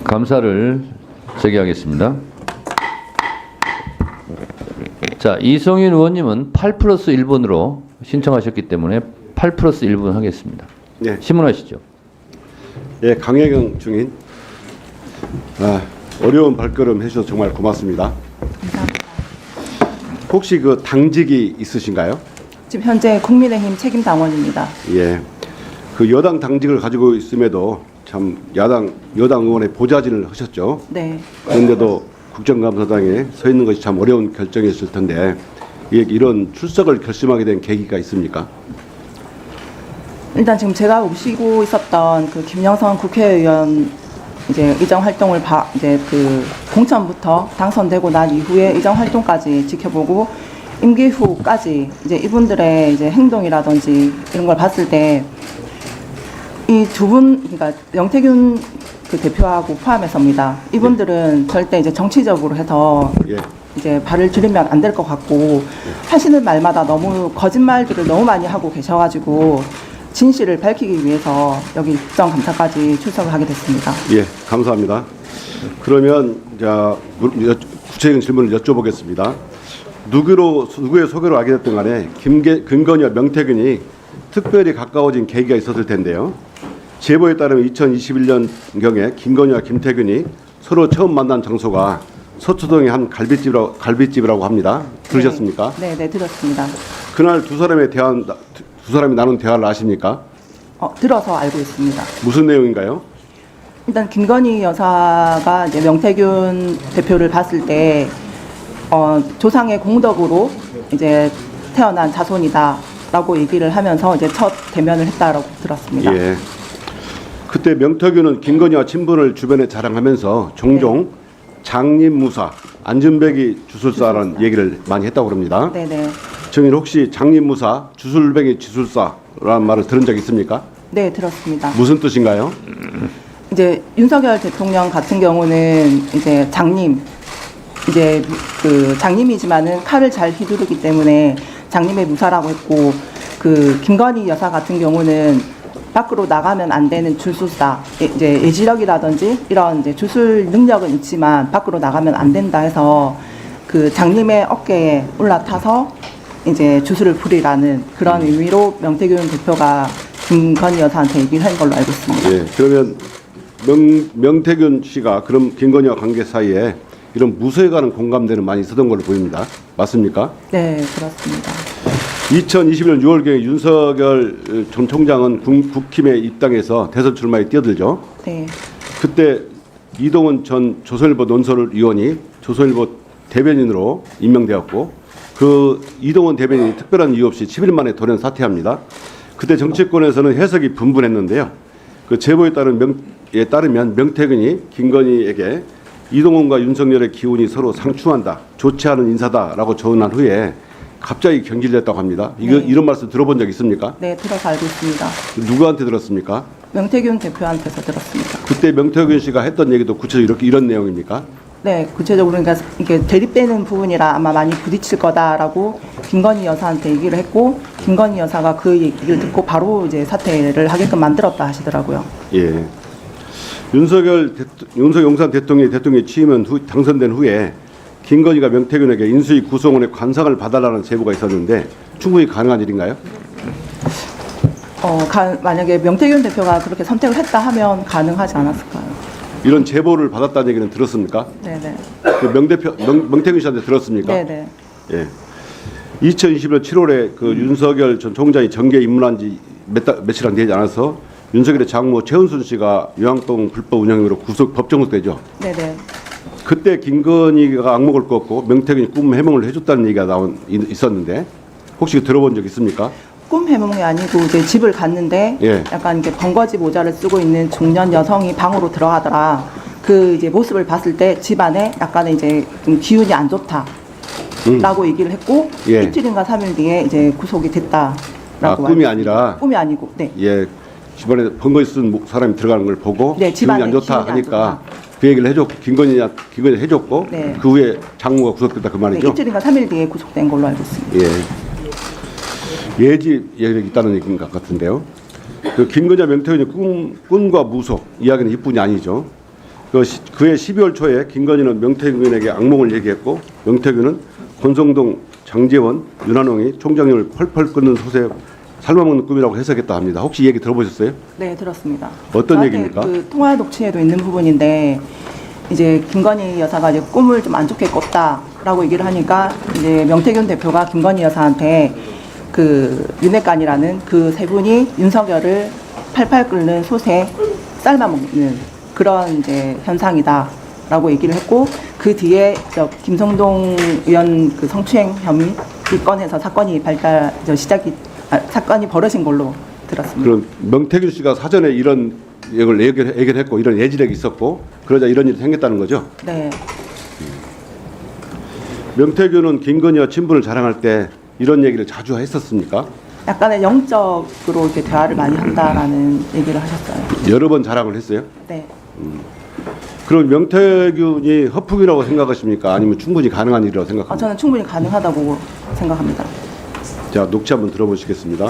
감사를 제기하겠습니다. 자, 이성윤 의원님은 8 플러스 1분으로 신청하셨기 때문에 8 플러스 1분 하겠습니다. 네. 신문하시죠. 예, 강혜경 중인. 어려운 발걸음 해주셔서 정말 고맙습니다. 감사합니다. 혹시 그 당직이 있으신가요? 지금 현재 국민의힘 책임당원입니다. 예. 그 여당 당직을 가지고 있음에도 참 여당 의원의 보좌진을 하셨죠. 네. 그런데도 국정감사장에 서 있는 것이 참 어려운 결정이었을 텐데 이런 출석을 결심하게 된 계기가 있습니까? 일단 지금 제가 모시고 있었던 그 김영선 국회의원 이제 의정 활동을 이제 그 공천부터 당선되고 난 이후에 의정 활동까지 지켜보고 임기 후까지 이제 이분들의 이제 행동이라든지 이런 걸 봤을 때 이 두 분, 그러니까 명태균 그 대표하고 포함해서입니다. 이분들은 절대 이제 정치적으로 해서 예. 이제 발을 들이면 안 될 것 같고 하시는 말마다 너무 거짓말들을 너무 많이 하고 계셔가지고 진실을 밝히기 위해서 여기 국정감사까지 출석을 하게 됐습니다. 예, 감사합니다. 그러면 구체적인 질문을 여쭤보겠습니다. 누구의 소개로 알게 됐든 간에 김건희와 명태균이 특별히 가까워진 계기가 있었을 텐데요. 제보에 따르면 2021년경에 김건희와 김태균이 서로 처음 만난 장소가 서초동의 한 갈비집이라고 합니다. 들으셨습니까? 네, 들었습니다. 그날 두 사람이 나눈 대화를 아십니까? 들어서 알고 있습니다. 무슨 내용인가요? 일단 김건희 여사가 이제 명태균 대표를 봤을 때 조상의 공덕으로 이제 태어난 자손이다라고 얘기를 하면서 이제 첫 대면을 했다라고 들었습니다. 예. 그때 명태균은 김건희와 친분을 주변에 자랑하면서 종종 장님무사, 안전뱅이 주술사라는 얘기를 많이 했다고 합니다. 네네. 정인 혹시 장님무사, 주술뱅이 주술사라는 말을 들은 적 있습니까? 네, 들었습니다. 무슨 뜻인가요? 이제 윤석열 대통령 같은 경우는 이제 장님, 이제 그 장님이지만은 칼을 잘 휘두르기 때문에 장님의 무사라고 했고, 그 김건희 여사 같은 경우는 밖으로 나가면 안 되는 주술사, 이제 예지력이라든지 이런 이제 주술 능력은 있지만 밖으로 나가면 안 된다 해서 그 장님의 어깨에 올라타서 이제 주술을 부리라는 그런 의미로 명태균 대표가 김건희 여사한테 얘기를 한 걸로 알고 있습니다. 예. 그러면 명태균 씨가 그럼 김건희와 관계 사이에 이런 무소에 관한 공감대는 많이 있었던 걸로 보입니다. 맞습니까? 네, 그렇습니다. 2021년 6월경에 윤석열 전 총장은 국힘에 입당해서 대선 출마에 뛰어들죠. 네. 그때 이동훈 전 조선일보 논설위원이 조선일보 대변인으로 임명되었고 그 이동훈 대변인이 특별한 이유 없이 10일 만에 돌연 사퇴합니다. 그때 정치권에서는 해석이 분분했는데요. 그 제보에 따르면 명태균이 김건희에게 이동훈과 윤석열의 기운이 서로 상충한다, 좋지 않은 인사다라고 조언한 후에 갑자기 경질을 했다고 합니다. 이런 말씀 들어본 적 있습니까? 네, 들어서 알고 있습니다. 누구한테 들었습니까? 명태균 대표한테서 들었습니다. 그때 명태균 씨가 했던 얘기도 구체적으로 이런 내용입니까? 네, 구체적으로 그러니까 이게 대립되는 부분이라 아마 많이 부딪힐 거다라고 김건희 여사한테 얘기를 했고 김건희 여사가 그 얘기를 듣고 바로 이제 사퇴를 하게끔 만들었다 하시더라고요. 예. 윤석열 용산 대통령이 취임한 당선된 후에 김건희가 명태균에게 인수위 구성원의 관상을 봐달라는 제보가 있었는데 충분히 가능한 일인가요? 만약에 명태균 대표가 그렇게 선택을 했다 하면 가능하지 않았을까요? 이런 제보를 받았다는 얘기는 들었습니까? 네네. 그 명태균 씨한테 들었습니까? 네네. 예. 2021년 7월에 그 윤석열 전 총장이 정계에 입문한 지 며칠 안 되지 않아서 윤석열의 장모 최은순 씨가 요양동 불법 운영 혐의로 법정구속되죠. 네네. 그때 김건희가 악목을 꺾고 명태균이 꿈 해몽을 해줬다는 얘기가 있었는데 혹시 들어본 적 있습니까? 꿈 해몽이 아니고 이제 집을 갔는데 예. 약간 이렇게 번거지 모자를 쓰고 있는 중년 여성이 방으로 들어가더라. 그 이제 모습을 봤을 때 집 안에 약간의 이제 좀 기운이 안 좋다라고 얘기를 했고 예. 이틀인가 3일 뒤에 이제 구속이 됐다라고. 꿈이 아니라. 꿈이 아니고. 네. 예. 집안에 번거지 쓴 사람이 들어가는 걸 보고 네, 기분이 안 좋다 기분이 안 하니까 그 얘기를 해줬고 김건희 해줬고 네. 그 후에 장모가 구속됐다 그 말이죠. 네, 이틀인가 3일 뒤에 구속된 걸로 알고 있습니다. 예. 예지 얘기가 있다는 얘기인 것 같은데요. 그 김건희와 명태균의 꿈과 무속 이야기는 이뿐이 아니죠. 그해 12월 초에 김건희는 명태균에게 악몽을 얘기했고 명태균은 권성동, 장제원, 윤한홍이 총장님을 펄펄 끓는 솥에 삶아먹는 꿈이라고 해석했다 합니다. 혹시 이 얘기 들어보셨어요? 네, 들었습니다. 어떤 저한테 얘기입니까? 그 통화 녹취에도 있는 부분인데 이제 김건희 여사가 이제 꿈을 좀 안 좋게 꿨다라고 얘기를 하니까 이제 명태균 대표가 김건희 여사한테 그 윤핵관이라는 그 세 분이 윤석열을 팔팔 끓는 솥에 삶아 먹는 그런 이제 현상이다라고 얘기를 했고 그 뒤에 저 김성동 의원 그 성추행 혐의 입건해서 사건이 사건이 벌어진 걸로 들었습니다. 그럼 명태균 씨가 사전에 이런 걸 예견했고 이런 예지력이 있었고 그러자 이런 일이 생겼다는 거죠? 네. 명태균은 김건희와 친분을 자랑할 때 이런 얘기를 자주 했었습니까? 약간의 영적으로 이렇게 대화를 많이 한다라는 얘기를 하셨어요. 여러 번 자랑을 했어요? 네. 그럼 명태균이 허풍이라고 생각하십니까? 아니면 충분히 가능한 일이라고 생각합니까? 저는 충분히 가능하다고 생각합니다. 자, 녹취 한번 들어보시겠습니다.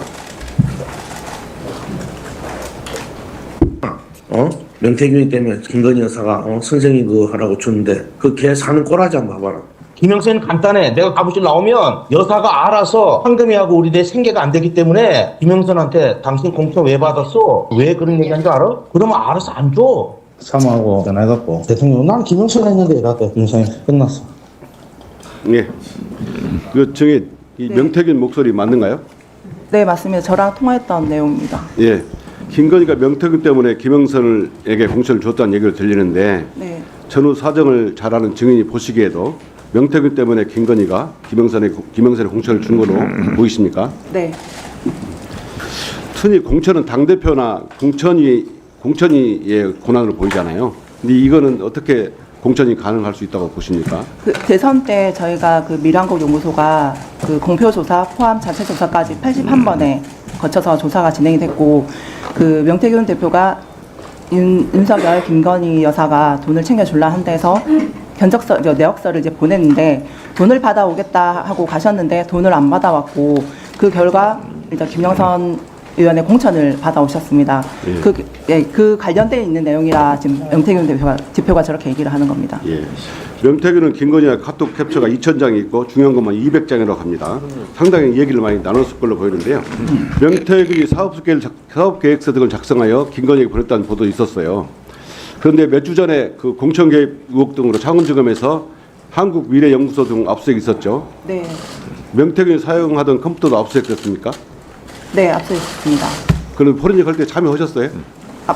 명태균이 때문에 김건희 여사가 선생님 그거 하라고 줬는데 그 걔 사는 꼬라지 한번 봐봐라. 김영선은 간단해. 내가 가부실 나오면 여사가 알아서 황금이하고 우리 내 생계가 안 되기 때문에 김영선한테 당신 공천 왜 받았어? 왜 그런 얘기한 줄 알아? 그러면 알아서 안 줘. 사모하고 전화해갖고 대통령 난 김영선 했는데 나한테 윤상이 끝났어. 예. 그 증인 이 네. 명태균 목소리 맞는가요? 네, 맞습니다. 저랑 통화했던 내용입니다. 예. 김건희가 명태균 때문에 김영선에게 공천을 줬다는 얘기를 들리는데 네. 전후 사정을 잘 아는 증인이 보시기에도 명태균 때문에 김건희가 김영선의 공천을 준 걸로 보이십니까? 네. 흔히 공천은 당대표나 공천위의 권한으로 보이잖아요. 근데 이거는 어떻게 공천이 가능할 수 있다고 보십니까? 그 대선 때 저희가 그 미래한국 연구소가 그 공표조사 포함 자체 조사까지 81번에 거쳐서 조사가 진행이 됐고 그 명태균 대표가 윤석열 김건희 여사가 돈을 챙겨줄라 한 데서 내역서를 이제 보냈는데 돈을 받아오겠다 하고 가셨는데 돈을 안 받아왔고 그 결과 일단 김영선 의원의 공천을 받아오셨습니다. 예. 그 관련돼 있는 내용이라 지금 명태균 대표가 저렇게 얘기를 하는 겁니다. 예. 명태균은 김건희와 카톡 캡처가 2,000장이 있고 중요한 것만 200장이라고 합니다. 상당히 얘기를 많이 나눴을 걸로 보이는데요. 명태균이 사업계획서 등을 작성하여 김건희에게 보냈다는 보도 있었어요. 그런데 몇 주 전에 그 공천 개입 의혹 등으로 창원지검에서 한국미래연구소 등 압수수색이 있었죠. 네, 명태균이 사용하던 컴퓨터도 압수수색됐습니까? 네, 압수했습니다. 그럼 포렌식 할 때 참여하셨어요?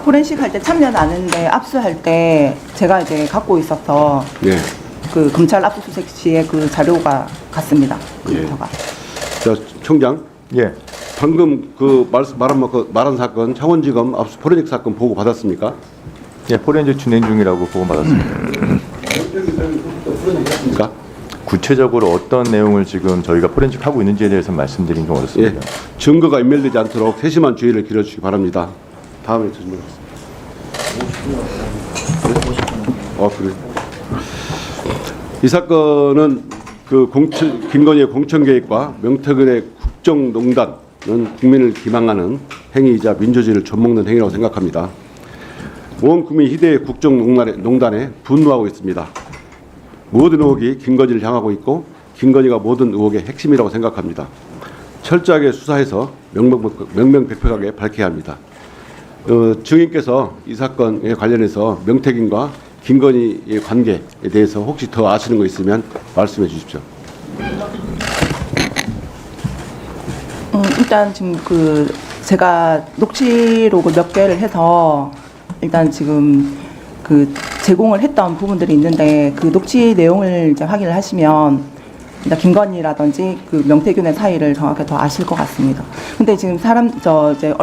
포렌식 할 때 참여는 안 했는데 압수할 때 제가 이제 갖고 있어서 네. 그 검찰 압수수색 시에 그 자료가 갔습니다. 컴퓨터가. 자, 총장. 예, 방금 그 말한 사건 창원지검 압수 포렌식 사건 보고 받았습니까? 예, 포렌식 진행 중이라고 보고 받았습니다. 그러니까 구체적으로 어떤 내용을 지금 저희가 포렌식 하고 있는지에 대해서 말씀드리긴 좀 예, 어렵습니다. 증거가 인멸되지 않도록 세심한 주의를 기울여주시기 바랍니다. 다음에 질문하겠습니다. 그래. 이 사건은 그 김건희의 공천 계획과 명태균의 국정농단은 국민을 기망하는 행위이자 민주주의를 좀먹는 행위라고 생각합니다. 온 국민 희대의 국정농단에 분노하고 있습니다. 모든 의혹이 김건희를 향하고 있고 김건희가 모든 의혹의 핵심이라고 생각합니다. 철저하게 수사해서 명명백백하게 밝혀야 합니다. 증인께서 이 사건에 관련해서 명태균과 김건희의 관계에 대해서 혹시 더 아시는 거 있으면 말씀해 주십시오. 일단 지금 그 제가 녹취록을 몇 개를 해서 일단 지금 그 제공을 했던 부분들이 있는데 그 녹취 내용을 이제 확인을 하시면 일단 김건희라든지 그 명태균의 사이를 정확히 더 아실 것 같습니다. 근데 지금 이제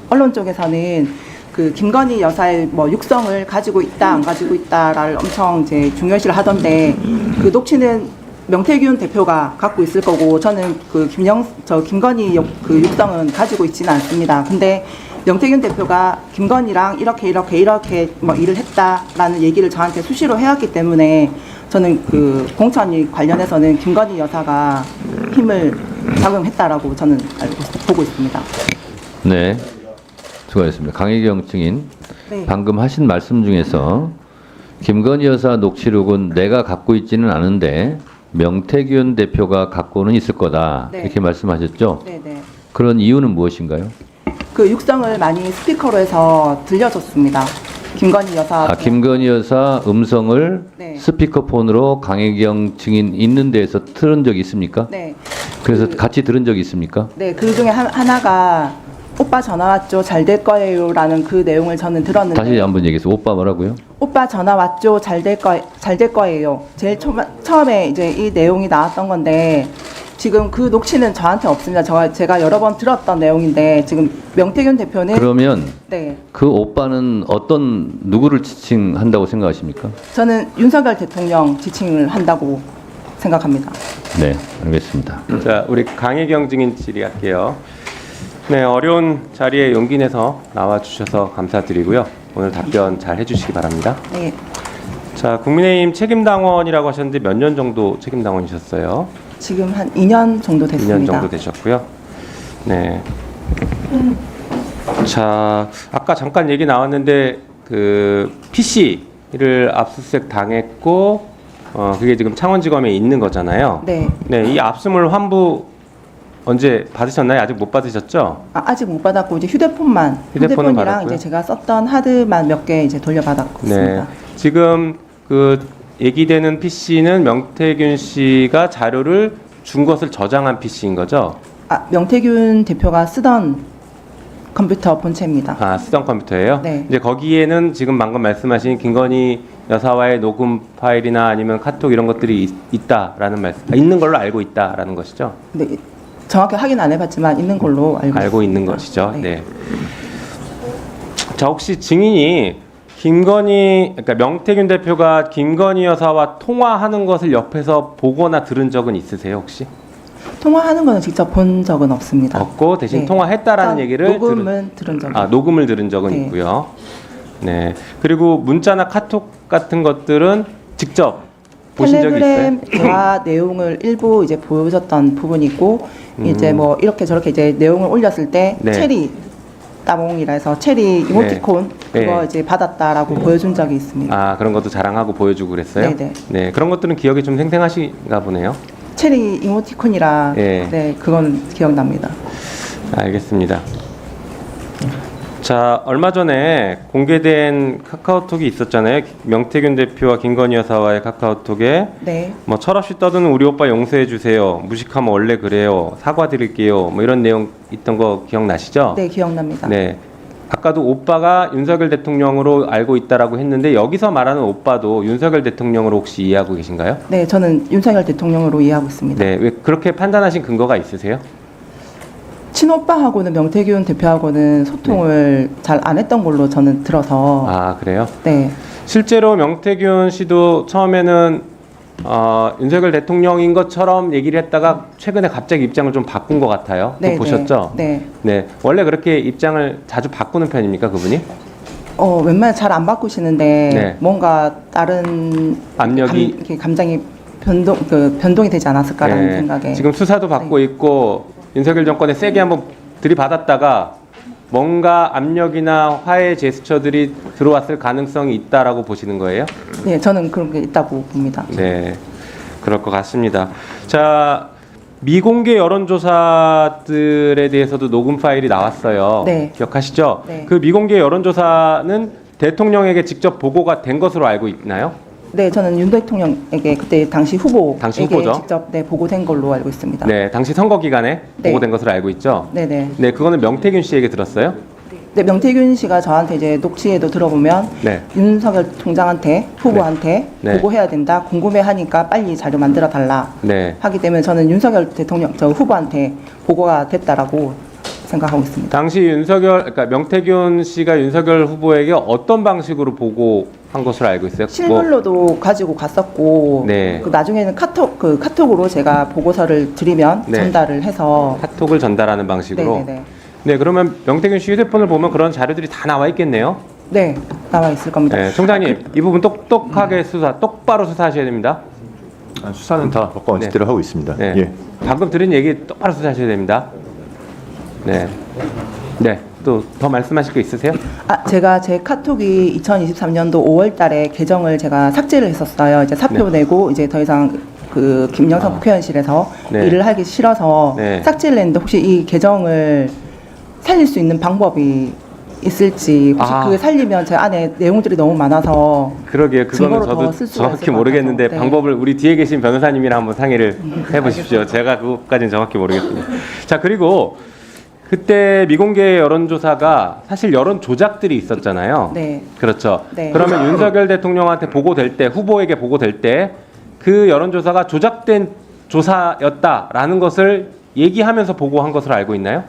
언론 쪽에서는 그 김건희 여사의 뭐 육성을 가지고 있다 안 가지고 있다를 엄청 이제 중요시를 하던데 그 녹취는 명태균 대표가 갖고 있을 거고 저는 그 김건희 그 육성은 가지고 있지는 않습니다. 근데 명태균 대표가 김건희랑 이렇게 뭐 일을 했다라는 얘기를 저한테 수시로 해왔기 때문에 저는 그 공천이 관련해서는 김건희 여사가 힘을 작용했다라고 저는 보고 있습니다. 네, 수고하셨습니다. 강혜경 증인, 네. 방금 하신 말씀 중에서 김건희 여사 녹취록은 내가 갖고 있지는 않은데 명태균 대표가 갖고는 있을 거다. 네. 이렇게 말씀하셨죠? 네네. 그런 이유는 무엇인가요? 그 육성을 많이 스피커로 해서 들려줬습니다. 김건희 여사. 김건희 여사 음성을 네. 스피커폰으로 강혜경 증인 있는 데에서 틀은 적이 있습니까? 네. 그래서 같이 들은 적이 있습니까? 네, 그 중에 하나가 오빠 전화 왔죠, 잘 될 거예요라는 그 내용을 저는 들었는데. 다시 한번 얘기해서 오빠 뭐라고요? 오빠 전화 왔죠, 잘 될 거예요. 제일 처음에 이제 이 내용이 나왔던 건데 지금 그 녹취는 저한테 없습니다. 제가 여러 번 들었던 내용인데 지금 명태균 대표는 그러면 네, 그 오빠는 어떤 누구를 지칭한다고 생각하십니까? 저는 윤석열 대통령 지칭을 한다고 생각합니다. 네, 알겠습니다. 자, 우리 강혜경 증인 질의할게요. 네, 어려운 자리에 용기 내서 나와주셔서 감사드리고요. 오늘 답변 잘 해주시기 바랍니다. 네, 자, 국민의힘 책임당원이라고 하셨는데 몇 년 정도 책임당원이셨어요? 지금 한 2년 정도 됐습니다. 2년 정도 되셨고요. 네. 자, 아까 잠깐 얘기 나왔는데 그 PC를 압수수색 당했고 그게 지금 창원지검에 있는 거잖아요. 네. 네, 이 압수물 환부 언제 받으셨나요? 아직 못 받으셨죠? 아직 못 받았고 이제 휴대폰이랑 받았고요. 이제 제가 썼던 하드만 몇 개 이제 돌려받았고 네. 있습니다. 지금 그 얘기되는 PC는 명태균 씨가 자료를 준 것을 저장한 PC인 거죠? 명태균 대표가 쓰던 컴퓨터 본체입니다. 아, 쓰던 컴퓨터예요? 네. 이제 거기에는 지금 방금 말씀하신 김건희 여사와의 녹음 파일이나 아니면 카톡 이런 것들이 있다라는 말씀, 있는 걸로 알고 있다라는 것이죠? 네, 정확히 확인 안 해봤지만 있는 걸로 알고 있는 있습니다. 것이죠. 네. 네. 자, 혹시 증인이 그러니까 명태균 대표가 김건희 여사와 통화하는 것을 옆에서 보거나 들은 적은 있으세요, 혹시? 통화하는 거는 직접 본 적은 없습니다. 없고 대신 네. 통화했다라는 얘기를 녹음은 들은 적이 녹음을 들은 적은 네. 있고요. 네. 그리고 문자나 카톡 같은 것들은 직접 보신 적이 있어요? 텔레그램 대화 내용을 일부 이제 보여줬던 부분이 있고 이제 뭐 이렇게 저렇게 이제 내용을 올렸을 때 네. 체리 따봉이라 해서 체리 이모티콘 네. 그거 네. 이제 받았다라고 보여준 적이 있습니다. 아, 그런 것도 자랑하고 보여주고 그랬어요? 네네. 네, 그런 것들은 기억이 좀 생생하신가 보네요. 체리 이모티콘이라 네. 네, 그건 기억납니다. 알겠습니다. 자, 얼마 전에 공개된 카카오톡이 있었잖아요. 명태균 대표와 김건희 여사와의 카카오톡에 네. 뭐 철없이 떠드는 우리 오빠 용서해 주세요. 무식하면 원래 그래요. 사과드릴게요. 뭐 이런 내용 있던 거 기억나시죠? 네, 기억납니다. 네. 아까도 오빠가 윤석열 대통령으로 알고 있다라고 했는데 여기서 말하는 오빠도 윤석열 대통령으로 혹시 이해하고 계신가요? 네, 저는 윤석열 대통령으로 이해하고 있습니다. 네. 왜 그렇게 판단하신 근거가 있으세요? 친오빠하고는 명태균 대표하고는 소통을 잘 안 했던 걸로 저는 들어서 아, 그래요? 네. 실제로 명태균 씨도 처음에는 윤석열 대통령인 것처럼 얘기를 했다가 최근에 갑자기 입장을 좀 바꾼 것 같아요. 네, 보셨죠? 네. 네. 원래 그렇게 입장을 자주 바꾸는 편입니까, 그분이? 웬만하면 잘 안 바꾸시는데 네. 뭔가 다른 압력이 감정이 변동이 되지 않았을까라는 네. 생각에 지금 수사도 받고 있고 윤석열 정권에 세게 한번 들이받았다가 뭔가 압력이나 화해 제스처들이 들어왔을 가능성이 있다라고 보시는 거예요? 네, 저는 그런 게 있다고 봅니다. 네, 그럴 것 같습니다. 자, 미공개 여론조사들에 대해서도 녹음 파일이 나왔어요. 네. 기억하시죠? 네. 그 미공개 여론조사는 대통령에게 직접 보고가 된 것으로 알고 있나요? 네, 저는 윤 대통령에게 그때 당시 후보에게 당시 후보죠? 직접 보고된 걸로 알고 있습니다. 네, 당시 선거 기간에 네. 보고된 것으로 알고 있죠? 네네. 네, 그거는 명태균 씨에게 들었어요? 네, 명태균 씨가 저한테 이제 녹취에도 들어보면 네. 윤석열 총장한테 후보한테 네. 보고해야 된다. 궁금해하니까 빨리 자료 만들어 달라. 네. 하기 때문에 저는 윤석열 대통령 후보한테 보고가 됐다라고 생각하고 있습니다. 당시 그러니까 명태균 씨가 윤석열 후보에게 어떤 방식으로 보고한 것으로 알고 있어요? 실물로도 가지고 갔었고 네. 그 나중에는 카톡으로 제가 보고서를 드리면 네. 전달을 해서 카톡을 전달하는 방식으로. 네네네. 네, 그러면 명태균 씨 휴대폰을 보면 그런 자료들이 다 나와 있겠네요. 네, 나와 있을 겁니다. 네, 총장님, 이 부분 똑똑하게 똑바로 수사하셔야 됩니다. 수사는 다 법과 원칙대로 하고 있습니다. 네. 예. 방금 들은 얘기 똑바로 수사하셔야 됩니다. 네. 네. 또 더 말씀하실 거 있으세요? 제가 제 카톡이 2023년도 5월 달에 계정을 제가 삭제를 했었어요. 이제 사표 내고 이제 더 이상 그 김영선 국회의원실에서 네. 일을 하기 싫어서 네. 삭제를 했는데 혹시 이 계정을 살릴 수 있는 방법이 있을지 혹시 그게 살리면 제 안에 내용들이 너무 많아서 그러게요. 그거는 증거로 저도 더 쓸 수가 정확히 있을 것 모르겠는데 같아서. 네. 방법을 우리 뒤에 계신 변호사님이랑 한번 상의를 해보십시오. 제가 그것까지는 정확히 모르겠습니다. 자, 그리고 그때 미공개 여론조사가 사실 여론 조작들이 있었잖아요. 네. 그렇죠. 네. 그러면 윤석열 대통령한테 보고될 때, 후보에게 보고될 때 그 여론조사가 조작된 조사였다라는 것을 얘기하면서 보고한 것으로 알고 있나요?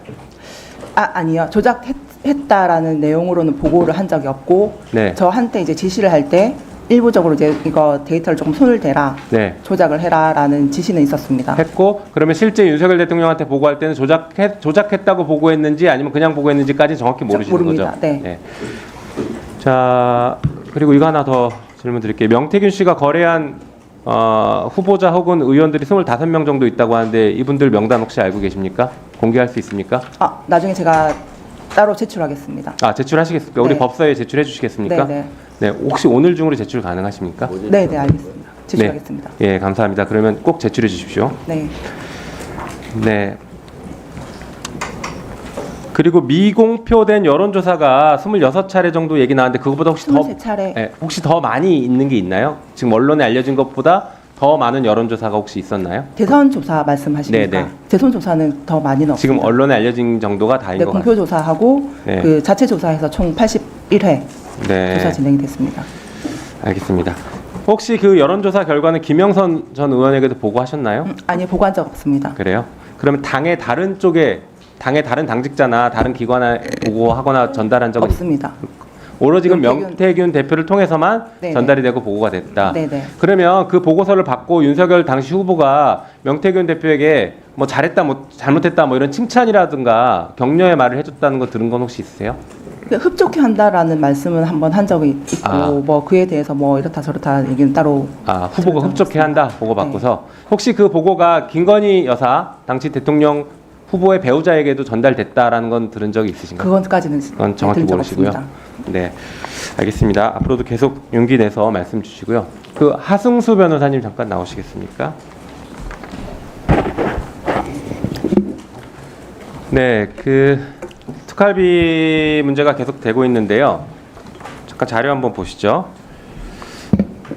아니요. 조작했다라는 내용으로는 보고를 한 적이 없고 네. 저한테 이제 지시를 할 때 일부적으로 이제 이거 데이터를 조금 손을 대라, 네. 조작을 해라라는 지시는 있었습니다. 했고 그러면 실제 윤석열 대통령한테 보고할 때는 조작했다고 보고했는지 아니면 그냥 보고했는지까지 정확히 모르시는 모릅니다. 거죠? 네. 자, 그리고 이거 하나 더 질문 드릴게요. 명태균 씨가 거래한 후보자 혹은 의원들이 25명 정도 있다고 하는데 이분들 명단 혹시 알고 계십니까? 공개할 수 있습니까? 나중에 제가 따로 제출하겠습니다. 제출하시겠습니까? 우리 네. 법사위에 제출해 주시겠습니까? 네, 네, 혹시 오늘 중으로 제출 가능하십니까? 네, 알겠습니다. 제출하겠습니다. 예, 감사합니다. 그러면 꼭 제출해 주십시오. 네. 네. 그리고 미공표된 여론조사가 26차례 정도 얘기 나왔는데 그거보다 혹시 더 23차례. 네, 혹시 더 많이 있는 게 있나요? 지금 언론에 알려진 것보다 더 많은 여론조사가 혹시 있었나요? 대선 조사 말씀하십니까? 네, 네. 대선 조사는 더 많이는 지금 없습니다. 언론에 알려진 정도가 다인 네, 것 공표 같아요. 조사하고 네. 그 자체 조사해서 총 81회 네, 조사 진행이 됐습니다. 알겠습니다. 혹시 그 여론조사 결과는 김영선 전 의원에게도 보고하셨나요? 아니, 보고한 적 없습니다. 그래요? 그러면 당의 다른 당직자나 다른 기관에 보고하거나 전달한 적은 없습니다. 오로지 지금 명태균- 명태균 대표를 통해서만 네네. 전달이 되고 보고가 됐다. 네네. 그러면 그 보고서를 받고 윤석열 당시 후보가 명태균 대표에게 뭐 잘했다, 뭐 잘못했다, 뭐 이런 칭찬이라든가 격려의 말을 해줬다는 거 들은 건 혹시 있으세요? 흡족해 한다라는 말씀은 한번 한 적이 있고 뭐 그에 대해서 뭐 이렇다 저렇다 얘기는 따로 후보가 흡족해한다 보고 받고서 혹시 그 보고가 김건희 여사 당시 대통령 후보의 배우자에게도 전달됐다라는 건 들은 적이 있으신가요? 그건까지는 그건 정확히 들은 적 모르시고요. 없습니다. 네, 알겠습니다. 앞으로도 계속 용기 내서 말씀 주시고요. 그 하승수 변호사님 잠깐 나오시겠습니까? 네, 그 특활비 문제가 계속 되고 있는데요. 잠깐 자료 한번 보시죠.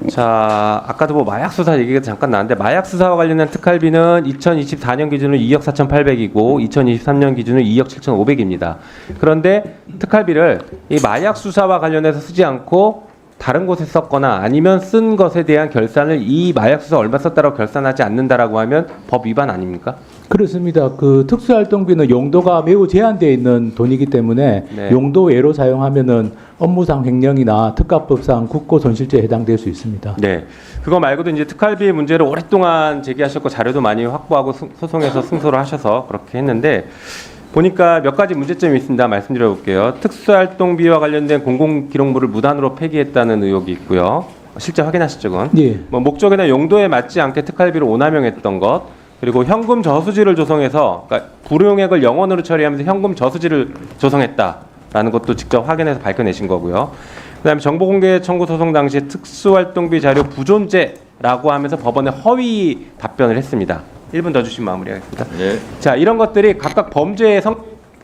자, 아까도 뭐 마약 수사 얘기가 잠깐 나왔는데 마약 수사와 관련된 특활비는 2024년 기준으로 2억 4,800이고 2023년 기준으로 2억 7,500입니다. 그런데 특활비를 이 마약 수사와 관련해서 쓰지 않고 다른 곳에 썼거나 아니면 쓴 것에 대한 결산을 이 마약 수사 얼마 썼다라고 결산하지 않는다라고 하면 법 위반 아닙니까? 그렇습니다. 그 특수활동비는 용도가 매우 제한되어 있는 돈이기 때문에 네. 용도 외로 사용하면은 업무상 횡령이나 특가법상 국고손실죄에 해당될 수 있습니다. 네. 그거 말고도 이제 특활비 문제를 오랫동안 제기하셨고 자료도 많이 확보하고 소송에서 승소를 하셔서 그렇게 했는데 보니까 몇 가지 문제점이 있습니다. 말씀드려 볼게요. 특수활동비와 관련된 공공기록물을 무단으로 폐기했다는 의혹이 있고요. 실제 확인하셨죠, 그건? 예. 뭐 목적이나 용도에 맞지 않게 특활비를 오남용했던 것, 그리고 현금 저수지를 조성해서 그러니까 불용액을 영원으로 처리하면서 현금 저수지를 조성했다라는 것도 직접 확인해서 밝혀내신 거고요. 그다음에 정보공개 청구 소송 당시에 특수활동비 자료 부존재라고 하면서 법원에 허위 답변을 했습니다. 1분 더 주시면 마무리하겠습니다. 네. 자, 이런 것들이 각각 범죄에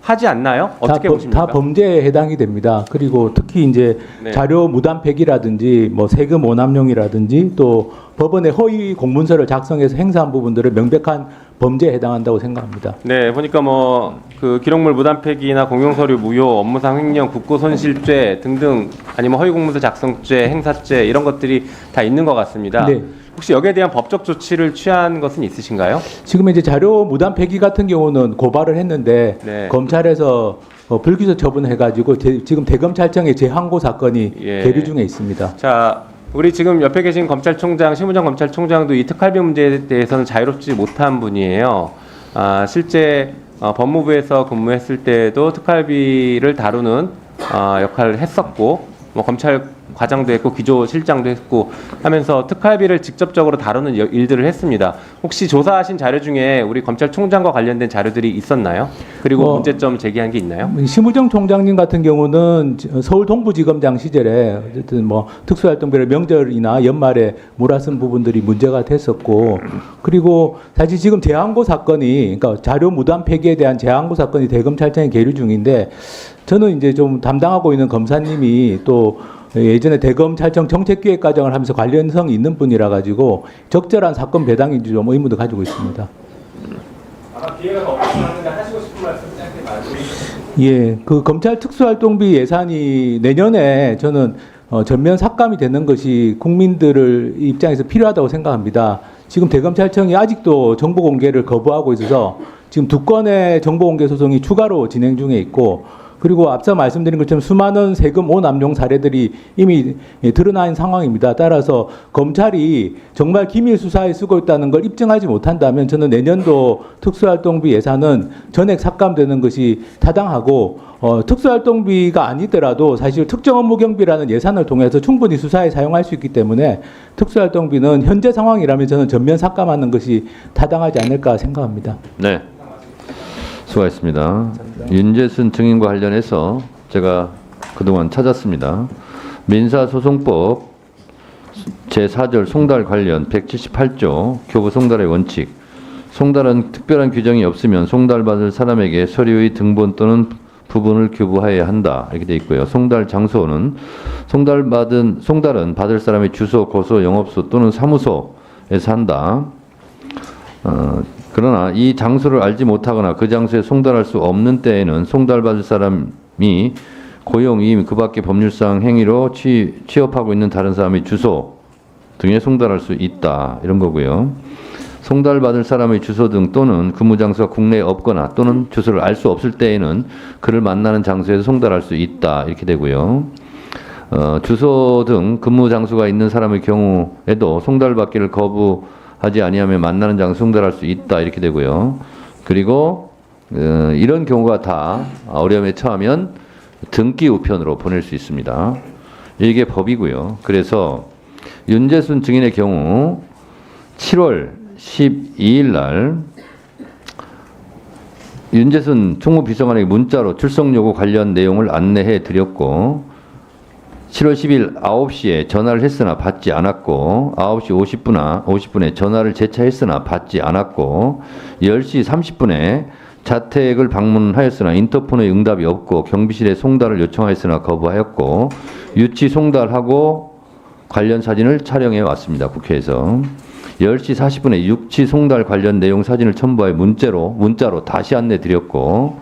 하지 않나요? 어떻게 보십니까? 다 범죄에 해당이 됩니다. 그리고 특히 이제 네. 자료 무단 폐기라든지 뭐 세금 오남용이라든지 또 법원에 허위 공문서를 작성해서 행사한 부분들은 명백한 범죄에 해당한다고 생각합니다. 네, 보니까 뭐 그 기록물 무단 폐기나 공용서류 무효, 업무상 횡령, 국고손실죄 등등 아니면 허위 공문서 작성죄, 행사죄 이런 것들이 다 있는 것 같습니다. 네. 혹시 여기에 대한 법적 조치를 취한 것은 있으신가요? 지금 이제 자료 무단 폐기 같은 경우는 고발을 했는데 네. 검찰에서 불기소 처분해가지고 지금 대검찰청의 재항고 사건이 예. 계류 중에 있습니다. 자, 우리 지금 옆에 계신 검찰총장, 심우정 검찰총장도 이 특활비 문제에 대해서는 자유롭지 못한 분이에요. 실제 법무부에서 근무했을 때도 특활비를 다루는 역할을 했었고, 뭐 검찰 과장도 했고 기조실장도 했고 하면서 특활비를 직접적으로 다루는 일들을 했습니다. 혹시 조사하신 자료 중에 우리 검찰총장과 관련된 자료들이 있었나요? 그리고 문제점 제기한 게 있나요? 심우정 총장님 같은 경우는 서울 동부지검장 시절에 어쨌든 뭐 특수활동비를 명절이나 연말에 몰아쓴 부분들이 문제가 됐었고, 그리고 사실 지금 재항고 사건이, 그러니까 자료 무단 폐기에 대한 재항고 사건이 대검찰청에 계류 중인데, 저는 이제 좀 담당하고 있는 검사님이 또 예전에 대검찰청 정책기획과정을 하면서 관련성이 있는 분이라 가지고 적절한 사건 배당인지 좀 의문도 가지고 있습니다. 아마 기회가 더 없었는데 하시고 싶은 말씀 짧게 말씀해주세요. 예, 그 검찰 특수활동비 예산이 내년에 저는 전면 삭감이 되는 것이 국민들을 입장에서 필요하다고 생각합니다. 지금 대검찰청이 아직도 정보 공개를 거부하고 있어서 지금 2건의 정보 공개 소송이 추가로 진행 중에 있고, 그리고 앞서 말씀드린 것처럼 수많은 세금 오남용 사례들이 이미 드러나 있는 상황입니다. 따라서 검찰이 정말 기밀 수사에 쓰고 있다는 걸 입증하지 못한다면 저는 내년도 특수활동비 예산은 전액 삭감되는 것이 타당하고, 특수활동비가 아니더라도 사실 특정 업무 경비라는 예산을 통해서 충분히 수사에 사용할 수 있기 때문에 특수활동비는 현재 상황이라면 저는 전면 삭감하는 것이 타당하지 않을까 생각합니다. 네. 수고하셨습니다. 윤재순 증인과 관련해서 제가 그동안 찾았습니다. 민사소송법 제4절 송달 관련 178조 교부 송달의 원칙. 송달은 특별한 규정이 없으면 송달받을 사람에게 서류의 등본 또는 부분을 교부하여야 한다. 이렇게 돼 있고요. 송달 장소는 송달은 받을 사람의 주소, 거소, 영업소 또는 사무소에서 한다. 그러나 이 장소를 알지 못하거나 그 장소에 송달할 수 없는 때에는 송달받을 사람이 고용, 이임, 그 밖의 법률상 행위로 취업하고 있는 다른 사람의 주소 등에 송달할 수 있다. 이런 거고요. 송달받을 사람의 주소 등 또는 근무 장소가 국내에 없거나 또는 주소를 알 수 없을 때에는 그를 만나는 장소에서 송달할 수 있다. 이렇게 되고요. 주소 등 근무 장소가 있는 사람의 경우에도 송달받기를 거부하지 아니하면 만나는 장소 송달할 수 있다. 이렇게 되고요. 그리고 이런 경우가 다 어려움에 처하면 등기 우편으로 보낼 수 있습니다. 이게 법이고요. 그래서 윤재순 증인의 경우 7월 12일 날 윤재순 총무비서관에게 문자로 출석 요구 관련 내용을 안내해 드렸고 7월 10일 9시에 전화를 했으나 받지 않았고 9시 50분에 전화를 재차했으나 받지 않았고 10시 30분에 자택을 방문하였으나 인터폰에 응답이 없고 경비실에 송달을 요청하였으나 거부하였고 유치 송달하고 관련 사진을 촬영해 왔습니다. 국회에서. 10시 40분에 유치 송달 관련 내용 사진을 첨부하여 문자로 다시 안내 드렸고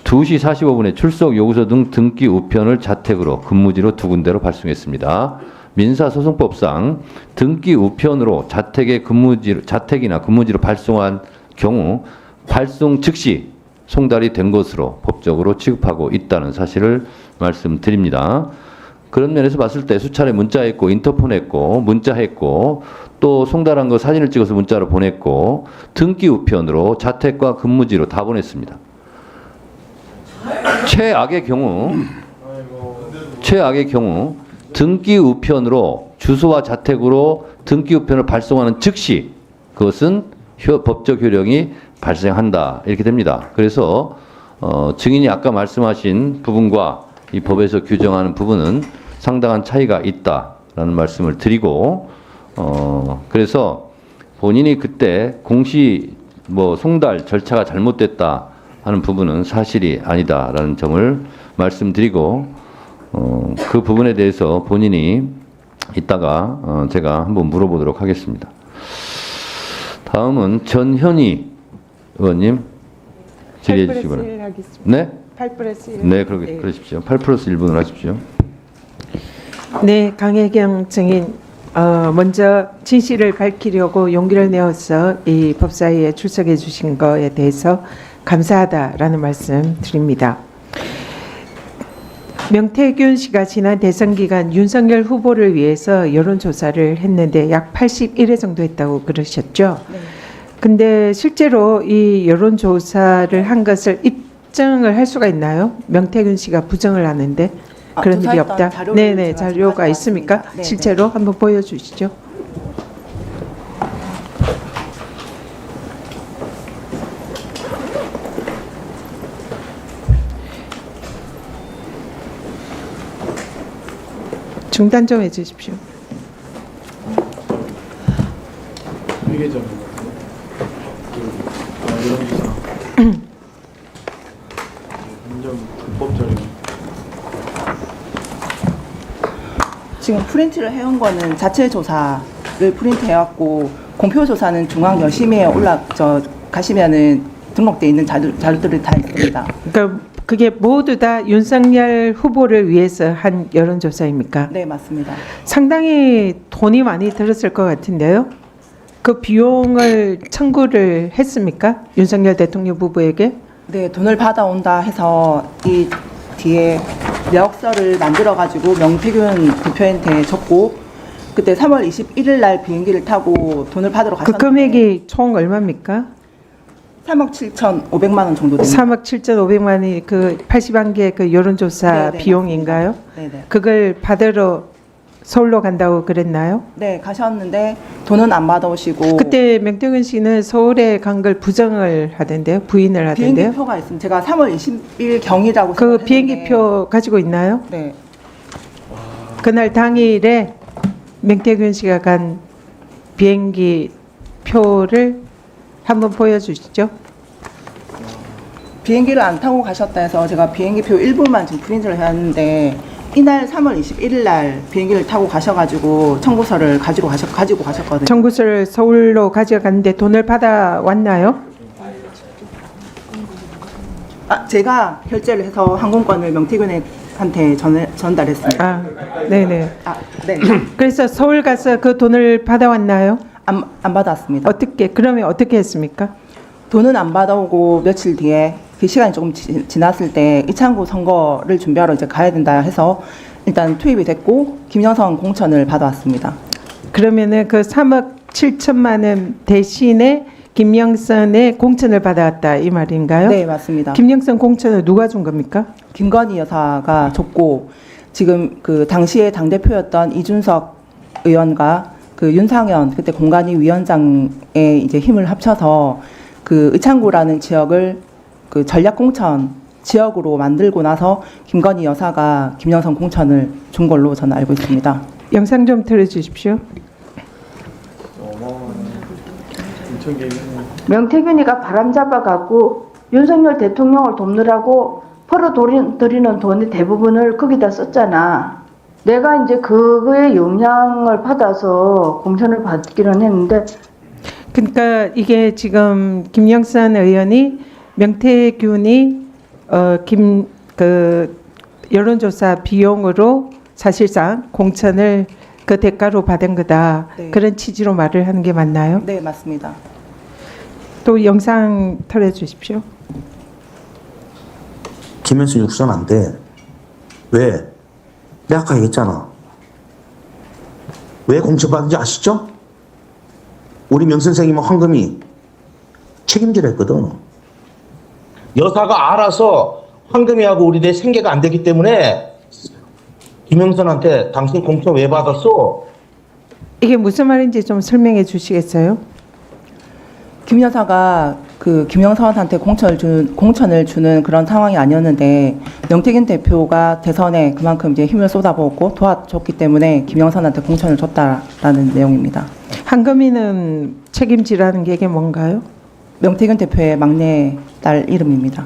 2시 45분에 출석 요구서 등 등기 우편을 자택으로 근무지로 두 군데로 발송했습니다. 민사소송법상 등기 우편으로 자택이나 근무지로 발송한 경우 발송 즉시 송달이 된 것으로 법적으로 취급하고 있다는 사실을 말씀드립니다. 그런 면에서 봤을 때 수차례 문자했고 인터폰했고 문자했고 또 송달한 거 사진을 찍어서 문자로 보냈고 등기 우편으로 자택과 근무지로 다 보냈습니다. 최악의 경우 등기 우편으로 주소와 자택으로 등기 우편을 발송하는 즉시 그것은 법적 효력이 발생한다. 이렇게 됩니다. 그래서 증인이 아까 말씀하신 부분과 이 법에서 규정하는 부분은 상당한 차이가 있다라는 말씀을 드리고 그래서 본인이 그때 공시 송달 절차가 잘못됐다 하는 부분은 사실이 아니다라는 점을 말씀드리고 그 부분에 대해서 본인이 이따가 제가 한번 물어보도록 하겠습니다. 다음은 전현희 의원님 질의해 주시기 바랍니다. 네? 8+1. 네, 그러십시오. 8+1분을 하십시오. 네, 강혜경 증인. 먼저 진실을 밝히려고 용기를 내어서 이 법사위에 출석해 주신 거에 대해서 감사하다라는 말씀 드립니다. 명태균 씨가 지난 대선 기간 윤석열 후보를 위해서 여론조사를 했는데 약 81회 정도 했다고 그러셨죠? 네. 근데 실제로 이 여론조사를 한 것을 입증을 할 수가 있나요? 명태균 씨가 부정을 하는데. 그런 일이 조사했던 없다. 자료를 네네, 제가 지금 자료가 가져왔습니다. 있습니까? 네, 실제로 한번 보여주시죠. 중단 좀 해주십시오. 지금 프린트를 해온 거는 자체 조사를 프린트 해왔고 공표 조사는 중앙 여심에 가시면은 등록돼 있는 자료들이 다 있습니다. 그러니까 그게 모두 다 윤석열 후보를 위해서 한 여론조사입니까? 네, 맞습니다. 상당히 돈이 많이 들었을 것 같은데요. 그 비용을 청구를 했습니까? 윤석열 대통령 부부에게? 네, 돈을 받아온다 해서 이 뒤에 내역서를 만들어가지고 명태균 대표한테 줬고 그때 3월 21일 날 비행기를 타고 돈을 받으러 그 가셨는데 금액이 총 얼마입니까? 3억 7,500만 원 정도 됩니다. 3억 7,500만 원이 그 81개 그 여론조사 네, 비용인가요? 네네. 그걸 받으러 서울로 간다고 그랬나요? 네, 가셨는데 돈은 안 받아오시고 그때 명태균 씨는 서울에 간 걸 부정을 하던데요? 부인을 하던데요? 비행기표가 있습니다. 제가 3월 20일 경이라고 그 생각했는데 비행기표 가지고 있나요? 네, 그날 당일에 명태균 씨가 간 비행기 표를 한번 보여주시죠. 비행기를 안 타고 가셨다 해서 제가 비행기표 일부만 지금 프린트를 해왔는데 이날 3월 21일 날 비행기를 타고 가셔가지고 청구서를 가지고 가셨거든요. 청구서를 서울로 가져갔는데 돈을 받아왔나요? 제가 결제를 해서 항공권을 명태균한테 전달했습니다. 아, 네네. 네. 그래서 서울 가서 그 돈을 받아왔나요? 안 받았습니다. 그러면 어떻게 했습니까? 돈은 안 받아오고 며칠 뒤에 그 시간이 조금 지났을 때 이창구 선거를 준비하러 이제 가야 된다 해서 일단 투입이 됐고 김영선 공천을 받아왔습니다. 그러면은 그 3억 7천만 원 대신에 김영선의 공천을 받아왔다 이 말인가요? 네, 맞습니다. 김영선 공천을 누가 준 겁니까? 김건희 여사가 줬고 지금 그 당시에 당대표였던 이준석 의원과 그 윤상현 그때 공관위 위원장의 이제 힘을 합쳐서 그 의창구라는 지역을 그 전략 공천 지역으로 만들고 나서 김건희 여사가 김영선 공천을 준 걸로 저는 알고 있습니다. 영상 좀 틀어주십시오. 명태균이가 바람잡아갖고 윤석열 대통령을 돕느라고 벌어들이는 돈의 대부분을 거기다 썼잖아. 내가 이제 그거의 영향을 받아서 공천을 받기는 했는데 그러니까 이게 지금 김영선 의원이 명태균이 그 여론조사 비용으로 사실상 공천을 그 대가로 받은 거다. 네. 그런 취지로 말을 하는 게 맞나요? 네, 맞습니다. 또 영상 틀어주십시오. 김현수 육선 안 돼. 왜? 내가 아까 얘기했잖아. 왜 공천받은지 아시죠? 우리 명 선생님은 황금이 책임지라 했거든. 여사가 알아서 황금이하고 우리 내 생계가 안 되기 때문에 김영선한테 당신 공천 왜 받았어? 이게 무슨 말인지 좀 설명해 주시겠어요? 김 여사가 그 김영선한테 공천을 주는 그런 상황이 아니었는데 명태균 대표가 대선에 그만큼 이제 힘을 쏟아부었고 도와줬기 때문에 김영선한테 공천을 줬다라는 내용입니다. 황금이는 책임지라는 게 이게 뭔가요? 명태균 대표의 막내 딸 이름입니다.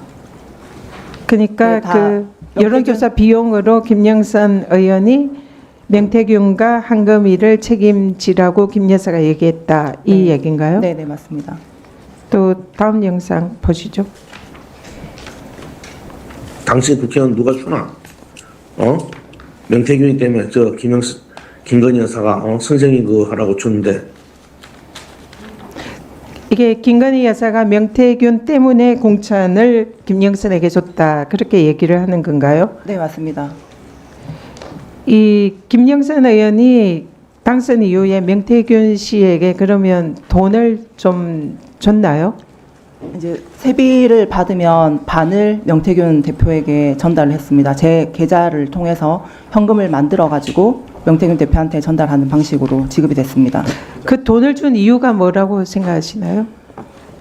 그러니까 네, 다 그 여론조사 비용으로 김영선 의원이 명태균과 황금이를 책임지라고 김 여사가 얘기했다 이 네. 얘기인가요? 네, 네, 맞습니다. 또 다음 영상 보시죠. 당신 국회의원 누가 주나? 명태균이 때문에 저 김건희 여사가 선생님 그거 하라고 줬는데 이게 김건희 여사가 명태균 때문에 공천을 김영선에게 줬다 그렇게 얘기를 하는 건가요? 네, 맞습니다. 이 김영선 의원이 당선 이후에 명태균 씨에게 그러면 돈을 좀 줬나요? 이제 세비를 받으면 반을 명태균 대표에게 전달을 했습니다. 제 계좌를 통해서 현금을 만들어 가지고 명태균 대표한테 전달하는 방식으로 지급이 됐습니다. 그 돈을 준 이유가 뭐라고 생각하시나요?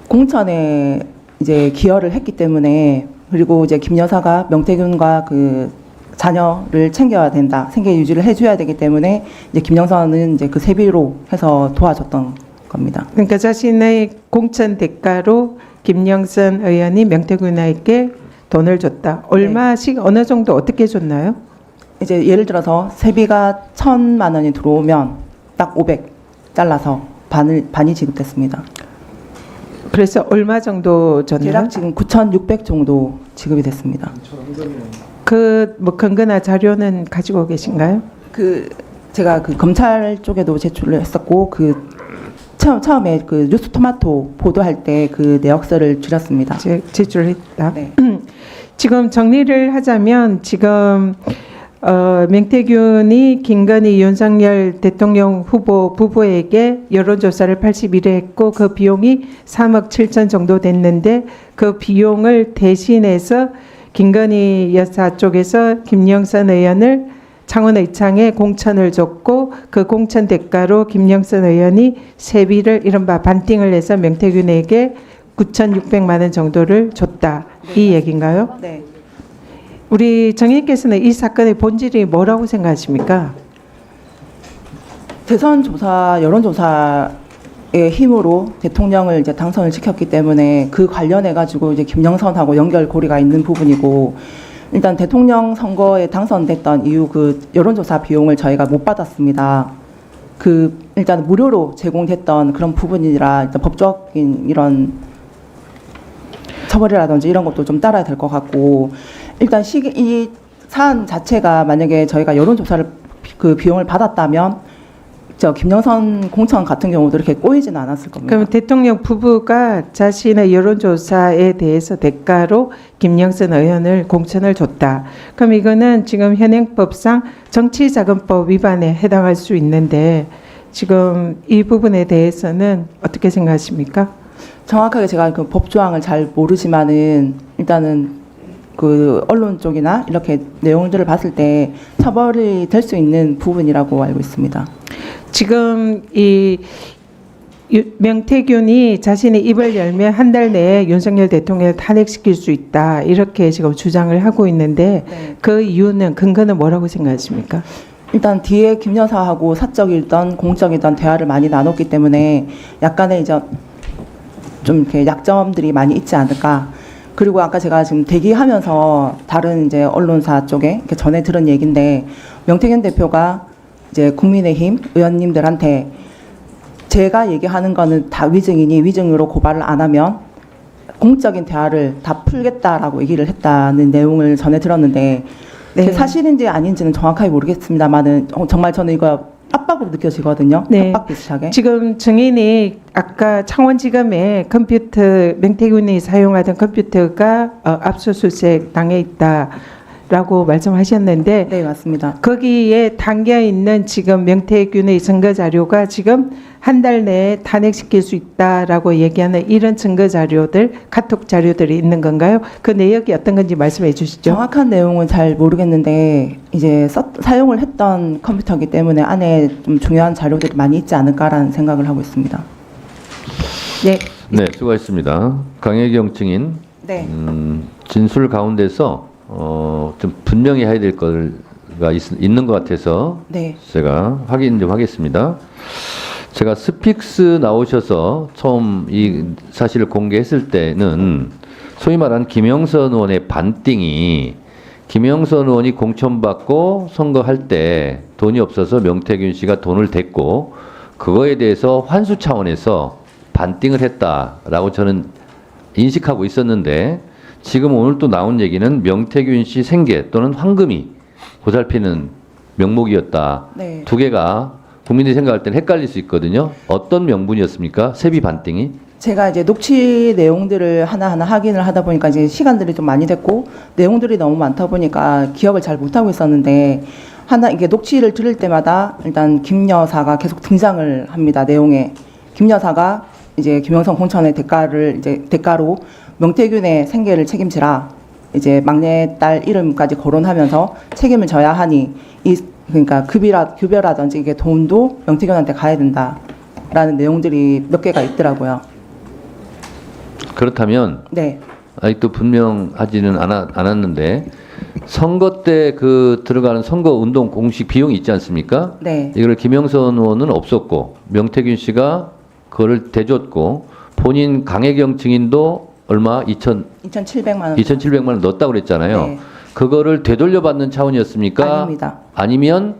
공천에 이제 기여를 했기 때문에, 그리고 이제 김 여사가 명태균과 그 자녀를 챙겨야 된다, 생계 유지를 해줘야 되기 때문에 이제 김 여사는 이제 그 세비로 해서 도와줬던 겁니다. 그러니까 자신의 공천 대가로 김영선 의원이 명태균에게 돈을 줬다. 얼마씩 어느 정도 어떻게 줬나요? 이제 예를 들어서 세비가 1,000만 원이 들어오면 딱 500 잘라서 반이 지급됐습니다. 그래서 얼마 정도 줬나요? 대략 지금 9,600 정도 지급이 됐습니다. 그 뭐 근거나 자료는 가지고 계신가요? 그 제가 그 검찰 쪽에도 제출을 했었고, 그 처음에 그 뉴스토마토 보도할 때 그 내역서를 줄였습니다. 제출했다. 네. 지금 정리를 하자면 지금 명태균이 김건희 윤석열 대통령 후보 부부에게 여론조사를 81회 했고 그 비용이 3억 7천 정도 됐는데 그 비용을 대신해서 김건희 여사 쪽에서 김영선 의원을 창원의창에 공천을 줬고 그 공천 대가로 김영선 의원이 세비를 이른바 반띵을 해서 명태균에게 9,600만 원 정도를 줬다. 이 얘기인가요? 네. 우리 정의께서는 이 사건의 본질이 뭐라고 생각하십니까? 대선 조사, 여론조사의 힘으로 대통령을 이제 당선을 시켰기 때문에 그 관련해 가지고 이제 김영선하고 연결고리가 있는 부분이고, 일단 대통령 선거에 당선됐던 이후 그 여론조사 비용을 저희가 못 받았습니다. 그 일단 무료로 제공됐던 그런 부분이라 일단 법적인 이런 처벌이라든지 이런 것도 좀 따라야 될 것 같고, 일단 이 사안 자체가 만약에 저희가 여론조사를 그 비용을 받았다면 저 김영선 공천 같은 경우도 이렇게 꼬이지는 않았을 겁니다. 그럼 대통령 부부가 자신의 여론조사에 대해서 대가로 김영선 의원을 공천을 줬다. 그럼 이거는 지금 현행법상 정치자금법 위반에 해당할 수 있는데 지금 이 부분에 대해서는 어떻게 생각하십니까? 정확하게 제가 그 법조항을 잘 모르지만은 일단은 그 언론 쪽이나 이렇게 내용들을 봤을 때 처벌이 될 수 있는 부분이라고 알고 있습니다. 지금 이 명태균이 자신의 입을 열면 한 달 내에 윤석열 대통령을 탄핵시킬 수 있다. 이렇게 지금 주장을 하고 있는데 네. 그 이유는 근거는 뭐라고 생각하십니까? 일단 뒤에 김 여사하고 사적이든 공적이든 대화를 많이 나눴기 때문에 약간의 이제 좀 이렇게 약점들이 많이 있지 않을까. 그리고 아까 제가 지금 대기하면서 다른 이제 언론사 쪽에 이렇게 전해 들은 얘기인데, 명태균 대표가 이제 국민의힘 의원님들한테 제가 얘기하는 거는 다 위증이니 위증으로 고발을 안 하면 공적인 대화를 다 풀겠다라고 얘기를 했다는 내용을 전해 들었는데, 네. 사실인지 아닌지는 정확하게 모르겠습니다만은 정말 저는 이거 압박으로 느껴지거든요. 네. 압박 비슷하게. 지금 증인이 아까 창원지검에 컴퓨터 명태균이 사용하던 컴퓨터가 압수수색 당해 있다라고 말씀하셨는데 네, 맞습니다. 거기에 담겨 있는 지금 명태균의 증거 자료가 지금 한 달 내에 탄핵시킬 수 있다라고 얘기하는 이런 증거 자료들, 카톡 자료들이 있는 건가요? 그 내역이 어떤 건지 말씀해 주시죠. 정확한 내용은 잘 모르겠는데 이제 사용을 했던 컴퓨터이기 때문에 안에 좀 중요한 자료들이 많이 있지 않을까라는 생각을 하고 있습니다. 네. 네, 수고하셨습니다. 강혜경 증인, 네. 진술 가운데서 좀 분명히 해야 될 거가 있는 것 같아서 네. 제가 확인 좀 하겠습니다. 제가 스픽스 나오셔서 처음 이 사실을 공개했을 때는 소위 말하는 김영선 의원의 반띵이, 김영선 의원이 공천받고 선거할 때 돈이 없어서 명태균 씨가 돈을 댔고 그거에 대해서 환수 차원에서 반띵을 했다라고 저는 인식하고 있었는데, 지금 오늘 또 나온 얘기는 명태균 씨 생계 또는 황금이 보살피는 명목이었다. 네. 두 개가 국민들이 생각할 때는 헷갈릴 수 있거든요. 어떤 명분이었습니까? 세비 반띵이? 제가 이제 녹취 내용들을 하나하나 확인을 하다 보니까 이제 시간들이 좀 많이 됐고 내용들이 너무 많다 보니까 기억을 잘 못하고 있었는데, 이게 녹취를 들을 때마다 일단 김 여사가 계속 등장을 합니다. 내용에. 김 여사가 이제 김영선 공천의 대가로 명태균의 생계를 책임지라 이제 막내딸 이름까지 거론하면서 책임을 져야 하니 그러니까 급여라든지 이게 돈도 명태균한테 가야 된다라는 내용들이 몇 개가 있더라고요. 그렇다면 네. 아직도 분명하지는 않았는데 선거 때 그 들어가는 선거 운동 공식 비용이 있지 않습니까? 네. 이걸 김영선 의원은 없었고 명태균 씨가 그거를 대줬고 본인 강혜경 증인도 얼마 2,700만 원. 2,700만 원 넣었다고 그랬잖아요. 네. 그거를 되돌려 받는 차원이었습니까? 아닙니다. 아니면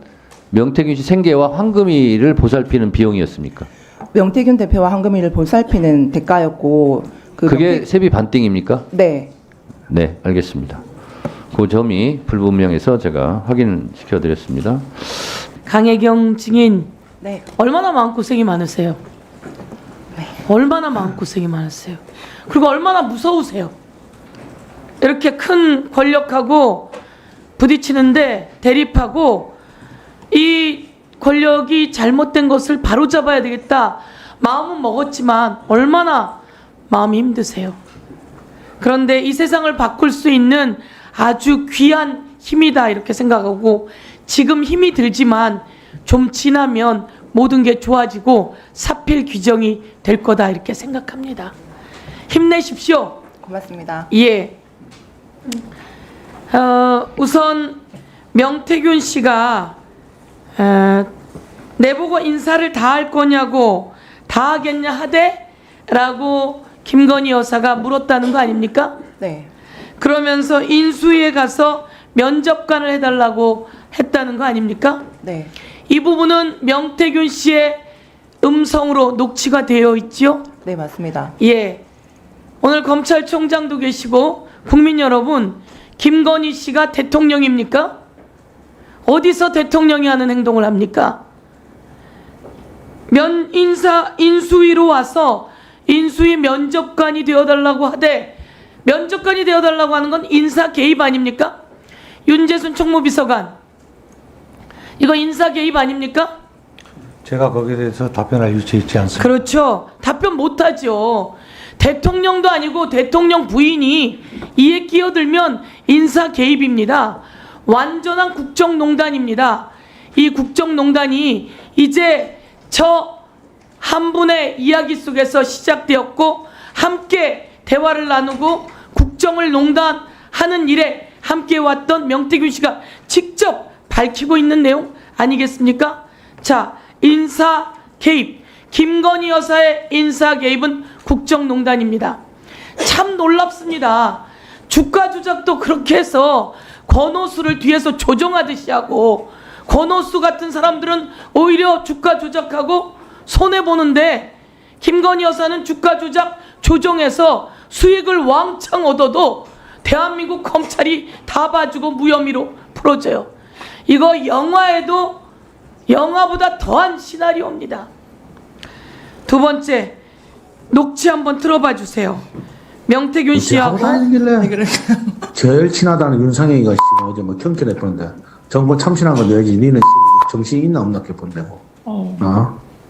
명태균 씨 생계와 황금위를 보살피는 비용이었습니까? 명태균 대표와 황금희를 보살피는 대가였고 그게 세비 반띵입니까? 네. 네, 알겠습니다. 그 점이 불분명해서 제가 확인시켜 드렸습니다. 강혜경 증인 네. 얼마나 마음고생이 많으세요? 얼마나 마음고생이 많으세요? 그리고 얼마나 무서우세요? 이렇게 큰 권력하고 부딪히는데 대립하고 이 권력이 잘못된 것을 바로잡아야 되겠다 마음은 먹었지만 얼마나 마음이 힘드세요? 그런데 이 세상을 바꿀 수 있는 아주 귀한 힘이다 이렇게 생각하고 지금 힘이 들지만 좀 지나면 모든 게 좋아지고 사필 규정이 될 거다 이렇게 생각합니다. 힘내십시오. 고맙습니다. 예. 우선 명태균 씨가 내보고 인사를 다 할 거냐고 다 하겠냐 하되? 라고 김건희 여사가 물었다는 거 아닙니까? 네. 그러면서 인수위에 가서 면접관을 해달라고 했다는 거 아닙니까? 네. 이 부분은 명태균 씨의 음성으로 녹취가 되어 있죠? 네, 맞습니다. 예. 오늘 검찰총장도 계시고 국민 여러분, 김건희 씨가 대통령입니까? 어디서 대통령이 하는 행동을 합니까? 인수위로 와서 인수위 면접관이 되어달라고 하되 면접관이 되어달라고 하는 건 인사 개입 아닙니까? 윤재순 총무비서관 이거 인사 개입 아닙니까? 제가 거기에 대해서 답변할 위치에 있지 않습니다. 그렇죠. 답변 못하죠. 대통령도 아니고 대통령 부인이 이에 끼어들면 인사 개입입니다. 완전한 국정농단입니다. 이 국정농단이 이제 저 한 분의 이야기 속에서 시작되었고 함께 대화를 나누고 국정을 농단하는 일에 함께 왔던 명태균 씨가 직접 밝히고 있는 내용 아니겠습니까? 자, 인사 개입. 김건희 여사의 인사 개입은 국정농단입니다. 참 놀랍습니다. 주가 조작도 그렇게 해서 권오수를 뒤에서 조종하듯이 하고 권오수 같은 사람들은 오히려 주가 조작하고 손해보는데 김건희 여사는 주가 조작 조정해서 수익을 왕창 얻어도 대한민국 검찰이 다 봐주고 무혐의로 풀어줘요. 이거 영화에도 영화보다 더한 시나리오입니다. 두 번째, 녹취 한번 틀어봐 주세요. 명태균 씨하고 제일 친하다는 윤상혁이가 어제 뭐 경찰했던데 정부 참신한 거 너지 니는 정신이 있나 없나 이렇게 본다고.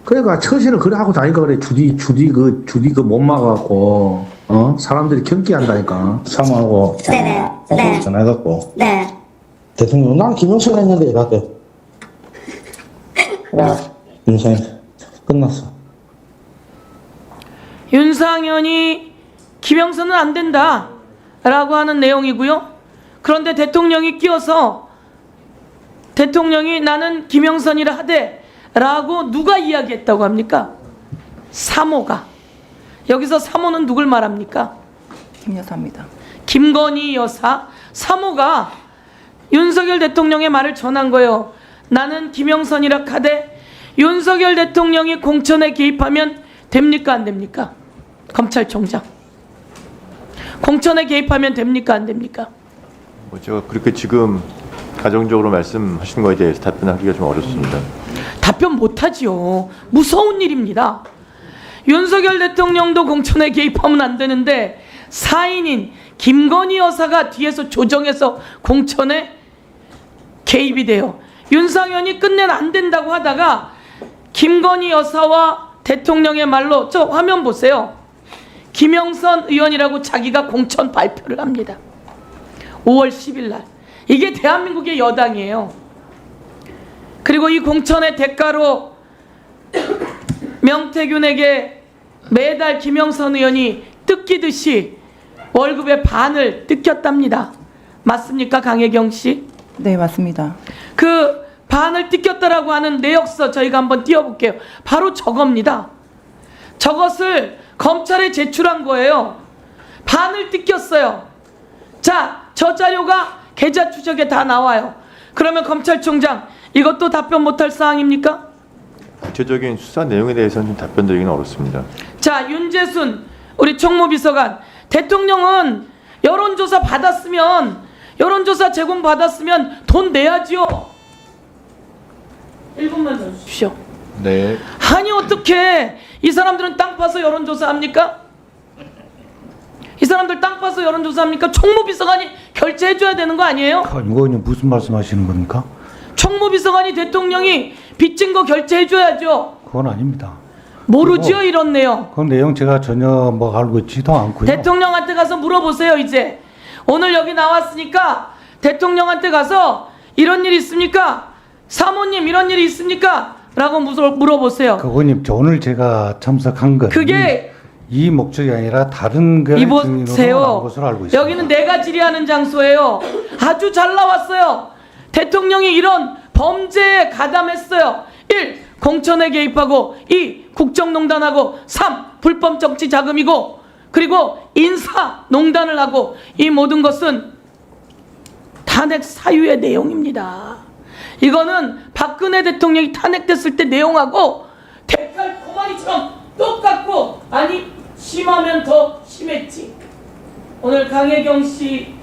그러니까 처신을 그래 하고 다니까 그래 주디 그 못 막아갖고 사람들이 경기한다니까. 사모하고 네네. 전화해갖고 네. 대통령 난 김영선 했는데 이랬대. 윤상이 끝났어. 윤상현이 김영선은 안 된다 라고 하는 내용이고요. 그런데 대통령이 끼어서 대통령이 나는 김영선이라 하되 라고 누가 이야기했다고 합니까? 사모가. 여기서 사모는 누굴 말합니까? 김 여사입니다. 김건희 여사 사모가 윤석열 대통령의 말을 전한 거예요. 나는 김영선이라 하되 윤석열 대통령이 공천에 개입하면 됩니까 안 됩니까? 검찰총장 공천에 개입하면 됩니까 안 됩니까? 뭐 제가 그렇게 지금 가정적으로 말씀하시는 거에 대해서 답변하기가 좀 어렵습니다. 답변 못하지요. 무서운 일입니다. 윤석열 대통령도 공천에 개입하면 안 되는데 사인인 김건희 여사가 뒤에서 조정해서 공천에 개입이 돼요. 윤상현이 끝내는 안 된다고 하다가 김건희 여사와 대통령의 말로 저 화면 보세요. 김영선 의원이라고 자기가 공천 발표를 합니다. 5월 10일 날. 이게 대한민국의 여당이에요. 그리고 이 공천의 대가로 명태균에게 매달 김영선 의원이 뜯기듯이 월급의 반을 뜯겼답니다. 맞습니까, 강혜경 씨? 네, 맞습니다. 그 반을 뜯겼다라고 하는 내역서 저희가 한번 띄워볼게요. 바로 저겁니다. 저것을 검찰에 제출한 거예요. 반을 뜯겼어요. 자, 저 자료가 계좌 추적에 다 나와요. 그러면 검찰총장 이것도 답변 못할 사항입니까? 구체적인 수사 내용에 대해서는 좀 답변드리기는 어렵습니다. 자, 윤재순 우리 총무비서관, 대통령은 여론조사 받았으면, 여론조사 제공 받았으면 돈 내야지요. 1분만 더 주십시오. 네. 아니 어떻게 이 사람들은 땅 파서 여론조사 합니까? 이 사람들 땅 파서 여론조사 합니까? 총무비서관이 결제해줘야 되는 거 아니에요? 의원님 무슨 말씀하시는 겁니까? 총무비서관이 대통령이 빚진 거 결제해줘야죠. 그건 아닙니다. 모르지요 이런 내용. 그 내용 제가 전혀 뭐 알고 있지도 않고요. 대통령한테 가서 물어보세요. 이제 오늘 여기 나왔으니까 대통령한테 가서 이런 일 있습니까? 사모님 이런 일이 있습니까? 라고 물어보세요. 그 의원님, 오늘 제가 참석한 건 그게 이 목적이 아니라 다른 게 이보세요. 것으로 알고 있습니다. 여기는 내가 질의하는 장소예요. 아주 잘 나왔어요. 대통령이 이런 범죄에 가담했어요. 1. 공천에 개입하고 2. 국정농단하고 3. 불법 정치 자금이고 그리고 인사농단을 하고 이 모든 것은 탄핵 사유의 내용입니다. 이거는 박근혜 대통령이 탄핵됐을 때 내용하고 대칼 고마리처럼 똑같고 아니 심하면 더 심했지. 오늘 강혜경 씨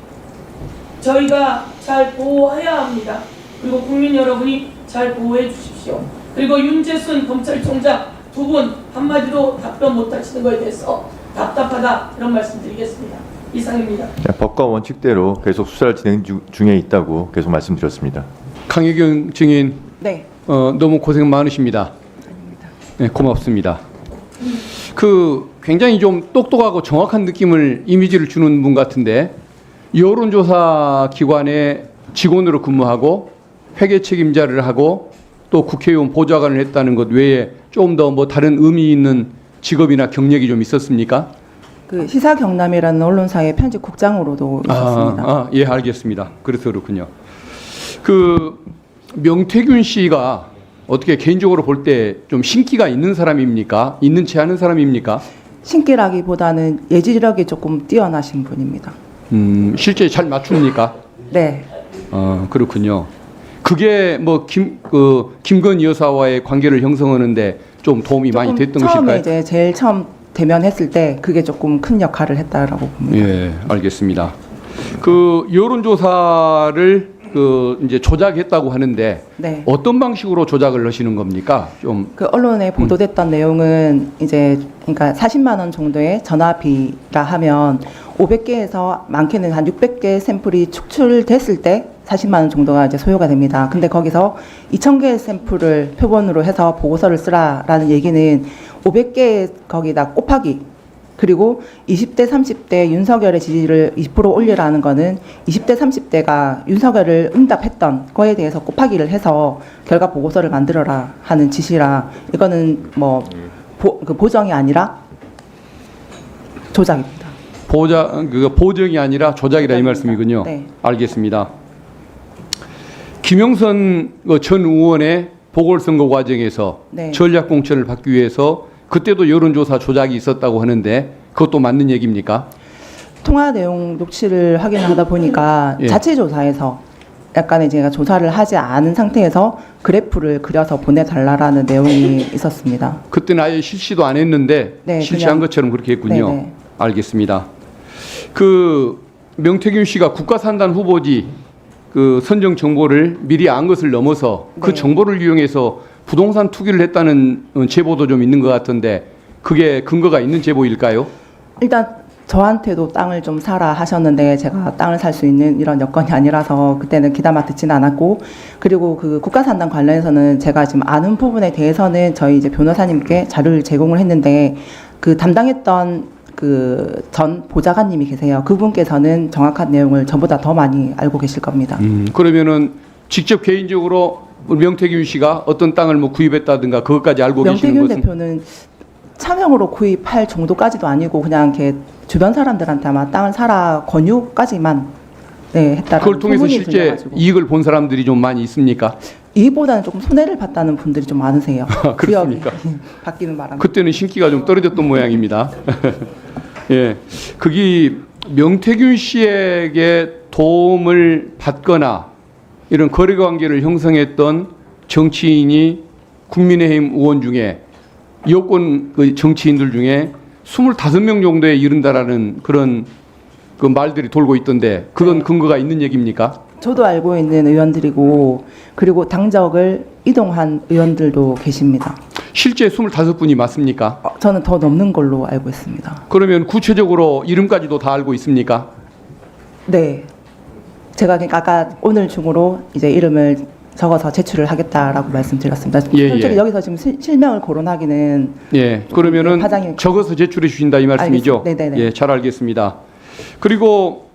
저희가 잘 보호해야 합니다. 그리고 국민 여러분이 잘 보호해 주십시오. 그리고 윤재순 검찰총장 두 분 한마디로 답변 못하시는 거에 대해서 답답하다 이런 말씀 드리겠습니다. 이상입니다. 법과 원칙대로 계속 수사를 진행 중에 있다고 계속 말씀드렸습니다. 강혜경 증인, 네. 너무 고생 많으십니다. 아닙니다. 네, 고맙습니다. 굉장히 좀 똑똑하고 정확한 느낌을 이미지를 주는 분 같은데 여론조사 기관의 직원으로 근무하고 회계 책임자를 하고 또 국회의원 보좌관을 했다는 것 외에 좀 더 뭐 다른 의미 있는 직업이나 경력이 좀 있었습니까? 그 시사경남이라는 언론사의 편집국장으로도 있었습니다. 예, 알겠습니다. 그래서 그렇군요. 명태균 씨가 어떻게 개인적으로 볼 때 좀 신기가 있는 사람입니까? 있는 채 하는 사람입니까? 신기라기보다는 예지력이 조금 뛰어나신 분입니다. 실제 잘 맞춥니까? 네. 그렇군요. 그게 뭐 김건희 여사와의 관계를 형성하는데 좀 도움이 많이 됐던 처음에 것일까요? 이제 제일 처음 대면했을 때 그게 조금 큰 역할을 했다라고 봅니다. 예, 알겠습니다. 여론조사를 이제 조작했다고 하는데 네. 어떤 방식으로 조작을 하시는 겁니까? 그 언론에 보도됐던 내용은 이제 그러니까 40만 원 정도의 전화비라 하면 500개에서 많게는 한 600개 샘플이 축출됐을 때 40만 원 정도가 이제 소요가 됩니다. 근데 거기서 2,000개의 샘플을 표본으로 해서 보고서를 쓰라라는 얘기는 500개 거기다 곱하기 그리고 20대 30대 윤석열의 지지를 20% 올리라는 거는 20대 30대가 윤석열을 응답했던 거에 대해서 곱하기를 해서 결과 보고서를 만들어라 하는 지시라 이거는 뭐 보정이 아니라 조작입니다. 보정이 아니라 조작이라 이 말씀이군요. 네. 알겠습니다. 김영선 전 의원의 보궐선거 과정에서 네. 전략공천을 받기 위해서 그때도 여론조사 조작이 있었다고 하는데 그것도 맞는 얘기입니까? 통화 내용 녹취를 확인하다 보니까 예. 자체 조사에서 약간의 제가 조사를 하지 않은 상태에서 그래프를 그려서 보내달라라는 내용이 있었습니다. 그때는 아예 실시도 안 했는데 네, 실시한 그냥- 것처럼 그렇게 했군요. 네네. 알겠습니다. 명태균 씨가 국가산단 후보지 선정 정보를 미리 안 것을 넘어서 그 네. 정보를 이용해서 부동산 투기를 했다는 제보도 좀 있는 것 같은데 그게 근거가 있는 제보일까요? 일단 저한테도 땅을 좀 사라 하셨는데 제가 땅을 살 수 있는 이런 여건이 아니라서 그때는 귀담아 듣지는 않았고, 그리고 그 국가산당 관련해서는 제가 지금 아는 부분에 대해서는 저희 이제 변호사님께 자료를 제공을 했는데 그 담당했던 그 전 보좌관님이 계세요. 그분께서는 정확한 내용을 저보다 더 많이 알고 계실 겁니다. 그러면은 직접 개인적으로 우리 명태균 씨가 어떤 땅을 뭐 구입했다든가 그것까지 알고 계시는 명태균 것은 대표는 차명으로 구입할 정도까지도 아니고 그냥 이렇게 주변 사람들한테 아마 땅을 사라 권유까지만 했다라는 그걸 통해서 소문이 실제 들려가지고. 이익을 본 사람들이 좀 많이 있습니까? 이보다는 조금 손해를 봤다는 분들이 좀 많으세요. 그렇습니까? 구역이 바뀌는 바람에. 그때는 신기가 좀 떨어졌던 모양입니다. 예, 그게 명태균 씨에게 도움을 받거나 이런 거래관계를 형성했던 정치인이 국민의힘 의원 중에 여권 그 정치인들 중에 25명 정도에 이른다라는 그런 그 말들이 돌고 있던데 그건 근거가 있는 얘기입니까? 저도 알고 있는 의원들이고 그리고 당적을 이동한 의원들도 계십니다. 실제 25분이 맞습니까? 저는 더 넘는 걸로 알고 있습니다. 그러면 구체적으로 이름까지도 다 알고 있습니까? 네. 제가 그러니까 아까 오늘 중으로 이제 이름을 적어서 제출을 하겠다라고 말씀드렸습니다. 예, 솔직히 예. 여기서 지금 실명을 거론하기는 예, 그러면은 파장이- 적어서 제출해 주신다 이 말씀이죠? 알겠습니다. 네네네. 예, 잘 알겠습니다. 그리고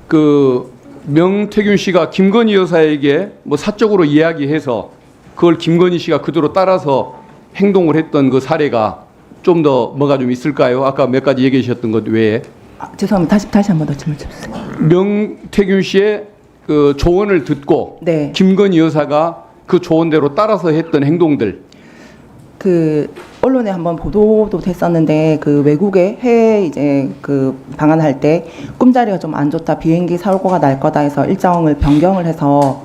그 명태균 씨가 김건희 여사에게 뭐 사적으로 이야기해서 그걸 김건희 씨가 그대로 따라서 행동을 했던 그 사례가 좀 더 뭐가 좀 있을까요? 아까 몇 가지 얘기해 주셨던 것 외에. 죄송합니다. 다시 한 번 더 질문 주세요. 명태균 씨의 그 조언을 듣고 네. 김건희 여사가 그 조언대로 따라서 했던 행동들. 그 언론에 한번 보도도 됐었는데 그 외국에 해외 이제 그 방한할 때 꿈자리가 좀 안 좋다, 비행기 사고가 날 거다 해서 일정을 변경을 해서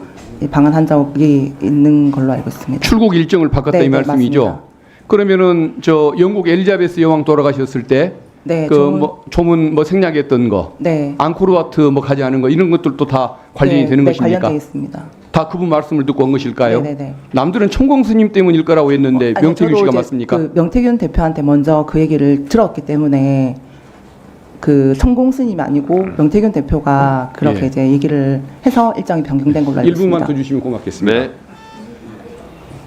방한한 적이 있는 걸로 알고 있습니다. 출국 일정을 바꿨다 네, 이 네, 말씀이죠. 맞습니다. 그러면은 저 영국 엘리자베스 여왕 돌아가셨을 때 네, 그 조문- 뭐 조문 뭐 생략했던 거, 네. 앙코르와트 뭐 가지 않은 거 이런 것들도 다 관련이 네, 되는 네, 것입니까? 관련돼 있습니다. 다 그분 말씀을 듣고 한 것일까요? 네네네. 남들은 천공 스님 때문일 거라고 했는데 아니, 명태균 저도 씨가 이제 맞습니까? 그 명태균 대표한테 먼저 그 얘기를 들었기 때문에 그 천공 스님이 아니고 명태균 대표가 그렇게 예. 이제 얘기를 해서 일정이 변경된 걸로 알고 1분만 있습니다. 더 주시면 고맙겠습니다. 네.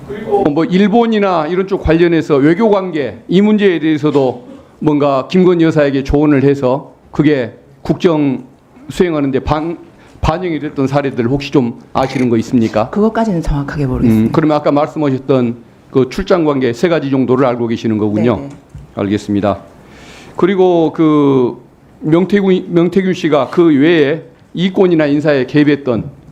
그리고 뭐 일본이나 이런 쪽 관련해서 외교 관계 이 문제에 대해서도 뭔가 김건희 여사에게 조언을 해서 그게 국정 수행하는데 반영이 됐던 사례들 혹시 좀 아시는 거 있습니까? 그것까지는 정확하게 모르겠습니다. 그러면 아까 말씀하셨던 그 출장 관계 세 가지 정도를 알고 계시는 거군요. 네네. 알겠습니다. 그리고 그 명태균 씨가 그 외에 이권이나 인사에 개입했던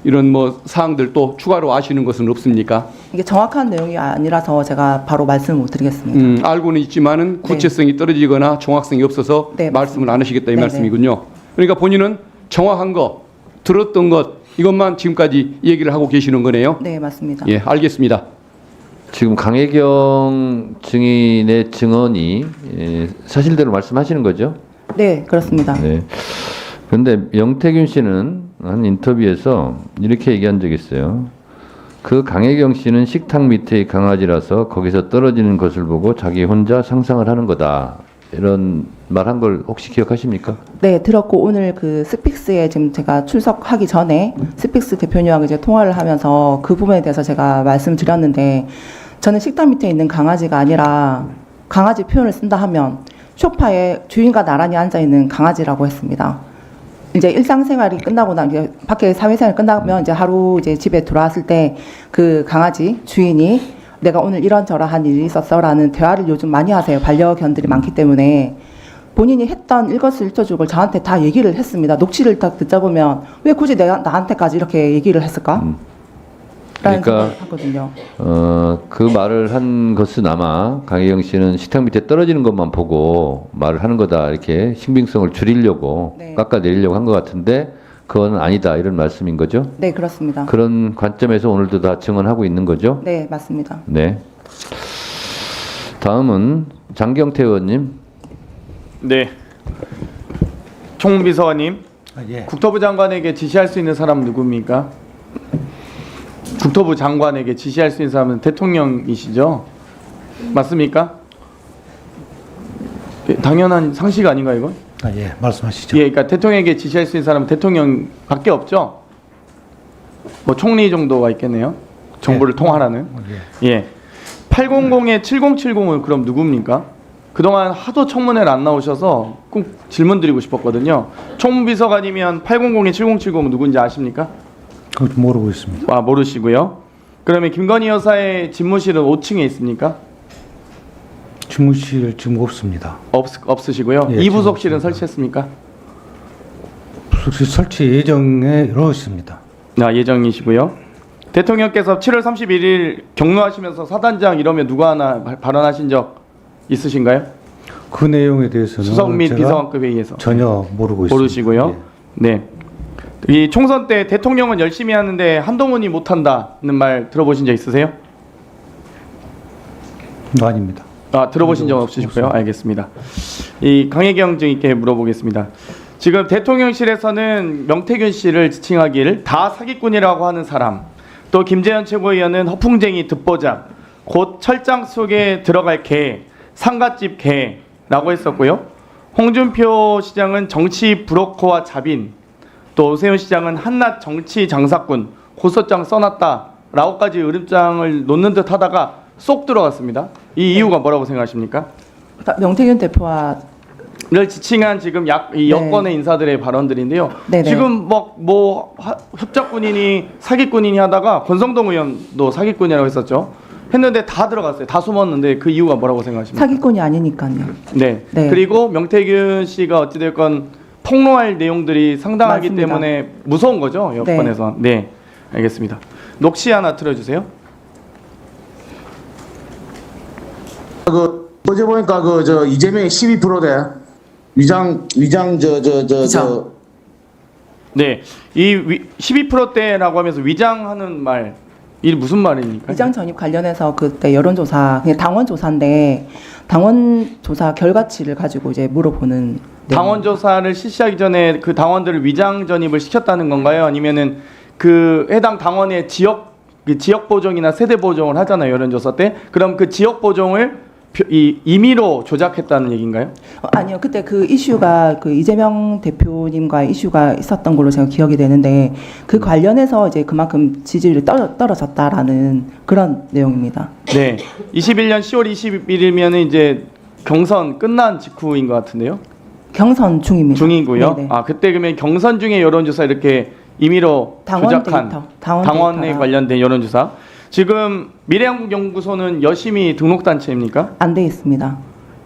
이런 뭐 사항들 또 추가로 아시는 것은 없습니까? 이게 정확한 내용이 아니라서 제가 바로 말씀을 못 드리겠습니다. 알고는 있지만은 구체성이 떨어지거나 정확성이 없어서 네, 말씀을 안 하시겠다 이 네네. 말씀이군요. 그러니까 본인은 정확한 거, 들었던 것 이것만 지금까지 얘기를 하고 계시는 거네요. 네, 맞습니다. 예, 알겠습니다. 지금 강혜경 증인의 증언이 사실대로 말씀하시는 거죠? 네, 그렇습니다. 네. 그런데 명태균 씨는 한 인터뷰에서 이렇게 얘기한 적이 있어요. 그 강혜경 씨는 식탁 밑의 강아지라서 거기서 떨어지는 것을 보고 자기 혼자 상상을 하는 거다. 이런 말한 걸 혹시 기억하십니까? 네, 들었고 오늘 그 스픽스에 지금 제가 출석하기 전에 스픽스 대표님하고 이제 통화를 하면서 그 부분에 대해서 제가 말씀드렸는데 저는 식탁 밑에 있는 강아지가 아니라 강아지 표현을 쓴다 하면 소파에 주인과 나란히 앉아 있는 강아지라고 했습니다. 이제 일상생활이 끝나고 나 이제 밖에 사회생활 끝나면 이제 하루 이제 집에 들어왔을 때 그 강아지 주인이 내가 오늘 이런저런한 일이 있었어라는 대화를 요즘 많이 하세요. 반려견들이 많기 때문에 본인이 했던 일거수일투족을 저한테 다 얘기를 했습니다. 녹취를 딱 듣다 보면 왜 굳이 나한테까지 이렇게 얘기를 했을까? 라는 그러니까 생각을 하거든요. 그 말을 한 것은 아마 강혜경 씨는 식탁 밑에 떨어지는 것만 보고 말을 하는 거다 이렇게 신빙성을 줄이려고 네. 깎아내리려고 한 것 같은데 그건 아니다 이런 말씀인 거죠? 네, 그렇습니다. 그런 관점에서 오늘도 다 증언하고 있는 거죠? 네, 맞습니다. 네. 다음은 장경태 의원님. 네. 총비서관님, 예. 국토부 장관에게 지시할 수 있는 사람은 누굽니까? 국토부 장관에게 지시할 수 있는 사람은 대통령이시죠? 맞습니까? 당연한 상식 아닌가 이건? 예, 말씀하시죠. 예, 그러니까 대통령에게 지시할 수 있는 사람은 대통령밖에 없죠. 뭐 총리 정도가 있겠네요. 정부를 통할하는. 예. 800에 7070은 그럼 누굽니까? 그동안 하도 청문회를 안 나오셔서 꼭 질문 드리고 싶었거든요. 총비서관이면 800에 7070은 누군지 아십니까? 그것도 모르고 있습니다. 아, 모르시고요. 그러면 김건희 여사의 집무실은 5층에 있습니까? 집무실 지금 없습니다. 없으시고요. 예, 이부속실은 설치했습니까? 설치 예정에 이루어 있습니다. 아, 예정이시고요. 대통령께서 7월 31일 경로하시면서 사단장 이러면 누가 하나 발언하신 적 있으신가요? 그 내용에 대해서는 수석 및 제가 비서관급 회의에서 전혀 모르고 있습니다. 모르시고요. 예. 네. 이 총선 때 대통령은 열심히 하는데 한동훈이 못한다는 말 들어보신 적 있으세요? 아닙니다. 아, 들어보신 적 없으시고요. 알겠습니다. 이 강혜경 증인께 물어보겠습니다. 지금 대통령실에서는 명태균 씨를 지칭하길 다 사기꾼이라고 하는 사람, 또 김재현 최고위원은 허풍쟁이 듣보잡, 곧 철장 속에 들어갈 개, 상갓집 개라고 했었고요. 홍준표 시장은 정치 브로커와 자빈, 또 오세훈 시장은 한낱 정치 장사꾼, 고소장 써놨다라고까지 으름장을 놓는 듯 하다가 쏙 들어갔습니다. 이 이유가 뭐라고 생각하십니까? 명태균 대표와 를 지칭한 지금 이 여권의 인사들의 발언들인데요. 네네. 지금 뭐 협작꾼이니 사기꾼이니 하다가 권성동 의원도 사기꾼이라고 했었죠. 했는데 다 들어갔어요. 다 숨었는데 그 이유가 뭐라고 생각하십니까? 사기꾼이 아니니까요. 네. 네. 그리고 명태균 씨가 어찌됐건 폭로할 내용들이 상당하기 맞습니다. 때문에 무서운 거죠. 여권에서. 네. 알겠습니다. 녹취 하나 틀어주세요. 어제 보니까 이재명이 12%대 위장 네. 이 12%대라고 하면서 위장하는 말, 이 무슨 말입니까? 위장 전입 관련해서 그때 여론조사, 그냥 당원 조사인데 당원 조사 결과치를 가지고 이제 물어보는. 당원 조사를 실시하기 전에 그 당원들을 위장 전입을 시켰다는 건가요? 아니면은 그 해당 당원의 지역 보정이나 세대 보정을 하잖아요, 여론조사 때. 그럼 그 지역 보정을 임의로 조작했다는 얘기인가요? 아니요. 그때 그 이슈가 그 이재명 대표님과 이슈가 있었던 걸로 제가 기억이 되는데 그 관련해서 이제 그만큼 지지율이 떨어졌다라는 그런 내용입니다. 네. 21년 10월 21일이면은 이제 경선 끝난 직후인 것 같은데요. 경선 중입니다. 중이고요. 네네. 아, 그때 그러면 경선 중에 여론조사 이렇게 임의로 당원 조작한 데이터, 당원 당원에 데이터라. 관련된 여론조사. 지금 미래한국연구소는 여심이 등록단체입니까? 안 돼 있습니다.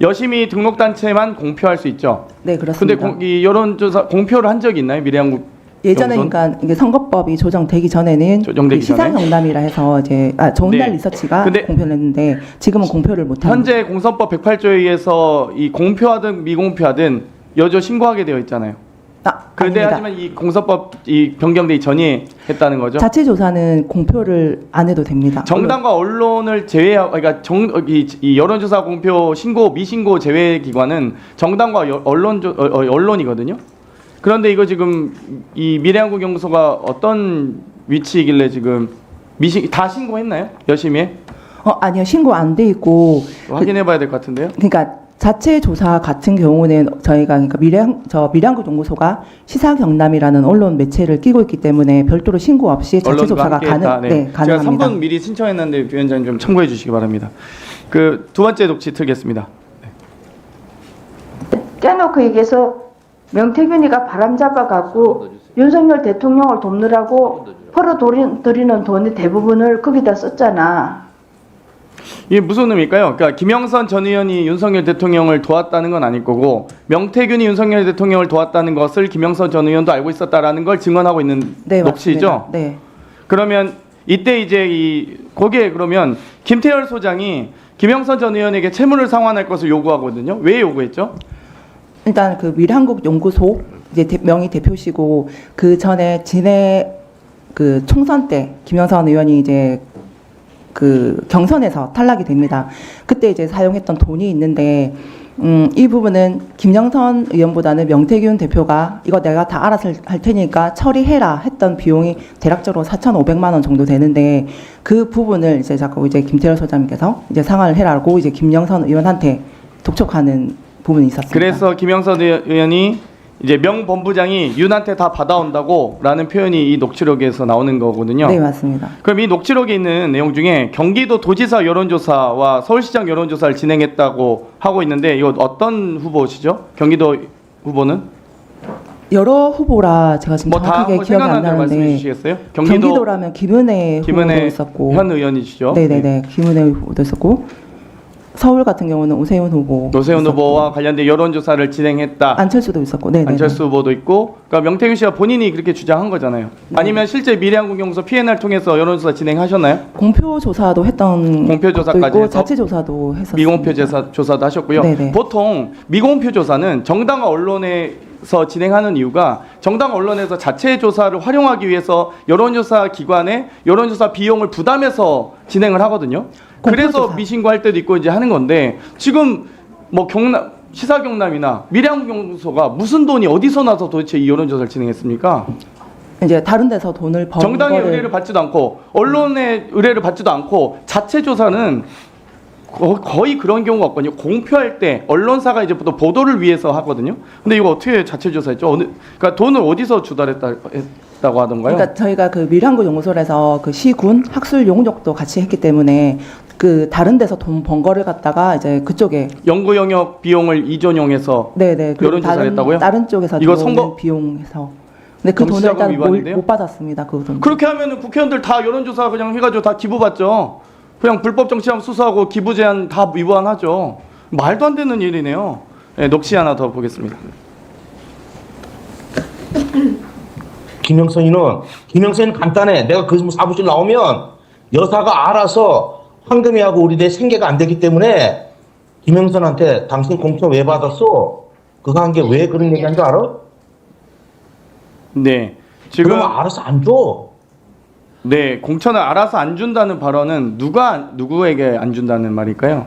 여심이 등록단체만 공표할 수 있죠. 네, 그렇습니다. 근데 이 여론조사 공표를 한 적이 있나요? 미래한국 예전에 연구소는? 그러니까 이게 선거법이 조정되기 전에는 조정되기 그 시사 전에? 경남이라 해서 이제 좋은 네. 날 리서치가 근데 공표를 했는데 지금은 공표를 못 합니다. 현재 공선법 108조에 의해서 이 공표하든 미공표하든 여조 신고하게 되어 있잖아요. 그런데 아닙니다. 하지만 이 공선법 이 변경되기 전에 했다는 거죠. 자체 조사는 공표를 안 해도 됩니다. 정당과 언론을 제외하고, 그러니까 이 여론조사 공표 신고 미신고 제외 기관은 정당과 언론이거든요. 그런데 이거 지금 이 미래한국연구소가 어떤 위치이길래 지금 다 신고했나요? 열심히? 아니요, 신고 안 돼 있고 확인해봐야 될 것 같은데요. 그러니까 자체 조사 같은 경우는 저희가 그러니까 미래한국연구소가 시사경남이라는 언론 매체를 끼고 있기 때문에 별도로 신고 없이 자체 조사가 가능합니다. 제가 3분 미리 신청했는데 위원장님 좀 참고해 주시기 바랍니다. 그 두 번째 녹취 틀겠습니다. 떼놓고 얘기해서 명태균이가 바람잡아갖고 윤석열 대통령을 돕느라고 벌어들이는 돈의 대부분을 거기다 썼잖아. 이게 무슨 의미일까요? 그러니까 김영선 전 의원이 윤석열 대통령을 도왔다는 건 아닐 거고 명태균이 윤석열 대통령을 도왔다는 것을 김영선 전 의원도 알고 있었다라는 걸 증언하고 있는 녹취죠. 맞습니다. 네. 그러면 이때 이제 거기에 그러면 김태열 소장이 김영선 전 의원에게 채무를 상환할 것을 요구하거든요. 왜 요구했죠? 일단 그 미래한국연구소 이제 명의 대표시고 그 전에 진해 그 총선 때 김영선 의원이 이제 그 경선에서 탈락이 됩니다. 그때 이제 사용했던 돈이 있는데 이 부분은 김영선 의원보다는 명태균 대표가 이거 내가 다 알아서 할 테니까 처리해라 했던 비용이 대략적으로 4,500만 원 정도 되는데 그 부분을 이제 자꾸 이제 김태열 소장님께서 이제 상환을 해라고 이제 김영선 의원한테 독촉하는 부분이 있었습니다. 그래서 김영선 의원이 이제 명 본부장이 윤한테 다 받아온다고라는 표현이 이 녹취록에서 나오는 거거든요. 네, 맞습니다. 그럼 이 녹취록에 있는 내용 중에 경기도 도지사 여론조사와 서울시장 여론조사를 진행했다고 하고 있는데 이거 어떤 후보시죠? 경기도 후보는? 여러 후보라 제가 지금 뭐 다 정확하게 한번 기억이 안 생각나는 대로 말씀해 나는데 주시겠어요? 경기도라면 김은혜 후보도 있었고 현 의원이시죠? 네네네 김은혜 후보도 있었고 서울 같은 경우는 오세훈 후보 노세훈 있었고, 후보와 관련된 여론조사를 진행했다. 안철수도 있었고 네네 안철수 후보도 있고, 그러니까 명태균 씨가 본인이 그렇게 주장한 거잖아요. 아니면 실제 미래한국연구소 PNR 통해서 여론조사 진행하셨나요? 공표 조사도 했던 공표 조사까지 것도 있고 해서 자체 조사도 했었습니다. 미공표 조사도 하셨고요. 네네. 보통 미공표 조사는 정당 언론에서 진행하는 이유가 정당 언론에서 자체 조사를 활용하기 위해서 여론조사 기관에 여론조사 비용을 부담해서 진행을 하거든요. 그래서 공표조사. 미신고할 때도 있고 이제 하는 건데 지금 뭐 시사경남이나 미래한국연구소가 무슨 돈이 어디서 나서 도대체 이 여론조사를 진행했습니까? 이제 다른 데서 돈을 번 정당의 거를 의뢰를 받지도 않고 언론의 의뢰를 받지도 않고 자체 조사는 거의 그런 경우가 없거든요. 공표할 때 언론사가 이제 보통 보도를 위해서 하거든요. 근데 이거 어떻게 자체 조사했죠? 그러니까 돈을 어디서 주달했다고 하던가요? 그러니까 저희가 그 밀항구 연구소에서 그 시군 학술 용역도 같이 했기 때문에 그 다른 데서 돈 번 거를 갖다가 이제 그쪽에 연구 영역 비용을 이전용해서 네네 여론조사를 했다고요? 다른 쪽에서 이거 들어오는 선거 비용해서 근데 그 돈을 정치자금 일단 위반인데요? 못 받았습니다. 그 돈. 그렇게 하면은 국회의원들 다 여론조사 그냥 해가지고 다 기부 받죠. 그냥 불법 정치하면 수사하고 기부 제한 다 위반하죠. 말도 안 되는 일이네요. 네, 녹취 하나 더 보겠습니다. 김영선이는 간단해. 내가 그 사무실 나오면 여사가 알아서 황금이하고 우리 내 생계가 안 되기 때문에 김영선한테 당신 공천 왜 받았어? 그거 한 게 왜 그런 얘기한 줄 알아? 네, 지금 그러면 알아서 안 줘. 네, 공천을 알아서 안 준다는 발언은 누구에게 안 준다는 말일까요?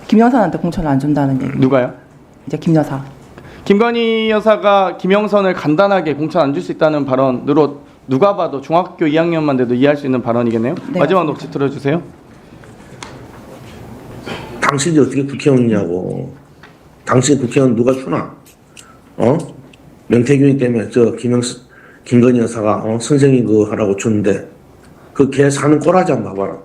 김 여사한테 공천을 안 준다는 얘기. 누가요? 이제 김 여사. 김건희 여사가 김영선을 간단하게 공천 안 줄 수 있다는 발언으로 누가 봐도 중학교 2학년만 돼도 이해할 수 있는 발언이겠네요. 네, 마지막 맞습니다. 녹취 들어주세요. 당신이 어떻게 국회의원이냐고. 당신 국회의원 누가 주나? 명태균이 때문에 김건희 여사가 선생님 그거 하라고 줬는데 그 걔 사는 꼬라지 한번 봐봐라.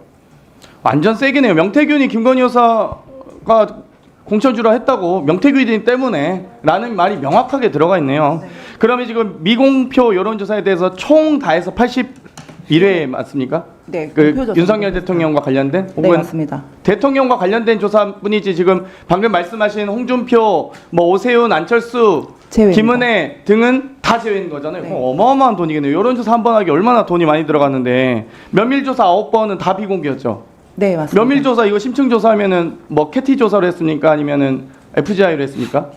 완전 세게네요. 명태균이 김건희 여사가 공천 주라 했다고 명태균이 때문에 라는 말이 명확하게 들어가 있네요. 그러면 지금 미공표 여론조사에 대해서 총 다 해서 81회 맞습니까? 네. 그 공표 조사. 윤석열 대통령과 관련된? 네, 맞습니다. 대통령과 관련된 조사뿐이지 지금 방금 말씀하신 홍준표, 뭐 오세훈, 안철수, 제외입니다. 김은혜 등은 다 제외인 거잖아요. 네. 그럼 어마어마한 돈이겠네요. 여론조사 한 번 하기 얼마나 돈이 많이 들어갔는데 면밀조사 9번은 다 비공개였죠. 네, 맞습니다. 면밀조사 이거 심층조사하면은 뭐 캐티 조사로 했습니까? 아니면은 FGI로 했습니까?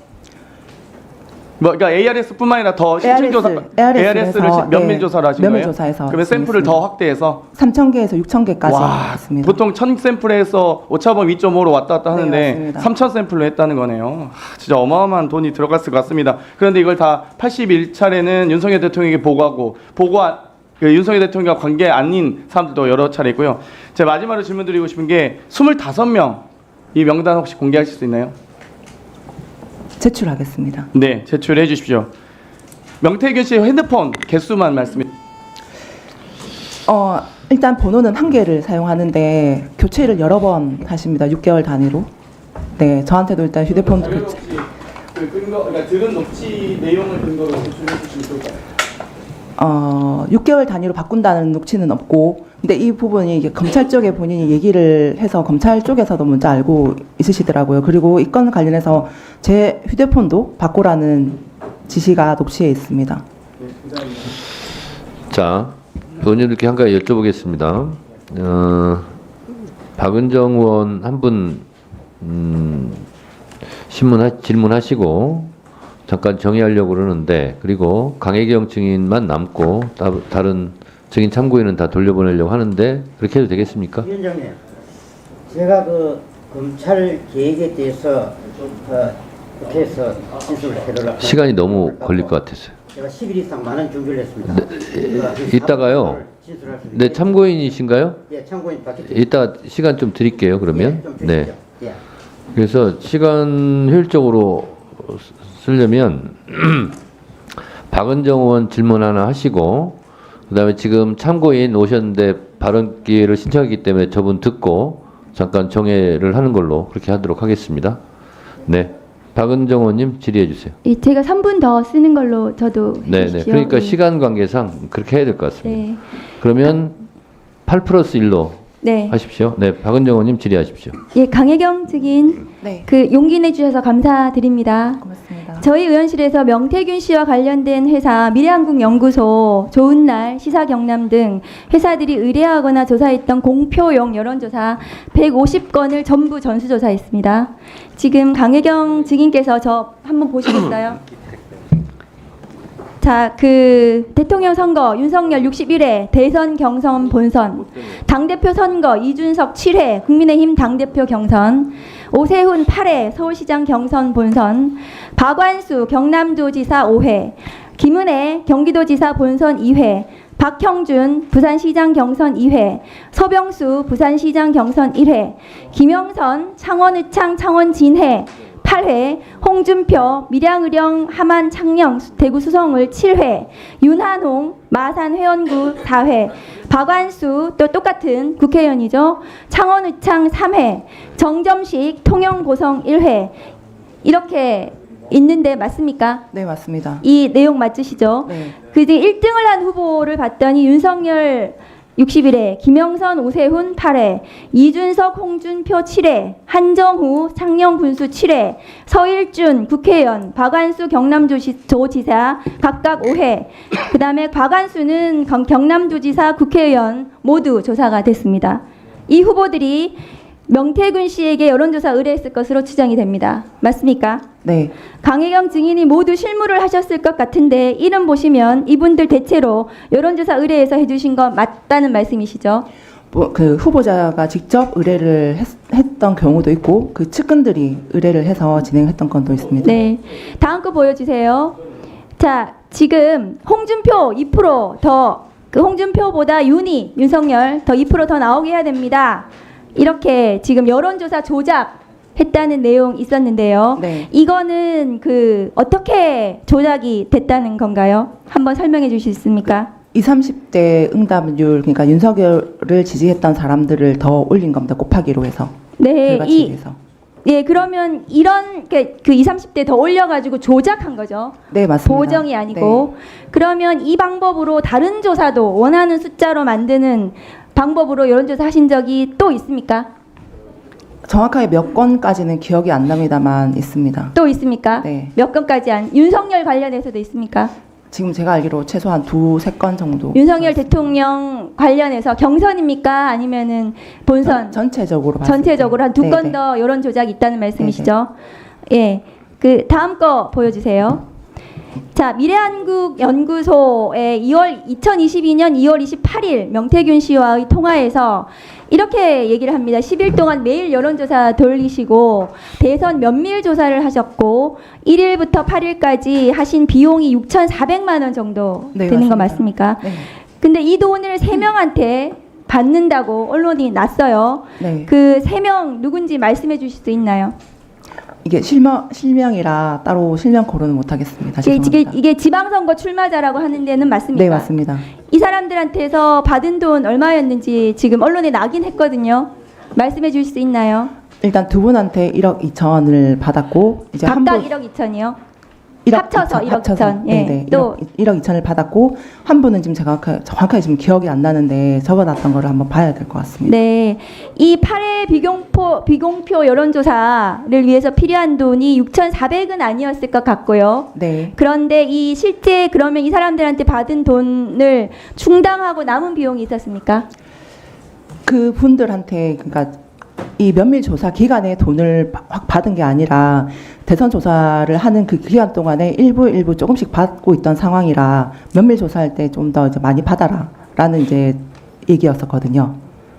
뭐 그러니까 ARS뿐만 아니라 더 심층조사 ARS를 면밀조사로 하신 거예요? 면밀조사에서 그러면 샘플을 더 확대해서 3,000개에서 6,000개까지 와, 했습니다. 보통 1,000샘플에서 오차범 2.5로 왔다 갔다 하는데 네, 맞습니다. 3,000샘플로 했다는 거네요. 진짜 어마어마한 돈이 들어갔을 것 같습니다. 그런데 이걸 다 81차례는 윤석열 대통령에게 보고하고 그 윤석열 대통령과 관계 아닌 사람들도 여러 차례 있고요. 제가 마지막으로 질문 드리고 싶은 게 25명 이 명단 혹시 공개하실 수 있나요? 제출하겠습니다. 네, 제출해 주십시오. 명태균 씨 핸드폰 개수만 말씀해 주세요. 일단 번호는 한 개를 사용하는데 교체를 여러 번 하십니다. 6개월 단위로. 네, 저한테도 일단 휴대폰 교체. 그 근거, 그러니까 들은 녹취 내용을 근거로 제출해 주시면 좋을까요? 6개월 단위로 바꾼다는 녹취는 없고, 근데 이 부분이 이게 검찰 쪽에 본인이 얘기를 해서 검찰 쪽에서도 먼저 알고 있으시더라고요. 그리고 이 건 관련해서 제 휴대폰도 바꾸라는 지시가 녹취에 있습니다. 자, 의원님들께 한 가지 여쭤보겠습니다. 박은정 의원 한 분 질문하시고 잠깐 정의하려고 그러는데, 그리고 강혜경 증인만 남고 다른 증인 참고인은 다 돌려보내려고 하는데 그렇게 해도 되겠습니까? 위원장님, 제가 그 검찰 계획에 대해서 국회에서 진술을 해달라고 시간이 너무 걸릴 것 같았어요. 제가 10일 이상 많은 준비를 했습니다. 이따가요. 네, 참고인이신가요? 예, 참고인 받겠습니다. 이따 시간 좀 드릴게요. 그러면. 좀 드리죠. 예. 그래서 시간 효율적으로 쓰려면 박은정 의원 질문 하나 하시고 그다음에 지금 참고인 오셨는데 발언 기회를 신청했기 때문에 저분 듣고 잠깐 정회를 하는 걸로 그렇게 하도록 하겠습니다. 네, 박은정 의원님 질의해 주세요. 예, 제가 3분 더 쓰는 걸로 저도 네, 해주십시오. 그러니까 예. 시간 관계상 그렇게 해야 될 것 같습니다. 네. 그러면 8+1로 네. 하십시오. 네, 박은정 의원님 질의하십시오. 예, 강혜경 증인 네. 그 용기 내주셔서 감사드립니다. 고맙습니다. 저희 의원실에서 명태균 씨와 관련된 회사 미래한국연구소, 좋은날, 시사경남 등 회사들이 의뢰하거나 조사했던 공표용 여론조사 150건을 전부 전수조사했습니다. 지금 강혜경 증인께서 저 한번 보시겠어요? 자, 그 대통령 선거 윤석열 61회, 대선 경선 본선, 당대표 선거 이준석 7회, 국민의힘 당대표 경선, 오세훈 8회, 서울시장 경선 본선, 박완수 경남도지사 5회, 김은혜 경기도지사 본선 2회, 박형준 부산시장 경선 2회, 서병수 부산시장 경선 1회, 김영선 창원의창 창원진해 8회, 홍준표 밀양의령 함안 창녕 대구 수성을 7회, 윤한홍 마산 회원구 4회, 박완수 또 똑같은 국회의원이죠. 창원의창 3회, 정점식 통영고성 1회 이렇게 있는데 맞습니까? 네, 맞습니다. 이 내용 맞으시죠? 네. 그중 1등을 한 후보를 봤더니 윤석열 61회, 김영선, 오세훈 8회, 이준석, 홍준표 7회, 한정후, 창녕군수 7회, 서일준 국회의원, 박완수 경남도지사 각각 5회, 그 다음에 박완수는 경남도지사 국회의원 모두 조사가 됐습니다. 이 후보들이 명태균 씨에게 여론조사 의뢰했을 것으로 추정이 됩니다. 맞습니까? 네. 강혜경 증인이 모두 실무를 하셨을 것 같은데 이름 보시면 이분들 대체로 여론조사 의뢰해서 해주신 거 맞다는 말씀이시죠? 뭐, 그 후보자가 직접 의뢰를 했던 경우도 있고 그 측근들이 의뢰를 해서 진행했던 건도 있습니다. 네. 다음 거 보여주세요. 자, 지금 홍준표 2% 더, 그 홍준표보다 윤석열 더 2% 더 나오게 해야 됩니다. 이렇게 지금 여론조사 조작했다는 내용 있었는데요. 네. 이거는 그 어떻게 조작이 됐다는 건가요? 한번 설명해 주실 수 있습니까? 20, 30대 응답률 그러니까 윤석열을 지지했던 사람들을 더 올린 겁니다. 곱하기로 해서. 네, 결과치에서. 예, 그러면 이런 그 20, 30대 더 올려가지고 조작한 거죠. 네, 맞습니다. 보정이 아니고. 그러면 이 방법으로 다른 조사도 원하는 숫자로 만드는 방법으로 여론조사 하신 적이 또 있습니까? 정확하게 몇 건까지는 기억이 안 납니다만 있습니다. 또 있습니까? 네. 몇 건까지 윤석열 관련해서도 있습니까? 지금 제가 알기로 최소한 2-3건 정도. 윤석열 대통령 관련해서 경선입니까? 아니면은 본선? 전체적으로 전체적으로 한 2건 네네. 더 여론 조작이 있다는 말씀이시죠? 예. 그 다음 거 보여주세요. 자, 미래한국연구소의 2022년 2월 28일 명태균 씨와의 통화에서 이렇게 얘기를 합니다. 10일 동안 매일 여론조사 돌리시고 대선 면밀 조사를 하셨고 1일부터 8일까지 하신 비용이 6,400만 원 정도 네, 되는 거 맞습니다. 맞습니까? 네. 근데 이 돈을 3명한테 받는다고 언론이 났어요. 네. 그 3명 누군지 말씀해 주실 수 있나요? 이게 실명이라 따로 실명 거론은 못 하겠습니다. 죄송합니다. 이게 지방선거 출마자라고 하는 데는 맞습니까? 네, 맞습니다. 이 사람들한테서 받은 돈 얼마였는지 지금 언론에 나긴 했거든요. 말씀해 주실 수 있나요? 일단 두 분한테 1억 2천을 받았고 이제 각각 한 분 1억 2천이요? 1억 합쳐서 1억 2천. 예. 네네. 또 1억 2천을 받았고 한 분은 지금 제가 정확하게 지금 기억이 안 나는데 적어놨던 거를 한번 봐야 될 것 같습니다. 네. 이 8회 비공표 여론조사를 위해서 필요한 돈이 6,400은 아니었을 것 같고요. 네. 그런데 이 실제 그러면 이 사람들한테 받은 돈을 충당하고 남은 비용이 있었습니까? 그 분들한테 그러니까 이 면밀 조사 기간에 돈을 확 받은 게 아니라 대선 조사를 하는 그 기간 동안에 일부 조금씩 받고 있던 상황이라 면밀 조사할 때 좀 더 이제 많이 받아라라는 이제 얘기였었거든요.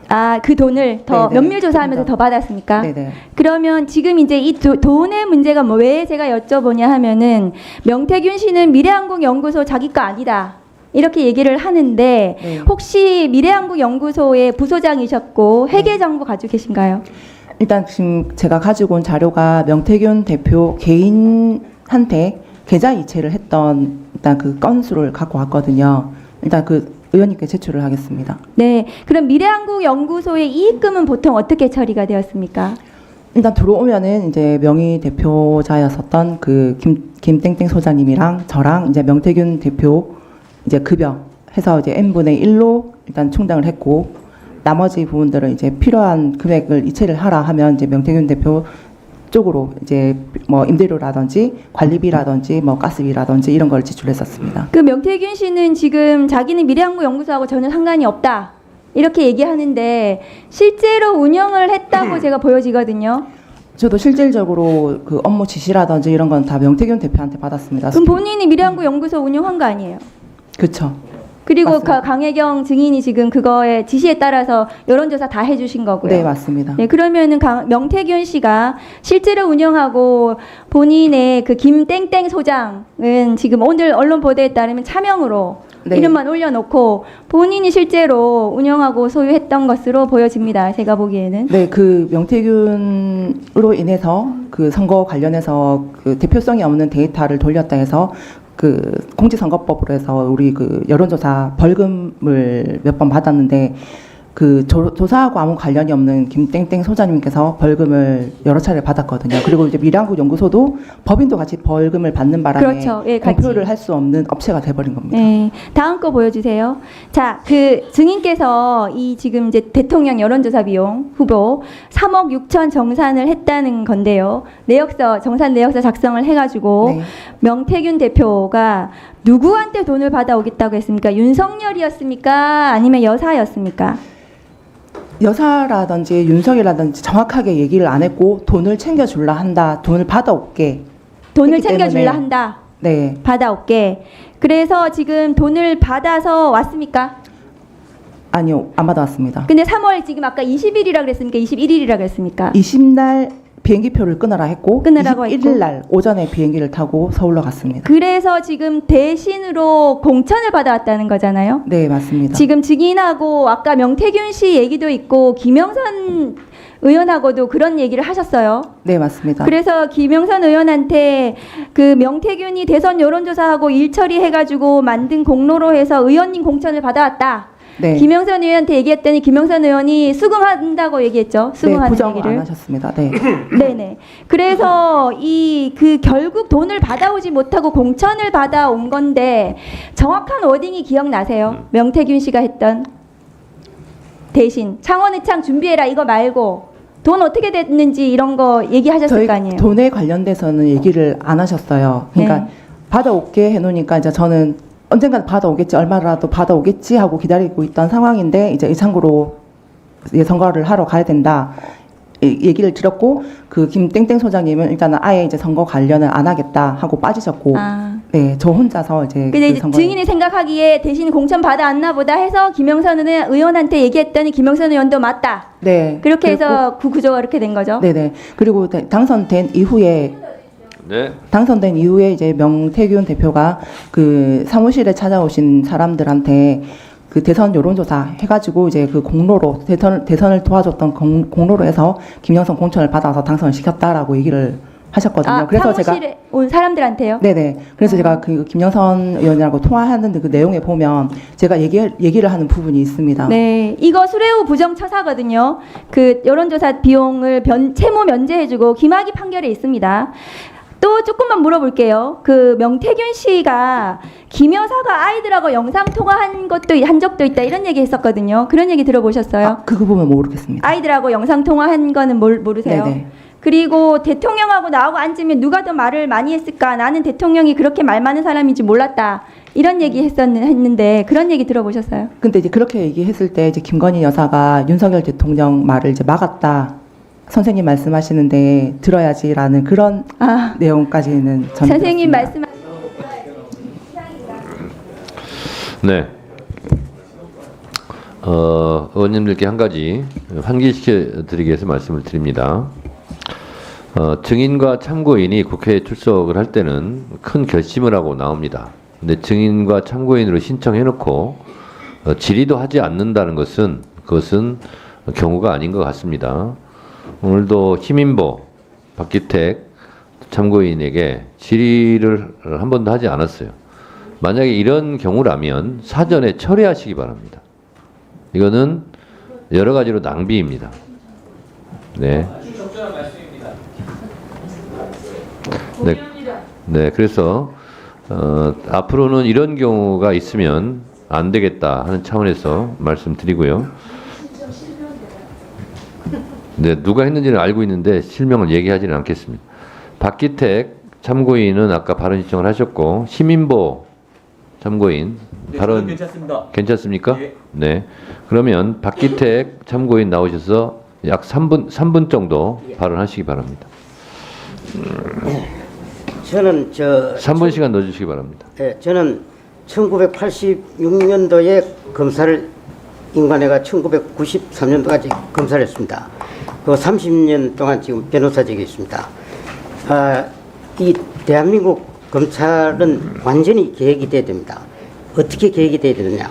아, 그 돈을 더 네네. 면밀 조사하면서 더 받았습니까? 네네. 그러면 지금 이제 이 돈의 문제가 뭐 왜 제가 여쭤보냐 하면은 명태균 씨는 미래한국연구소 자기 거 아니다. 이렇게 얘기를 하는데 네. 혹시 미래한국연구소의 부소장이셨고 회계 정보 가지고 계신가요? 일단 지금 제가 가지고 온 자료가 명태균 대표 개인한테 계좌 이체를 했던 일단 그 건수를 갖고 왔거든요. 일단 그 의원님께 제출을 하겠습니다. 네. 그럼 미래한국연구소의 이익금은 보통 어떻게 처리가 되었습니까? 일단 들어오면은 이제 명의 대표자였었던 그 김땡땡 소장님이랑 저랑 이제 명태균 대표 이제 급여 해서 이제 n분의 1로 일단 충당을 했고 나머지 부분들은 이제 필요한 금액을 이체를 하라 하면 이제 명태균 대표 쪽으로 이제 뭐 임대료라든지 관리비라든지 뭐 가스비라든지 이런 걸 지출했었습니다. 그 명태균 씨는 지금 자기는 미래한국연구소하고 전혀 상관이 없다 이렇게 얘기하는데 실제로 운영을 했다고 제가 보여지거든요. 저도 실질적으로 그 업무 지시라든지 이런 건 다 명태균 대표한테 받았습니다. 그럼 본인이 미래한국연구소 운영한 거 아니에요? 그렇죠. 그리고 강혜경 증인이 지금 그거에 지시에 따라서 여론조사 다 해주신 거고요. 네, 맞습니다. 네, 그러면은 명태균 씨가 실제로 운영하고 본인의 그 김땡땡 소장은 지금 오늘 언론 보도에 따르면 차명으로 네. 이름만 올려놓고 본인이 실제로 운영하고 소유했던 것으로 보여집니다. 제가 보기에는. 네, 그 명태균으로 인해서 그 선거 관련해서 그 대표성이 없는 데이터를 돌렸다 해서 그 공직선거법으로 해서 우리 그 여론조사 벌금을 몇 번 받았는데 그 조사하고 아무 관련이 없는 김땡땡 소장님께서 벌금을 여러 차례 받았거든요. 그리고 이제 미래한국연구소도 법인도 같이 벌금을 받는 바람에 그렇죠. 예, 공표를 할 수 없는 업체가 돼버린 겁니다. 네, 다음 거 보여주세요. 자, 그 증인께서 이 지금 이제 대통령 여론조사 비용 후보 3억 6천 정산을 했다는 건데요. 정산 내역서 작성을 해가지고 네. 명태균 대표가 누구한테 돈을 받아오겠다고 했습니까? 윤석열이었습니까? 아니면 여사였습니까? 여사라든지 윤석이라든지 정확하게 얘기를 안 했고 돈을 챙겨줄라 한다. 돈을 받아올게. 돈을 했기 챙겨줄라 때문에. 한다. 네. 받아올게. 그래서 지금 돈을 받아서 왔습니까? 아니요. 안 받아왔습니다. 근데 3월 지금 아까 20일이라 그랬습니까? 21일이라 그랬습니까? 20날 비행기표를 끊으라 했고 끊으라고 21일 날 오전에 비행기를 타고 서울로 갔습니다. 그래서 지금 대신으로 공천을 받아왔다는 거잖아요. 네, 맞습니다. 지금 증인하고 아까 명태균 씨 얘기도 있고 김영선 의원하고도 그런 얘기를 하셨어요. 네, 맞습니다. 그래서 김영선 의원한테 그 명태균이 대선 여론조사하고 일 처리해가지고 만든 공로로 해서 의원님 공천을 받아왔다. 네. 김영선 의원한테 얘기했더니 김영선 의원이 수긍한다고 얘기했죠. 네, 수긍하는 부정을 얘기를. 안 하셨습니다. 네. 네네. 그래서 결국 돈을 받아오지 못하고 공천을 받아온 건데 정확한 워딩이 기억나세요? 명태균 씨가 했던 대신 창원의창 준비해라 이거 말고 돈 어떻게 됐는지 이런 거 얘기하셨을 저희 거 아니에요? 돈에 관련돼서는 얘기를 안 하셨어요. 그러니까 네. 받아올게 해놓으니까 이제 저는 언젠간 받아오겠지, 얼마라도 받아오겠지 하고 기다리고 있던 상황인데 이제 의창구로 선거를 하러 가야 된다 얘기를 들었고 그 김땡땡 소장님은 일단은 아예 이제 선거 관련을 안 하겠다 하고 빠지셨고 네, 저 혼자서 이제 근데 그 이제 선거에 증인이 생각하기에 대신 공천 받아왔나 보다 해서 김영선 의원한테 얘기했더니 김영선 의원도 맞다. 네, 그렇게 해서 그 구조가 이렇게 된 거죠. 네네. 그리고 당선된 이후에 이제 명태균 대표가 그 사무실에 찾아오신 사람들한테 그 대선 여론조사 해가지고 이제 그 공로로 대선을 도와줬던 공로로 해서 김영선 공천을 받아서 당선을 시켰다라고 얘기를 하셨거든요. 그래서 사무실에 온 사람들한테요? 네네. 그래서 제가 그 김영선 의원이라고 통화하는 그 내용에 보면 제가 얘기를 하는 부분이 있습니다. 네, 이거 수뢰후 부정처사거든요. 그 여론조사 비용을 채무 면제해주고 김학의 판결에 있습니다. 또 조금만 물어볼게요. 그 명태균 씨가 김 여사가 아이들하고 영상 통화한 적도 있다 이런 얘기 했었거든요. 그런 얘기 들어보셨어요? 그 부분 모르겠습니다. 아이들하고 영상 통화한 거는 모르세요? 네네. 그리고 대통령하고 나하고 앉으면 누가 더 말을 많이 했을까? 나는 대통령이 그렇게 말 많은 사람인지 몰랐다. 이런 얘기 했는데 그런 얘기 들어보셨어요? 근데 이제 그렇게 얘기했을 때 이제 김건희 여사가 윤석열 대통령 말을 이제 막았다. 선생님 말씀하시는데 들어야지라는 그런 내용까지는 저는 선생님 말씀. 네. 의원님들께 한 가지 환기시켜 드리기 위해서 말씀을 드립니다. 증인과 참고인이 국회에 출석을 할 때는 큰 결심을 하고 나옵니다. 근데 증인과 참고인으로 신청해놓고 질의도 하지 않는다는 것은 그것은 경우가 아닌 것 같습니다. 오늘도 시민보 박기택 참고인에게 질의를 한 번도 하지 않았어요. 만약에 이런 경우라면 사전에 철회하시기 바랍니다. 이거는 여러 가지로 낭비입니다. 네. 네. 네. 그래서 앞으로는 이런 경우가 있으면 안 되겠다 하는 차원에서 말씀드리고요. 네, 누가 했는지는 알고 있는데 실명을 얘기하지는 않겠습니다. 박기택 참고인은 아까 발언 신청을 하셨고 시민보 참고인 발언 괜찮습니다. 괜찮습니까? 예. 네. 그러면 박기택 참고인 나오셔서 약 3분 정도 발언하시기 바랍니다. 저는 3분 시간 넣어 주시기 바랍니다. 예, 저는 1986년도에 검사를 인관해가 1993년도까지 검사를 했습니다. 그 30년 동안 지금 변호사직에 있습니다. 이 대한민국 검찰은 완전히 개혁이 돼야 됩니다. 어떻게 개혁이 돼야 되느냐?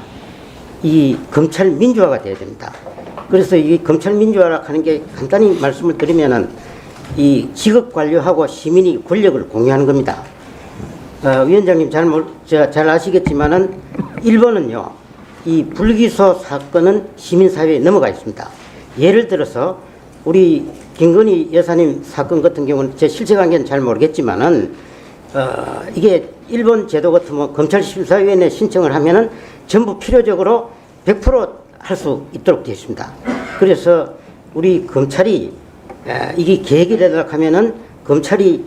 이 검찰 민주화가 돼야 됩니다. 그래서 이 검찰 민주화라 하는 게 간단히 말씀을 드리면은 이 직업 관료하고 시민이 권력을 공유하는 겁니다. 위원장님 잘 아시겠지만은 일본은요, 이 불기소 사건은 시민사회에 넘어가 있습니다. 예를 들어서 우리 김건희 여사님 사건 같은 경우는 제 실체 관계는 잘 모르겠지만은 이게 일본 제도 같으면 검찰심사위원회 신청을 하면은 전부 필요적으로 100% 할 수 있도록 되어 있습니다. 그래서 우리 검찰이 이게 계획이 되도록 하면은 검찰이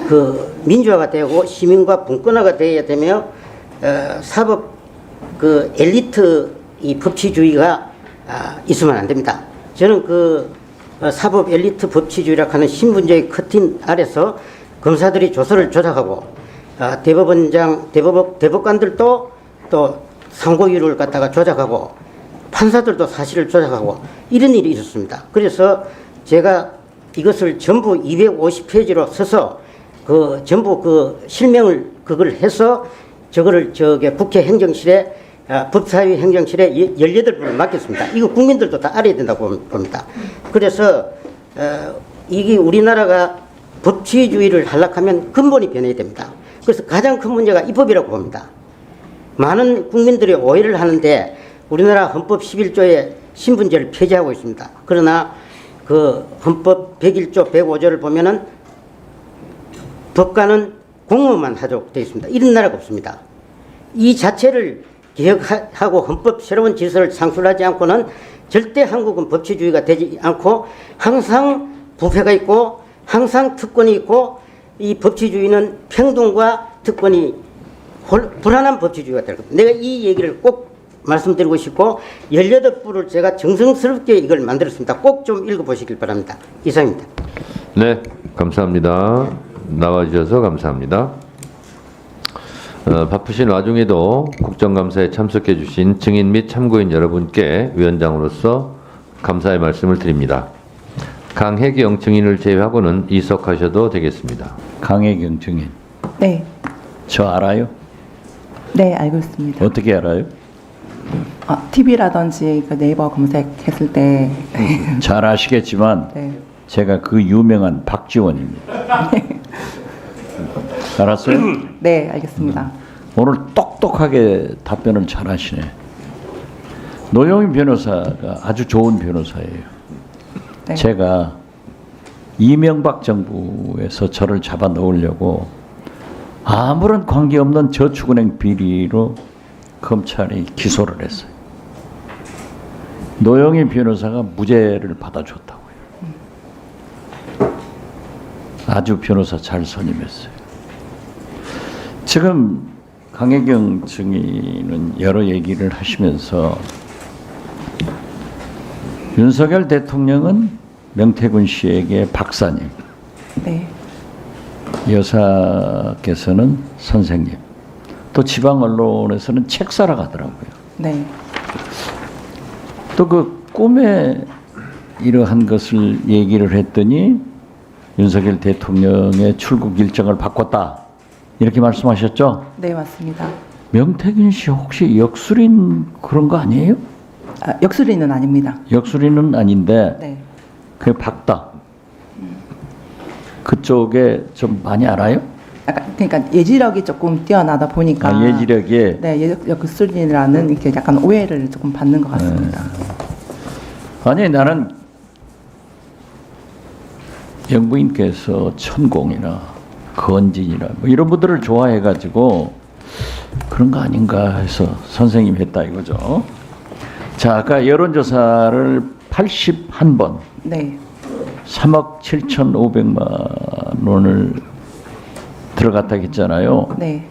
그 민주화가 되고 시민과 분권화가 되어야 되며 사법 그 엘리트 이 법치주의가 있으면 안 됩니다. 저는 그 사법 엘리트 법치주의라고 하는 신분제의 커튼 아래서 검사들이 조서를 조작하고 대법관들도 또 상고유를 갖다가 조작하고 판사들도 사실을 조작하고 이런 일이 있었습니다. 그래서 제가 이것을 전부 250페이지로 써서 그 전부 그 실명을 그걸 해서 저거를 국회 행정실에 법사위 행정실에 18분을 맡겼습니다. 이거 국민들도 다 알아야 된다고 봅니다. 그래서 이게 우리나라가 법치주의를 하락하면 근본이 변해야 됩니다. 그래서 가장 큰 문제가 입법이라고 봅니다. 많은 국민들이 오해를 하는데 우리나라 헌법 11조에 신분제를 폐지하고 있습니다. 그러나 그 헌법 101조 105조를 보면은 법관은 공무원만 하도록 되어 있습니다. 이런 나라가 없습니다. 이 자체를 개혁하고 헌법 새로운 질서를 창출하지 않고는 절대 한국은 법치주의가 되지 않고 항상 부패가 있고 항상 특권이 있고 이 법치주의는 평등과 특권이 불안한 법치주의가 될 겁니다. 내가 이 얘기를 꼭 말씀드리고 싶고 18부를 제가 정성스럽게 이걸 만들었습니다. 꼭 좀 읽어보시길 바랍니다. 이상입니다. 네, 감사합니다. 나와주셔서 감사합니다. 바쁘신 와중에도 국정감사에 참석해 주신 증인 및 참고인 여러분께 위원장으로서 감사의 말씀을 드립니다. 강혜경 증인을 제외하고는 이석하셔도 되겠습니다. 강혜경 증인. 네. 저 알아요? 네, 알고 있습니다. 어떻게 알아요? TV라든지 그 네이버 검색했을 때. 잘 아시겠지만 네. 제가 그 유명한 박지원입니다. 알았어요? 네, 알겠습니다. 오늘 똑똑하게 답변을 잘 하시네. 노영희 변호사가 아주 좋은 변호사예요. 네. 제가 이명박 정부에서 저를 잡아 넣으려고 아무런 관계없는 저축은행 비리로 검찰이 기소를 했어요. 노영희 변호사가 무죄를 받아줬다고요. 아주 변호사 잘 선임했어요. 지금 강혜경 증인은 여러 얘기를 하시면서 윤석열 대통령은 명태균 씨에게 박사님, 네. 여사께서는 선생님, 또 지방 언론에서는 책사라 하더라고요. 네. 또 그 꿈에 이러한 것을 얘기를 했더니 윤석열 대통령의 출국 일정을 바꿨다. 이렇게 말씀하셨죠? 네, 맞습니다. 명태균 씨 혹시 역술인 그런 거 아니에요? 역술인은 아닙니다. 역술인은 아닌데 네. 그 박다. 그쪽에 좀 많이 알아요? 약간 그러니까 예지력이 조금 뛰어나다 보니까 아, 예지력이. 네, 예지력 급술이라는 이렇게 약간 오해를 조금 받는 것 같습니다. 아니 나는 영부인께서 천공이나 건진이나 뭐 이런 분들을 좋아해가지고 그런 거 아닌가 해서 선생님 했다 이거죠. 자, 아까 여론조사를 81번 네. 3억 7,500만 원을 들어갔다 했잖아요. 네.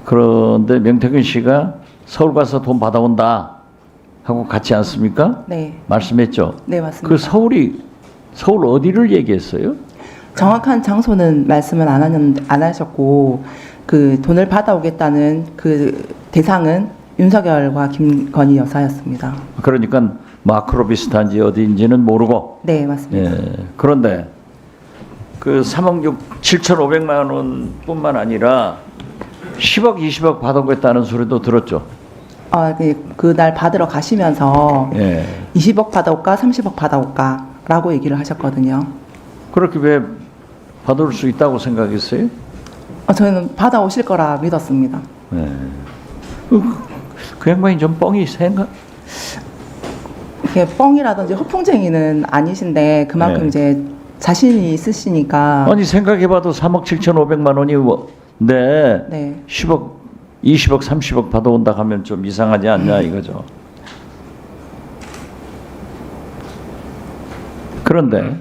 그런데 명태균 씨가 서울 가서 돈 받아온다 하고 갔지 않습니까? 네. 말씀했죠. 네, 맞습니다. 그 서울 어디를 얘기했어요? 정확한 장소는 말씀은 안 하셨고 그 돈을 받아오겠다는 그 대상은 윤석열과 김건희 여사였습니다. 그러니까 마크로 비슷한지 어디인지는 모르고. 네, 맞습니다. 예. 그런데 그 3억 7,500만 원뿐만 아니라 10억, 20억 받아오겠다는 소리도 들었죠. 그날 받으러 가시면서 예. 20억 받아올까, 30억 받아올까라고 얘기를 하셨거든요. 그렇게 왜 받을 수 있다고 생각했어요? 저는 받아오실 거라 믿었습니다. 예. 그 양반이 좀 뻥이 센가? 이게 뻥이라든지 허풍쟁이는 아니신데 그만큼 네. 이제 자신이 있으시니까. 아니 생각해봐도 3억 7,500만 원이 네. 10억, 20억, 30억 받아온다 하면 좀 이상하지 않냐 이거죠. 그런데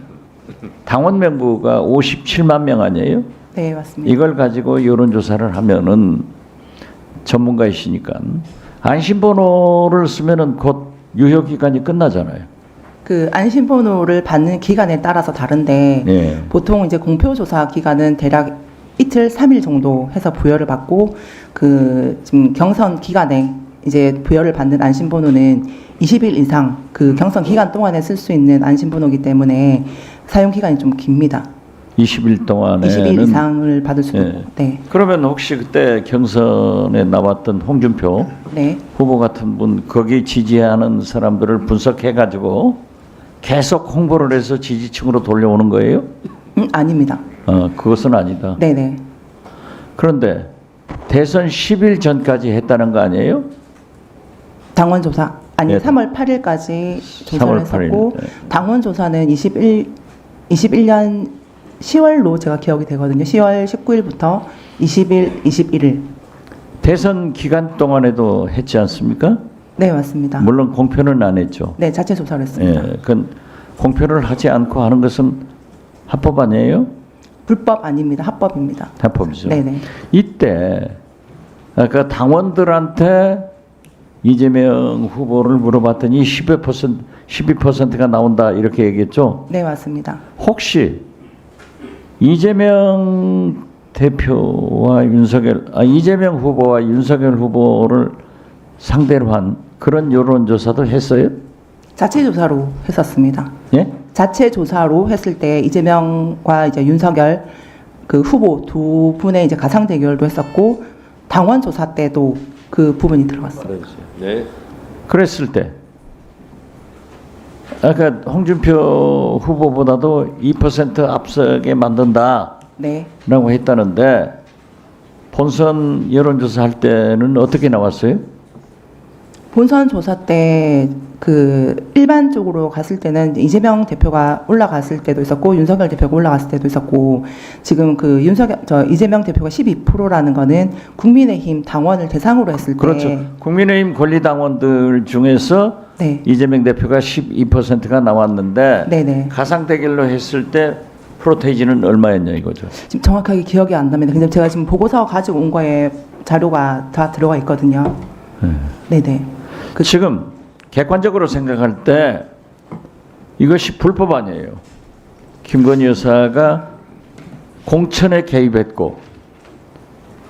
당원 명부가 57만 명 아니에요? 네, 맞습니다. 이걸 가지고 여론조사를 하면은 전문가이시니까 안심번호를 쓰면은 곧 유효기간이 끝나잖아요. 그 안심번호를 받는 기간에 따라서 다른데 예. 보통 이제 공표조사 기간은 대략 이틀 3일 정도 해서 부여를 받고 그 지금 경선 기간에 이제 부여를 받는 안심번호는 20일 이상 그 경선 기간 동안에 쓸 수 있는 안심번호이기 때문에 사용 기간이 좀 깁니다. 20일 동안에는 20일 이상을 받을 수도 예. 있고. 네. 그러면 혹시 그때 경선에 나왔던 홍준표 네. 후보 같은 분 거기 지지하는 사람들을 분석해 가지고 계속 홍보를 해서 지지층으로 돌려오는 거예요? 아닙니다. 그것은 아니다. 네네. 그런데 대선 10일 전까지 했다는 거 아니에요? 당원 조사 아니 예. 3월 8일까지 조사를 3월 8일. 했었고 당원 조사는 21년 10월로 제가 기억이 되거든요. 10월 19일부터 20일, 21일. 대선 기간 동안에도 했지 않습니까? 네, 맞습니다. 물론 공표는 안 했죠. 네, 자체 조사를 했습니다. 예, 그 공표를 하지 않고 하는 것은 합법 아니에요? 불법 아닙니다. 합법입니다. 합법이죠. 네네. 이때 그 당원들한테 이재명 후보를 물어봤더니 12%가 나온다 이렇게 얘기했죠. 네, 맞습니다. 혹시 이재명 대표와 이재명 후보와 윤석열 후보를 상대로 한 그런 여론조사도 했어요? 자체 조사로 했었습니다. 예? 자체 조사로 했을 때 이재명과 이제 윤석열 그 후보 두 분의 이제 가상 대결도 했었고 당원 조사 때도 그 부분이 들어갔어요. 네. 그랬을 때 아까 홍준표 후보보다도 2% 앞서게 만든다라고 네. 했다는데 본선 여론조사 할 때는 어떻게 나왔어요? 본선 조사 때 그 일반적으로 갔을 때는 이재명 대표가 올라갔을 때도 있었고 윤석열 대표가 올라갔을 때도 있었고 지금 그 이재명 대표가 12%라는 거는 국민의힘 당원을 대상으로 했을 때 그렇죠. 국민의힘 권리당원들 중에서 네. 이재명 대표가 12%가 나왔는데 네네. 가상 대결로 했을 때 프로테이지는 얼마였냐 이거죠. 지금 정확하게 기억이 안 납니다. 근데 제가 지금 보고서 가지고 온 거에 자료가 다 들어가 있거든요. 네네. 지금 객관적으로 생각할 때 이것이 불법 아니에요. 김건희 여사가 공천에 개입했고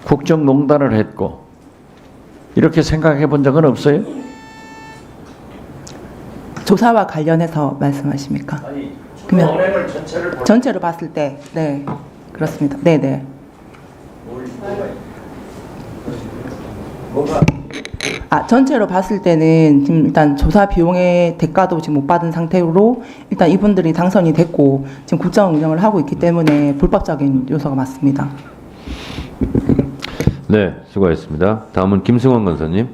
국정농단을 했고 이렇게 생각해 본 적은 없어요? 조사와 관련해서 말씀하십니까? 그러면 전체로 봤을 때, 네, 그렇습니다. 네네. 전체로 봤을 때는 지금 일단 조사 비용의 대가도 지금 못 받은 상태로 일단 이분들이 당선이 됐고 지금 국정 운영을 하고 있기 때문에 불법적인 요소가 맞습니다. 네, 수고하셨습니다. 다음은 김승원 건사님.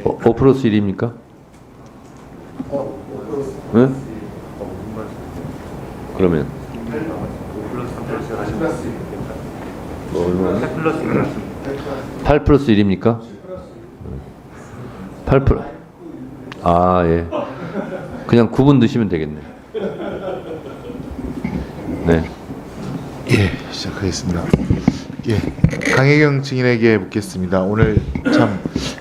5+1입니까? 네? 그러면 8+1입니까? 8+. 아, 예. 그냥 9분 드시면 되겠네. 네. 예, 시작하겠습니다. 예, 강혜경 증인에게 묻겠습니다. 오늘 참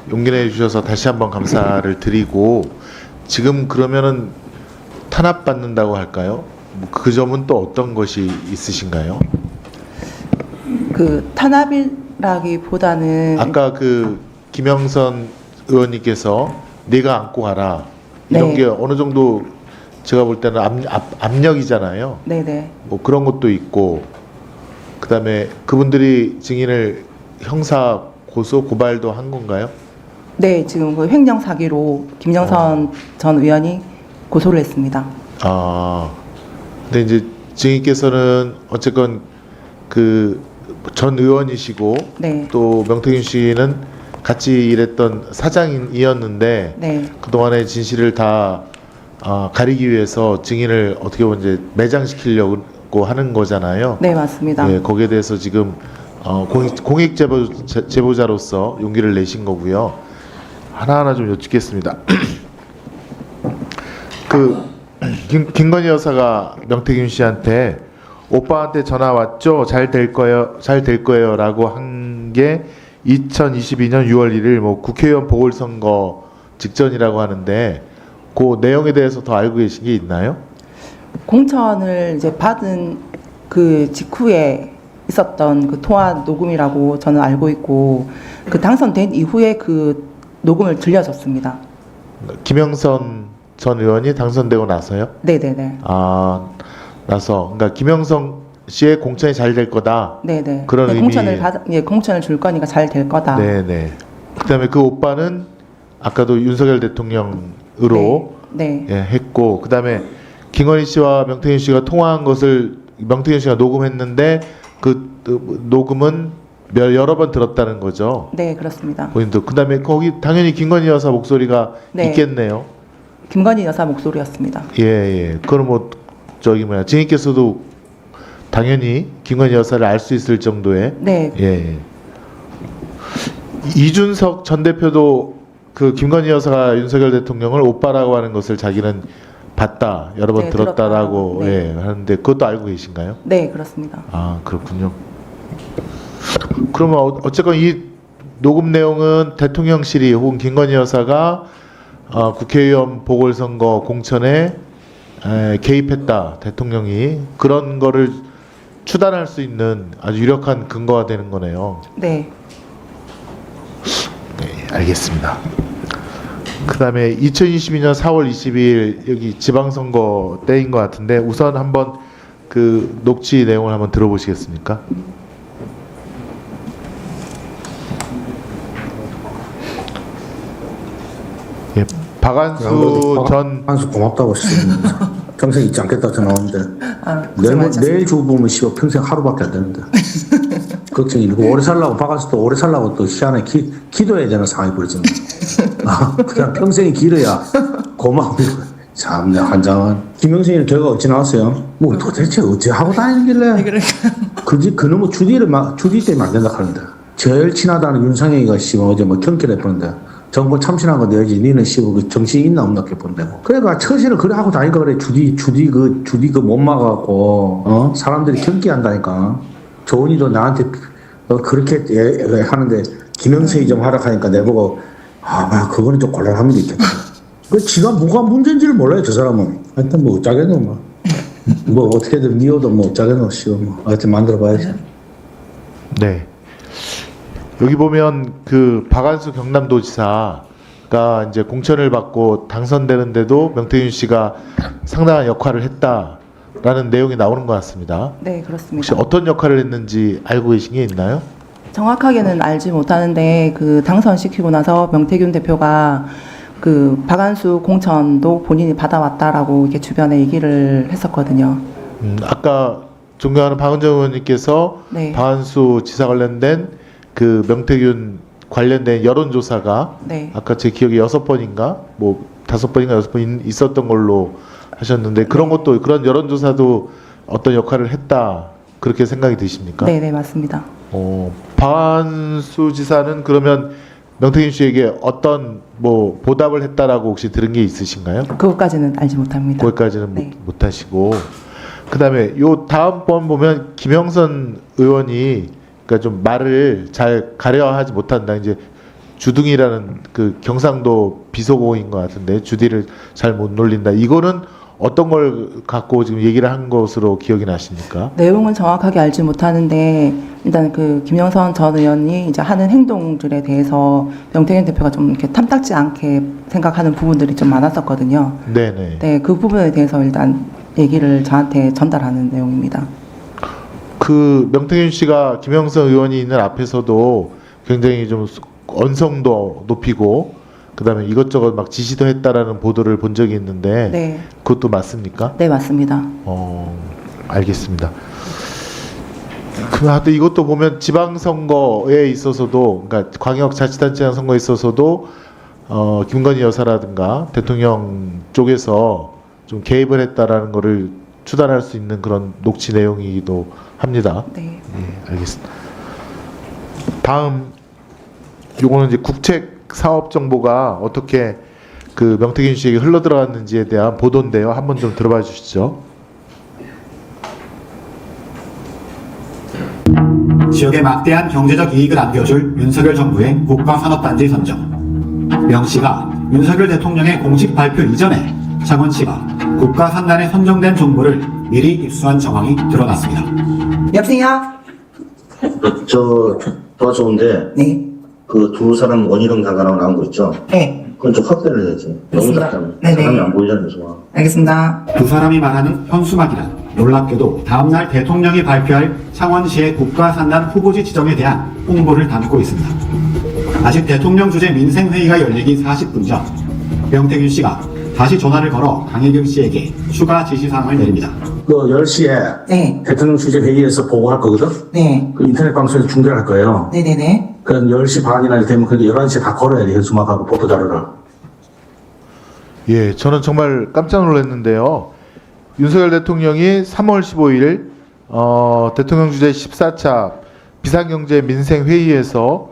용기 내 주셔서 다시 한번 감사를 드리고, 지금 그러면은 탄압받는다고 할까요? 뭐그 점은 또 어떤 것이 있으신가요? 그 탄압이라기보다는 아까 그 김영선 의원님께서 네가 안고 가라 이런 네. 게 어느 정도 제가 볼 때는 압력이잖아요. 네네. 뭐 그런 것도 있고, 그다음에 그분들이 증인을 형사 고소 고발도 한 건가요? 네, 지금 그 횡령 사기로 김영선 전 의원이 고소를 했습니다. 아, 근데 이제 증인께서는 어쨌건 그 전 의원이시고 네. 또 명태균 씨는 같이 일했던 사장이었는데 네. 그동안의 진실을 다 가리기 위해서 증인을 어떻게 보면 이제 매장시키려고 하는 거잖아요. 네, 맞습니다. 예, 거기에 대해서 지금 공익 제보자로서 용기를 내신 거고요. 하나하나 좀 여쭙겠습니다. 그 김건희 여사가 명태균 씨한테 오빠한테 전화 왔죠? 잘 될 거예요라고 한 게 2022년 6월 1일 뭐 국회의원 보궐선거 직전이라고 하는데 그 내용에 대해서 더 알고 계신 게 있나요? 공천을 이제 받은 그 직후에 있었던 그 통화 녹음이라고 저는 알고 있고 그 당선된 이후에 그 녹음을 들려줬습니다. 김영선 전 의원이 당선되고 나서요? 네네네. 아, 나서 그러니까 김영선 씨의 공천이 잘 될 거다. 네네. 그런 네, 의미. 공천을 줄 거니까 잘 될 거다. 네네. 그다음에 그 오빠는 아까도 윤석열 대통령으로 네. 예, 했고, 그다음에 김건희 씨와 명태균 씨가 통화한 것을 명태균 씨가 녹음했는데 그 녹음은 여러 번 들었다는 거죠. 네, 그렇습니다. 본인도. 그다음에 거기 당연히 김건희 여사 목소리가 네. 있겠네요. 김건희 여사 목소리였습니다. 예. 그럼 뭐 저기 뭐야 증인께서도 당연히 김건희 여사를 알 수 있을 정도의. 네. 예. 이준석 전 대표도 그 김건희 여사가 윤석열 대통령을 오빠라고 하는 것을 자기는 봤다, 여러 번 네, 들었다라고 들었다. 네. 예, 하는데 그것도 알고 계신가요? 네, 그렇습니다. 아, 그렇군요. 그러면 어쨌건 이 녹음 내용은 대통령실이 혹은 김건희 여사가 국회의원 보궐선거 공천에 개입했다, 대통령이 그런 거를 추단할 수 있는 아주 유력한 근거가 되는 거네요. 네. 네, 알겠습니다. 그다음에 2022년 4월 22일 여기 지방선거 때인 것 같은데 우선 한번 그 녹취 내용을 한번 들어보시겠습니까? 예, 박한수 전 한수 고맙다고 평생 잊지 않겠다 전화 오는데 고생 많으셨습니다. 내일 주고 보면 씨발 평생 하루밖에 안 되는데 걱정이 일고 오래 살라고 박아서도 오래 살라고 또 시안에 기도해야 되는 상황이 벌어졌네. 그냥 평생이 길어야 고마워. 참내 한장은 김영선이는 결과 어찌 나왔어요? 뭐 도대체 어찌 하고 다니길래? 그놈의 주디 때문에 안 된다 하는데 제일 친하다는 윤상현이가 씨발 어제 뭐 경기를 했는데 정부 참신한 거 내야지. 니는 씨발 그 정신이 있나 없나 이렇게 본다고. 그러니까 처신을 그래 하고 다니까 그래. 주디 그 못 막아갖고 사람들이 경기한다니까. 조은이도 나한테 그렇게 하는데 김영선이 좀 하라 하니까 내보고 그거는 좀 곤란함이 있겠다. 그 지가 뭐가 문제인지를 몰라요 저 사람은. 하여튼 뭐 어쩌겠노 뭐 어떻게든 니어도 뭐 어쩌겠노 씨발 뭐 하여튼 만들어봐야지. 네. 여기 보면 그 박한수 경남도지사가 이제 공천을 받고 당선되는데도 명태균 씨가 상당한 역할을 했다라는 내용이 나오는 것 같습니다. 네, 그렇습니다. 혹시 어떤 역할을 했는지 알고 계신 게 있나요? 정확하게는 알지 못하는데 그 당선시키고 나서 명태균 대표가 그 박한수 공천도 본인이 받아왔다라고 이렇게 주변에 얘기를 했었거든요. 아까 존경하는 박은정 의원님께서 네. 박한수 지사 관련된 그 명태균 관련된 여론조사가 네. 아까 제 기억에 6번인가 뭐 5번인가 6번 있었던 걸로 하셨는데 그런 것도 그런 여론조사도 어떤 역할을 했다 그렇게 생각이 드십니까? 네, 네, 맞습니다. 박한수 지사는 그러면 명태균 씨에게 어떤 뭐 보답을 했다라고 혹시 들은 게 있으신가요? 그것까지는 알지 못합니다. 거기까지는 네. 못 하시고 그다음에 요 다음번 보면 김영선 의원이 그러니까 좀 말을 잘 가려하지 못한다 이제 주둥이라는 그 경상도 비속어인 것 같은데 주디를 잘 못 놀린다 이거는 어떤 걸 갖고 지금 얘기를 한 것으로 기억이 나십니까? 내용은 정확하게 알지 못하는데 일단 그 김영선 전 의원이 이제 하는 행동들에 대해서 명태균 대표가 좀 이렇게 탐탁지 않게 생각하는 부분들이 좀 많았었거든요. 네네. 네, 그 부분에 대해서 일단 얘기를 저한테 전달하는 내용입니다. 그 명태균 씨가 김영선 의원이 있는 앞에서도 굉장히 좀 언성도 높이고 그다음에 이것저것 막 지시도 했다라는 보도를 본 적이 있는데 네. 그것도 맞습니까? 네, 맞습니다. 알겠습니다. 그럼 이것도 보면 지방선거에 있어서도 그러니까 광역자치단체장 선거에 있어서도 김건희 여사라든가 대통령 쪽에서 좀 개입을 했다라는 거를 추단할 수 있는 그런 녹취 내용이기도 합니다. 네. 예, 알겠습니다. 다음 요거는 이제 국책 사업 정보가 어떻게 그 명태균 씨에게 흘러 들어갔는지에 대한 보도인데요. 한번 좀 들어봐 주시죠. 지역에 막대한 경제적 이익을 안겨줄 윤석열 정부의 국가산업단지 선정. 명 씨가 윤석열 대통령의 공식 발표 이전에 창원시가 국가산단에 선정된 정보를 미리 입수한 정황이 드러났습니다. 여보세요? 저 도와주는데 네. 그 두 사람 원희룡 장관하고 나온 거 있죠? 네. 그건 좀 확대를 해야지. 너무 작잖아. 사람이 안 보이잖아요. 좋아. 알겠습니다. 두 사람이 말하는 현수막이란 놀랍게도 다음날 대통령이 발표할 창원시의 국가산단 후보지 지정에 대한 홍보를 담고 있습니다. 아직 대통령 주재 민생회의가 열리기 40분 전 명태균 씨가 다시 전화를 걸어 강혜경 씨에게 추가 지시사항을 내립니다. 그 10시에 네. 대통령 주재 회의에서 보고할 거거든? 네. 그 인터넷 방송에서 중계를 할 거예요. 네네네. 그럼 10시 반이나 되면 그게 11시에 다 걸어야 돼. 현수막하고 보도자료를. 예, 저는 정말 깜짝 놀랐는데요. 윤석열 대통령이 3월 15일 대통령 주재 14차 비상경제 민생회의에서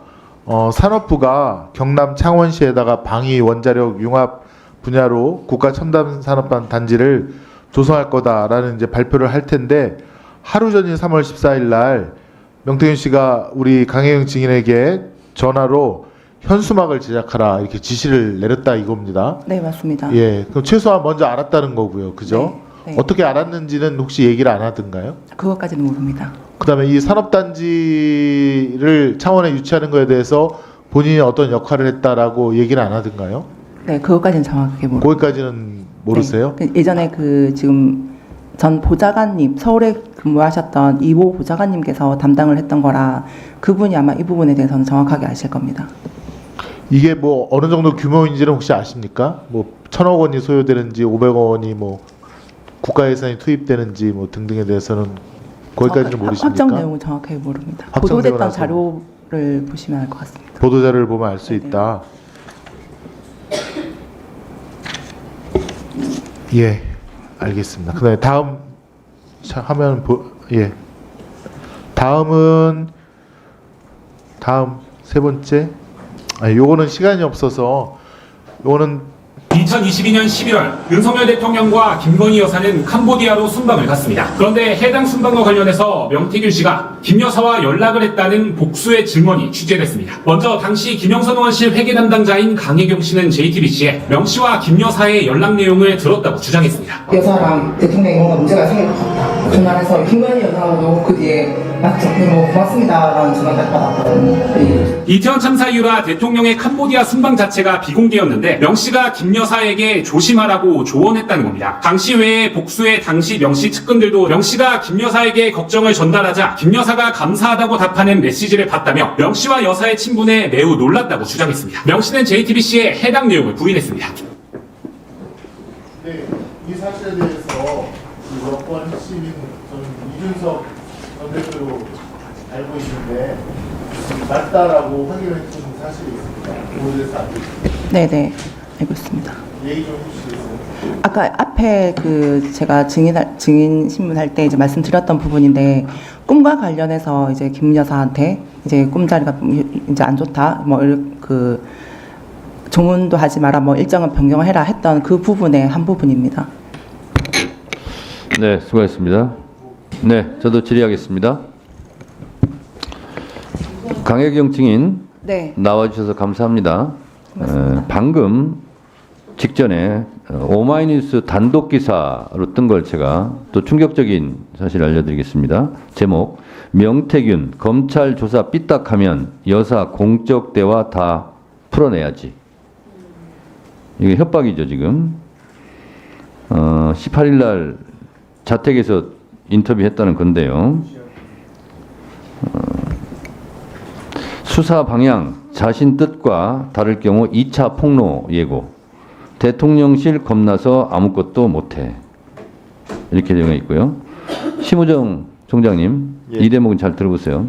산업부가 경남 창원시에다가 방위 원자력 융합 분야로 국가첨단산업단 단지를 조성할 거다라는 이제 발표를 할 텐데 하루 전인 3월 14일 날 명태균 씨가 우리 강혜경 증인에게 전화로 현수막을 제작하라 이렇게 지시를 내렸다 이겁니다. 네, 맞습니다. 예, 그럼 최소한 먼저 알았다는 거고요, 그죠? 네. 어떻게 알았는지는 혹시 얘기를 안 하던가요? 그것까지는 모릅니다. 그다음에 이 산업단지를 창원에 유치하는 거에 대해서 본인이 어떤 역할을 했다라고 얘기를 안 하던가요? 네, 그것까지는 정확하게 모릅니다. 거기까지는 모르세요? 네. 예전에 그 지금 전 보좌관님 서울에 근무하셨던 이모 보좌관님께서 담당을 했던 거라 그분이 아마 이 부분에 대해서는 정확하게 아실 겁니다. 이게 뭐 어느 정도 규모인지는 혹시 아십니까? 뭐 1,000억 원이 소요되는지 500억 원이 뭐 국가 예산이 투입되는지 뭐 등등에 대해서는 거기까지는 모르십니까? 확정 내용은 정확하게 모릅니다. 확정되고 보도됐던 나서. 자료를 보시면 알 것 같습니다. 보도자료를 보면 알 수 있다. 예, 알겠습니다. 그다음에 다음 화면 다음은 다음 세 번째. 요거는 시간이 없어서 요거는 2022년 11월 윤석열 대통령과 김건희 여사는 캄보디아로 순방을 갔습니다. 그런데 해당 순방과 관련해서 명태균 씨가 김 여사와 연락을 했다는 복수의 증언이 취재됐습니다. 먼저 당시 김영선 의원실 회계 담당자인 강혜경 씨는 JTBC에 명 씨와 김 여사의 연락 내용을 들었다고 주장했습니다. 여사랑 대통령이 뭔가 문제가 생길 것 같다. 전화해서 김건희 여사하고도 그 뒤에 맞죠. 그리고 고맙습니다라는 전화까지 받았거든요. 이태원 참사 이후라 대통령의 캄보디아 순방 자체가 비공개였는데 명 씨가 김 여사에게 조심하라고 조언했다는 겁니다. 강 씨 외에 복수의 당시 명 씨 측근들도 명 씨가 김 여사에게 걱정을 전달하자 김 여사가 감사하다고 답하는 메시지를 봤다며 명 씨와 여사의 친분에 매우 놀랐다고 주장했습니다. 명 씨는 JTBC에 해당 내용을 부인했습니다. 네, 이 사실에 대해서 여권 핵심인 이준석 전 대표도 알고 있는데 맞다라고 확인했던 사실이 있습니다. 그거에 대해서 알고 있습니다. 네네, 알고 있습니다. 얘기 좀 해주시겠어요? 아까 앞에 그 제가 증인 신문할 때 이제 말씀드렸던 부분인데 꿈과 관련해서 이제 김 여사한테 이제 꿈자리가 이제 안 좋다 뭐 그 조문도 하지 마라 뭐 일정은 변경해라 했던 그 부분의 한 부분입니다. 네, 수고하셨습니다. 네, 저도 질의하겠습니다. 강혜경 증인 네. 나와주셔서 감사합니다. 방금 직전에 오마이뉴스 단독 기사로 뜬 걸 제가 또 충격적인 사실을 알려드리겠습니다. 제목: 명태균 검찰 조사 삐딱하면 여사 공적 대화 다 풀어내야지. 이게 협박이죠 지금. 18일 날 자택에서 인터뷰했다는 건데요. 수사 방향 자신 뜻과 다를 경우 2차 폭로 예고. 대통령실 겁나서 아무것도 못해. 이렇게 되어 있고요. 심우정 총장님, 이 대목은 잘 들어보세요.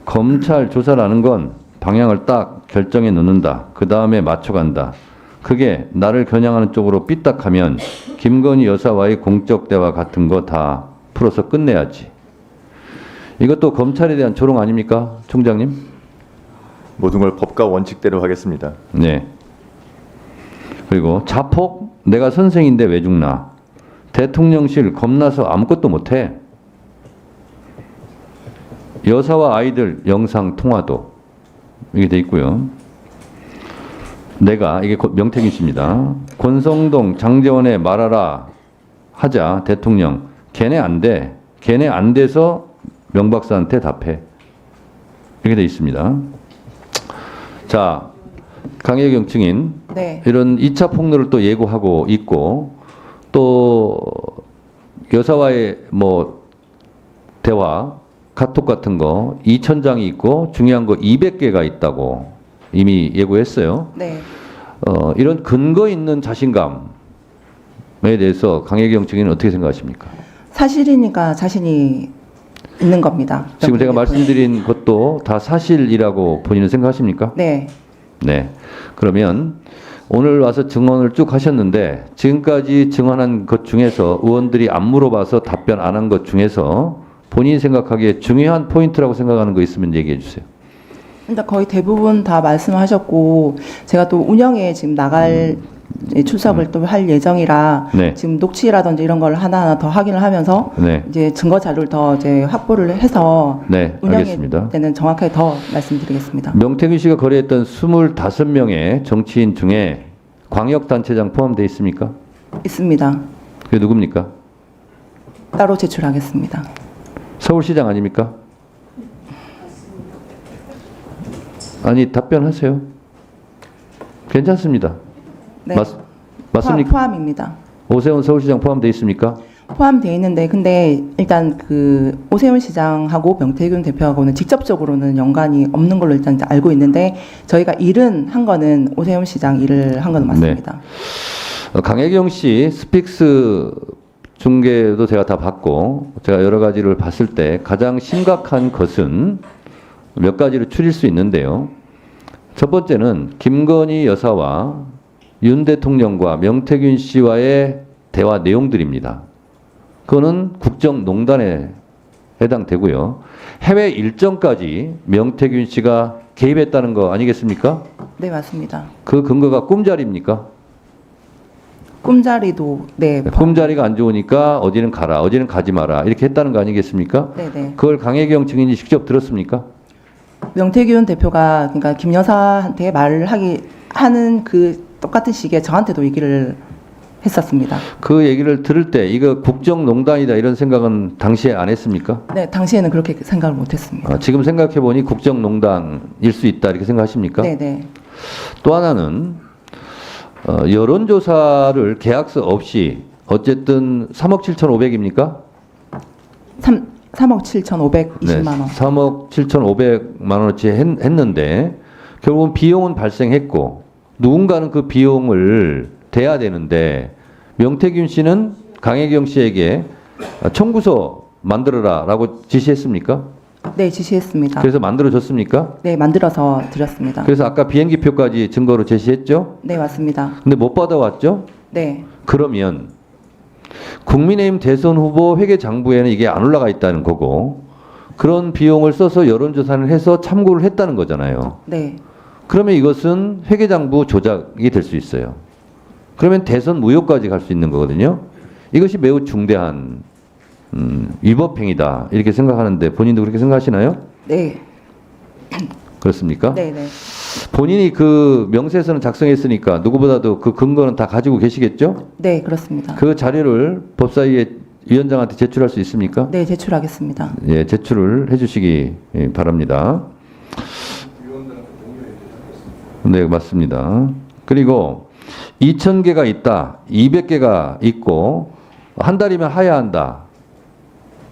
검찰 조사라는 건 방향을 딱 결정해 놓는다. 그 다음에 맞춰간다. 그게 나를 겨냥하는 쪽으로 삐딱하면 김건희 여사와의 공적 대화 같은 거 다 풀어서 끝내야지. 이것도 검찰에 대한 조롱 아닙니까, 총장님? 모든 걸 법과 원칙대로 하겠습니다. 네. 그리고 자폭 내가 선생인데 왜 죽나. 대통령실 겁나서 아무것도 못해. 여사와 아이들 영상 통화도 이게 돼 있고요. 내가 이게 명태균 씨입니다. 권성동 장제원에 말하라 하자 대통령 걔네 안 돼. 걔네 안 돼서 명 박사한테 답해. 이렇게 돼 있습니다. 자, 강혜경 증인 네. 이런 2차 폭로를 또 예고하고 있고 또 여사와의 뭐 대화 카톡 같은 거 2,000장이 있고 중요한 거 200개가 있다고 이미 예고했어요. 네. 이런 근거 있는 자신감에 대해서 강혜경 증인은 어떻게 생각하십니까? 사실이니까 자신이 있는 겁니다. 지금 제가 말씀드린 것도 다 사실이라고 본인은 생각하십니까? 네. 네. 그러면 오늘 와서 증언을 쭉 하셨는데 지금까지 증언한 것 중에서 의원들이 안 물어봐서 답변 안 한 것 중에서 본인이 생각하기에 중요한 포인트라고 생각하는 거 있으면 얘기해 주세요. 일단 거의 대부분 다 말씀하셨고 제가 또 운영에 지금 나갈 출석을 또 할 예정이라 네. 지금 녹취라든지 이런 걸 하나하나 더 확인을 하면서 네. 이제 증거 자료를 더 이제 확보를 해서 네, 운영에 알겠습니다. 때는 정확하게 더 말씀드리겠습니다. 명태균 씨가 거래했던 25명의 정치인 중에 광역단체장 포함되어 있습니까? 있습니다. 그게 누굽니까? 따로 제출하겠습니다. 서울시장 아닙니까? 아니 답변하세요. 괜찮습니다. 네. 맞습니까? 포함입니다. 오세훈 서울시장 포함되어 있습니까? 포함되어 있는데 근데 일단 그 오세훈 시장하고 명태균 대표하고는 직접적으로는 연관이 없는 걸로 일단 알고 있는데 저희가 일은 한 거는 오세훈 시장 일을 한 건 맞습니다. 네. 강혜경 씨 스픽스 중계도 제가 다 봤고 제가 여러 가지를 봤을 때 가장 심각한 것은 몇 가지를 추릴 수 있는데요. 첫 번째는 김건희 여사와 윤 대통령과 명태균 씨와의 대화 내용들입니다. 그거는 국정농단에 해당되고요. 해외 일정까지 명태균 씨가 개입했다는 거 아니겠습니까? 네, 맞습니다. 그 근거가 꿈자리입니까? 꿈자리도 네. 꿈자리가 안 좋으니까 어디는 가라, 어디는 가지 마라 이렇게 했다는 거 아니겠습니까? 네네. 그걸 강혜경 증인이 직접 들었습니까? 명태균 대표가 그러니까 김 여사한테 말을 하는 그 똑같은 시기에 저한테도 얘기를 했었습니다. 그 얘기를 들을 때 이거 국정농단이다 이런 생각은 당시에 안 했습니까? 네, 당시에는 그렇게 생각을 못했습니다. 지금 생각해 보니 국정농단일 수 있다 이렇게 생각하십니까? 네, 네. 또 하나는 여론조사를 계약서 없이 어쨌든 3억 7,500입니까? 3억 7,520만 원. 3억 7,500만 원어치 했는데 결국은 비용은 발생했고 누군가는 그 비용을 대야 되는데 명태균 씨는 강혜경 씨에게 청구서 만들어라라고 지시했습니까? 네, 지시했습니다. 그래서 만들어줬습니까? 네, 만들어서 드렸습니다. 그래서 아까 비행기표까지 증거로 제시했죠? 네, 맞습니다. 근데 못 받아왔죠? 네. 그러면 국민의힘 대선 후보 회계 장부에는 이게 안 올라가 있다는 거고 그런 비용을 써서 여론조사를 해서 참고를 했다는 거잖아요. 네. 그러면 이것은 회계 장부 조작이 될 수 있어요. 그러면 대선 무효까지 갈 수 있는 거거든요. 이것이 매우 중대한 위법행위다 이렇게 생각하는데 본인도 그렇게 생각하시나요? 네. 그렇습니까? 네, 네. 본인이 그 명세서는 작성했으니까 누구보다도 그 근거는 다 가지고 계시겠죠? 네, 그렇습니다. 그 자료를 법사위의 위원장한테 제출할 수 있습니까? 네, 제출하겠습니다. 예, 제출을 해주시기 바랍니다. 네, 맞습니다. 그리고 2,000개가 있다, 200개가 있고 한 달이면 하야한다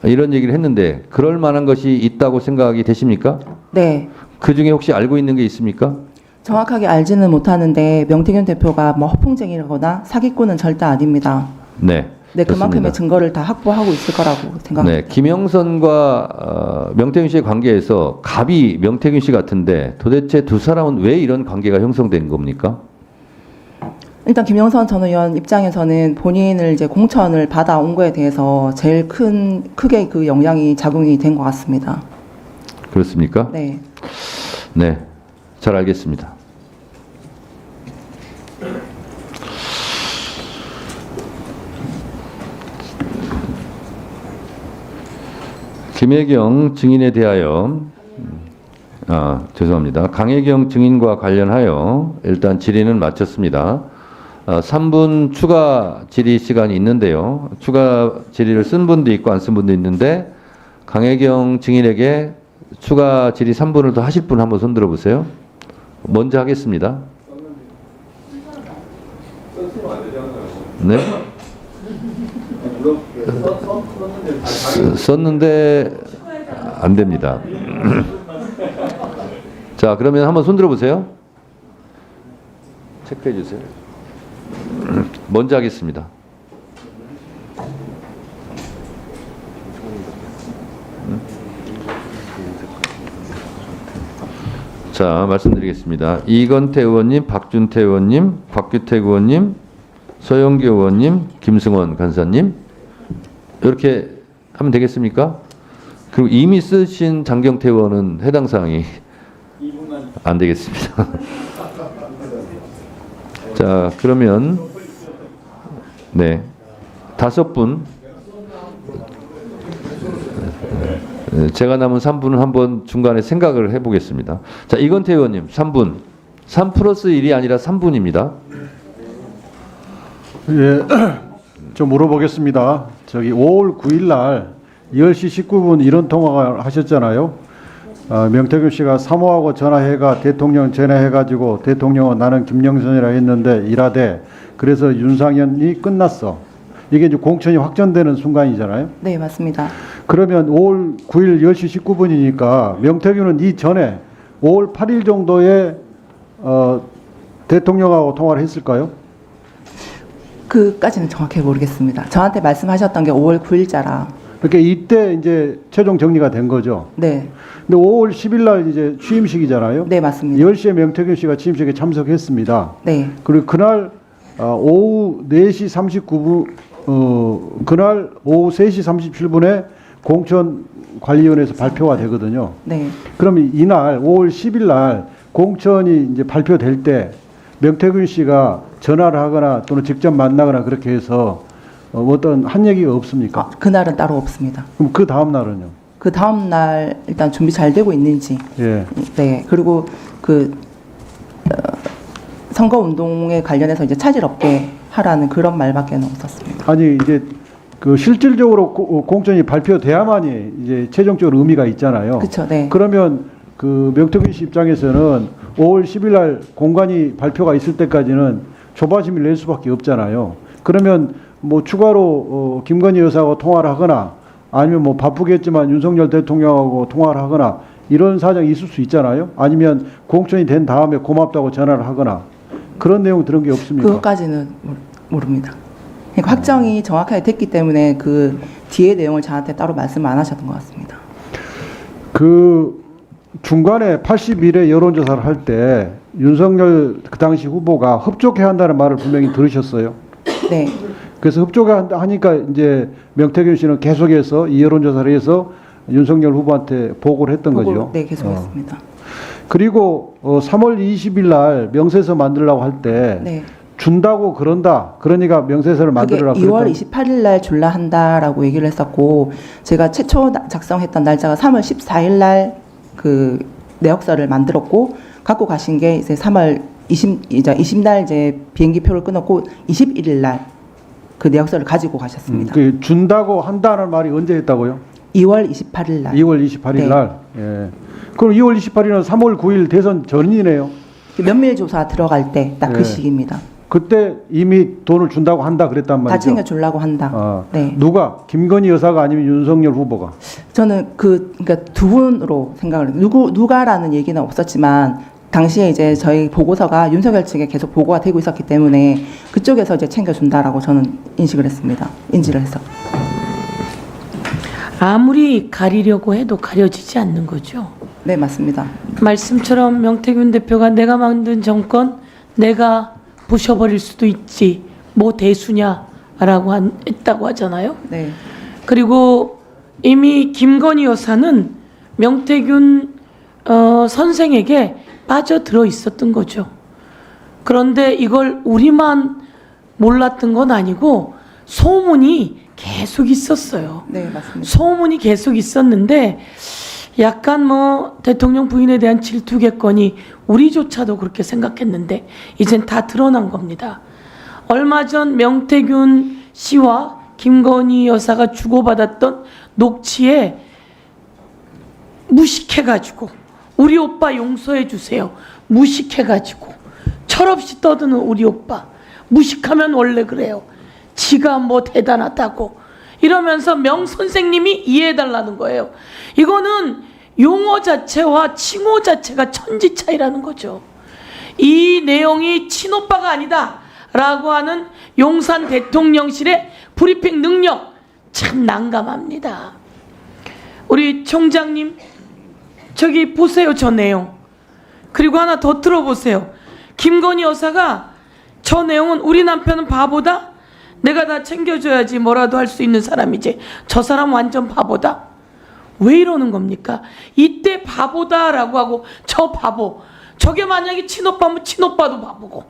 이런 얘기를 했는데 그럴 만한 것이 있다고 생각이 되십니까? 네. 그 중에 혹시 알고 있는 게 있습니까? 정확하게 알지는 못하는데 명태균 대표가 뭐 허풍쟁이라거나 사기꾼은 절대 아닙니다. 네. 네, 그만큼의 좋습니다. 증거를 다 확보하고 있을 거라고 생각합니다. 네, 김영선과 명태균 씨의 관계에서 갑이 명태균 씨 같은데 도대체 두 사람은 왜 이런 관계가 형성된 겁니까? 일단 김영선 전 의원 입장에서는 본인을 이제 공천을 받아온 거에 대해서 제일 크게 그 영향이 작용이 된 것 같습니다. 그렇습니까? 네. 네, 잘 알겠습니다. 김혜경 증인에 대하여 죄송합니다. 강혜경 증인과 관련하여 일단 질의는 마쳤습니다. 3분 추가 질의 시간이 있는데요. 추가 질의를 쓴 분도 있고 안 쓴 분도 있는데 강혜경 증인에게 추가 질의 3분을 더 하실 분 한번 손들어 보세요. 먼저 하겠습니다. 네? 썼는데 안 됩니다. 자, 그러면 한번 손들어 보세요. 체크해 주세요. 먼저 하겠습니다. 자, 말씀드리겠습니다. 이건태 의원님, 박준태 의원님, 곽규택 의원님, 서영교 의원님, 김승원 간사님 이렇게 하면 되겠습니까? 그리고 이미 쓰신 장경태 의원은 해당 사항이 안 되겠습니다. 자, 그러면 네, 5분 제가 남은 3분은 한번 중간에 생각을 해보겠습니다. 자, 이건태 의원님 3분 3 플러스 1이 아니라 3분입니다. 예, 좀 물어보겠습니다. 저기 5월 9일 날 10시 19분 이런 통화를 하셨잖아요. 명태균 씨가 사모하고 전화해가 대통령 전화해가지고 대통령은 나는 김영선이라 했는데 일하되 그래서 윤상현이 끝났어. 이게 이제 공천이 확정되는 순간이잖아요. 네, 맞습니다. 그러면 5월 9일 10시 19분이니까 명태균은 이전에 5월 8일 정도에 대통령하고 통화를 했을까요? 그까지는 정확히 모르겠습니다. 저한테 말씀하셨던 게 5월 9일자라. 그러니까 이때 이제 최종 정리가 된 거죠. 네. 근데 5월 10일 날 이제 취임식이잖아요. 네, 맞습니다. 10시에 명태균 씨가 취임식에 참석했습니다. 네. 그리고 그날 오후 4시 39분 그날 오후 3시 37분에 공천관리위원회에서 발표가 되거든요. 네. 그러면 이날 5월 10일 날 공천이 이제 발표될 때 명태균 씨가 전화를 하거나 또는 직접 만나거나 그렇게 해서 어떤 한 얘기가 없습니까? 그날은 따로 없습니다. 그럼 그 다음 날은요? 그 다음 날 일단 준비 잘 되고 있는지. 예. 네. 그리고 그 선거 운동에 관련해서 이제 차질 없게 하라는 그런 말밖에 없었습니다. 아니 이제 그 실질적으로 공천이 발표돼야만이 이제 최종적으로 의미가 있잖아요. 그렇죠. 네. 그러면 그 명태균 씨 입장에서는 5월 10일 날 공관위 발표가 있을 때까지는 조바심을 낼 수밖에 없잖아요. 그러면 뭐 추가로 김건희 여사하고 통화를 하거나 아니면 뭐 바쁘겠지만 윤석열 대통령하고 통화를 하거나 이런 사정이 있을 수 있잖아요. 아니면 공천이 된 다음에 고맙다고 전화를 하거나 그런 내용 들은 게 없습니까? 그것까지는 모릅니다. 그러니까 확정이 정확하게 됐기 때문에 그 뒤에 내용을 저한테 따로 말씀 안 하셨던 것 같습니다. 그 중간에 81회 여론조사를 할 때 윤석열 그 당시 후보가 협조해야 한다는 말을 분명히 들으셨어요. 네. 그래서 협조하니까 이제 명태균 씨는 계속해서 이 여론조사를 해서 윤석열 후보한테 보고를 했던 거죠. 네, 계속했습니다. 그리고 3월 20일 날 명세서 만들려고 할 때 네. 준다고 그러니까 명세서를 만들으라고 그게 2월 28일 날 줄라 한다라고 얘기를 했었고 제가 최초 작성했던 날짜가 3월 14일 날 그 내역서를 만들었고 갖고 가신 게 이제 3월 20날 이제 비행기표를 끊었고 21일 날 그 내역서를 가지고 가셨습니다. 그 준다고 한다는 말이 언제 했다고요? 2월 28일 날. 2월 28일 네. 날. 예. 그럼 2월 28일은 3월 9일 대선 전이네요. 면밀 조사 들어갈 때 딱 그 네. 시기입니다. 그때 이미 돈을 준다고 한다 그랬단 말이죠. 다 챙겨주려고 한다. 네. 누가? 김건희 여사가 아니면 윤석열 후보가? 저는 그러니까 두 분으로 생각을 누가라는 얘기는 없었지만 당시에 이제 저희 보고서가 윤석열 측에 계속 보고가 되고 있었기 때문에 그쪽에서 이제 챙겨준다라고 저는 인지를 했어. 아무리 가리려고 해도 가려지지 않는 거죠. 네, 맞습니다. 말씀처럼 명태균 대표가 내가 만든 정권 내가 부셔버릴 수도 있지 뭐 대수냐라고 했다고 하잖아요. 네. 그리고 이미 김건희 여사는 명태균 선생에게 빠져들어 있었던 거죠. 그런데 이걸 우리만 몰랐던 건 아니고 소문이 계속 있었어요. 네, 맞습니다. 소문이 계속 있었는데 약간 뭐 대통령 부인에 대한 질투겠거니 우리조차도 그렇게 생각했는데 이젠 다 드러난 겁니다. 얼마 전 명태균 씨와 김건희 여사가 주고받았던 녹취에 무식해가지고 우리 오빠 용서해 주세요. 무식해가지고 철없이 떠드는 우리 오빠. 무식하면 원래 그래요. 지가 뭐 대단하다고 이러면서 명 선생님이 이해해달라는 거예요. 이거는 용어 자체와 칭호 자체가 천지 차이라는 거죠. 이 내용이 친오빠가 아니다 라고 하는 용산 대통령실의 브리핑 능력 참 난감합니다. 우리 총장님 저기 보세요. 저 내용. 그리고 하나 더 들어보세요. 김건희 여사가 저 내용은 우리 남편은 바보다? 내가 다 챙겨줘야지 뭐라도 할 수 있는 사람이지. 저 사람 완전 바보다? 왜 이러는 겁니까? 이때 바보다라고 하고 저 바보. 저게 만약에 친오빠면 친오빠도 바보고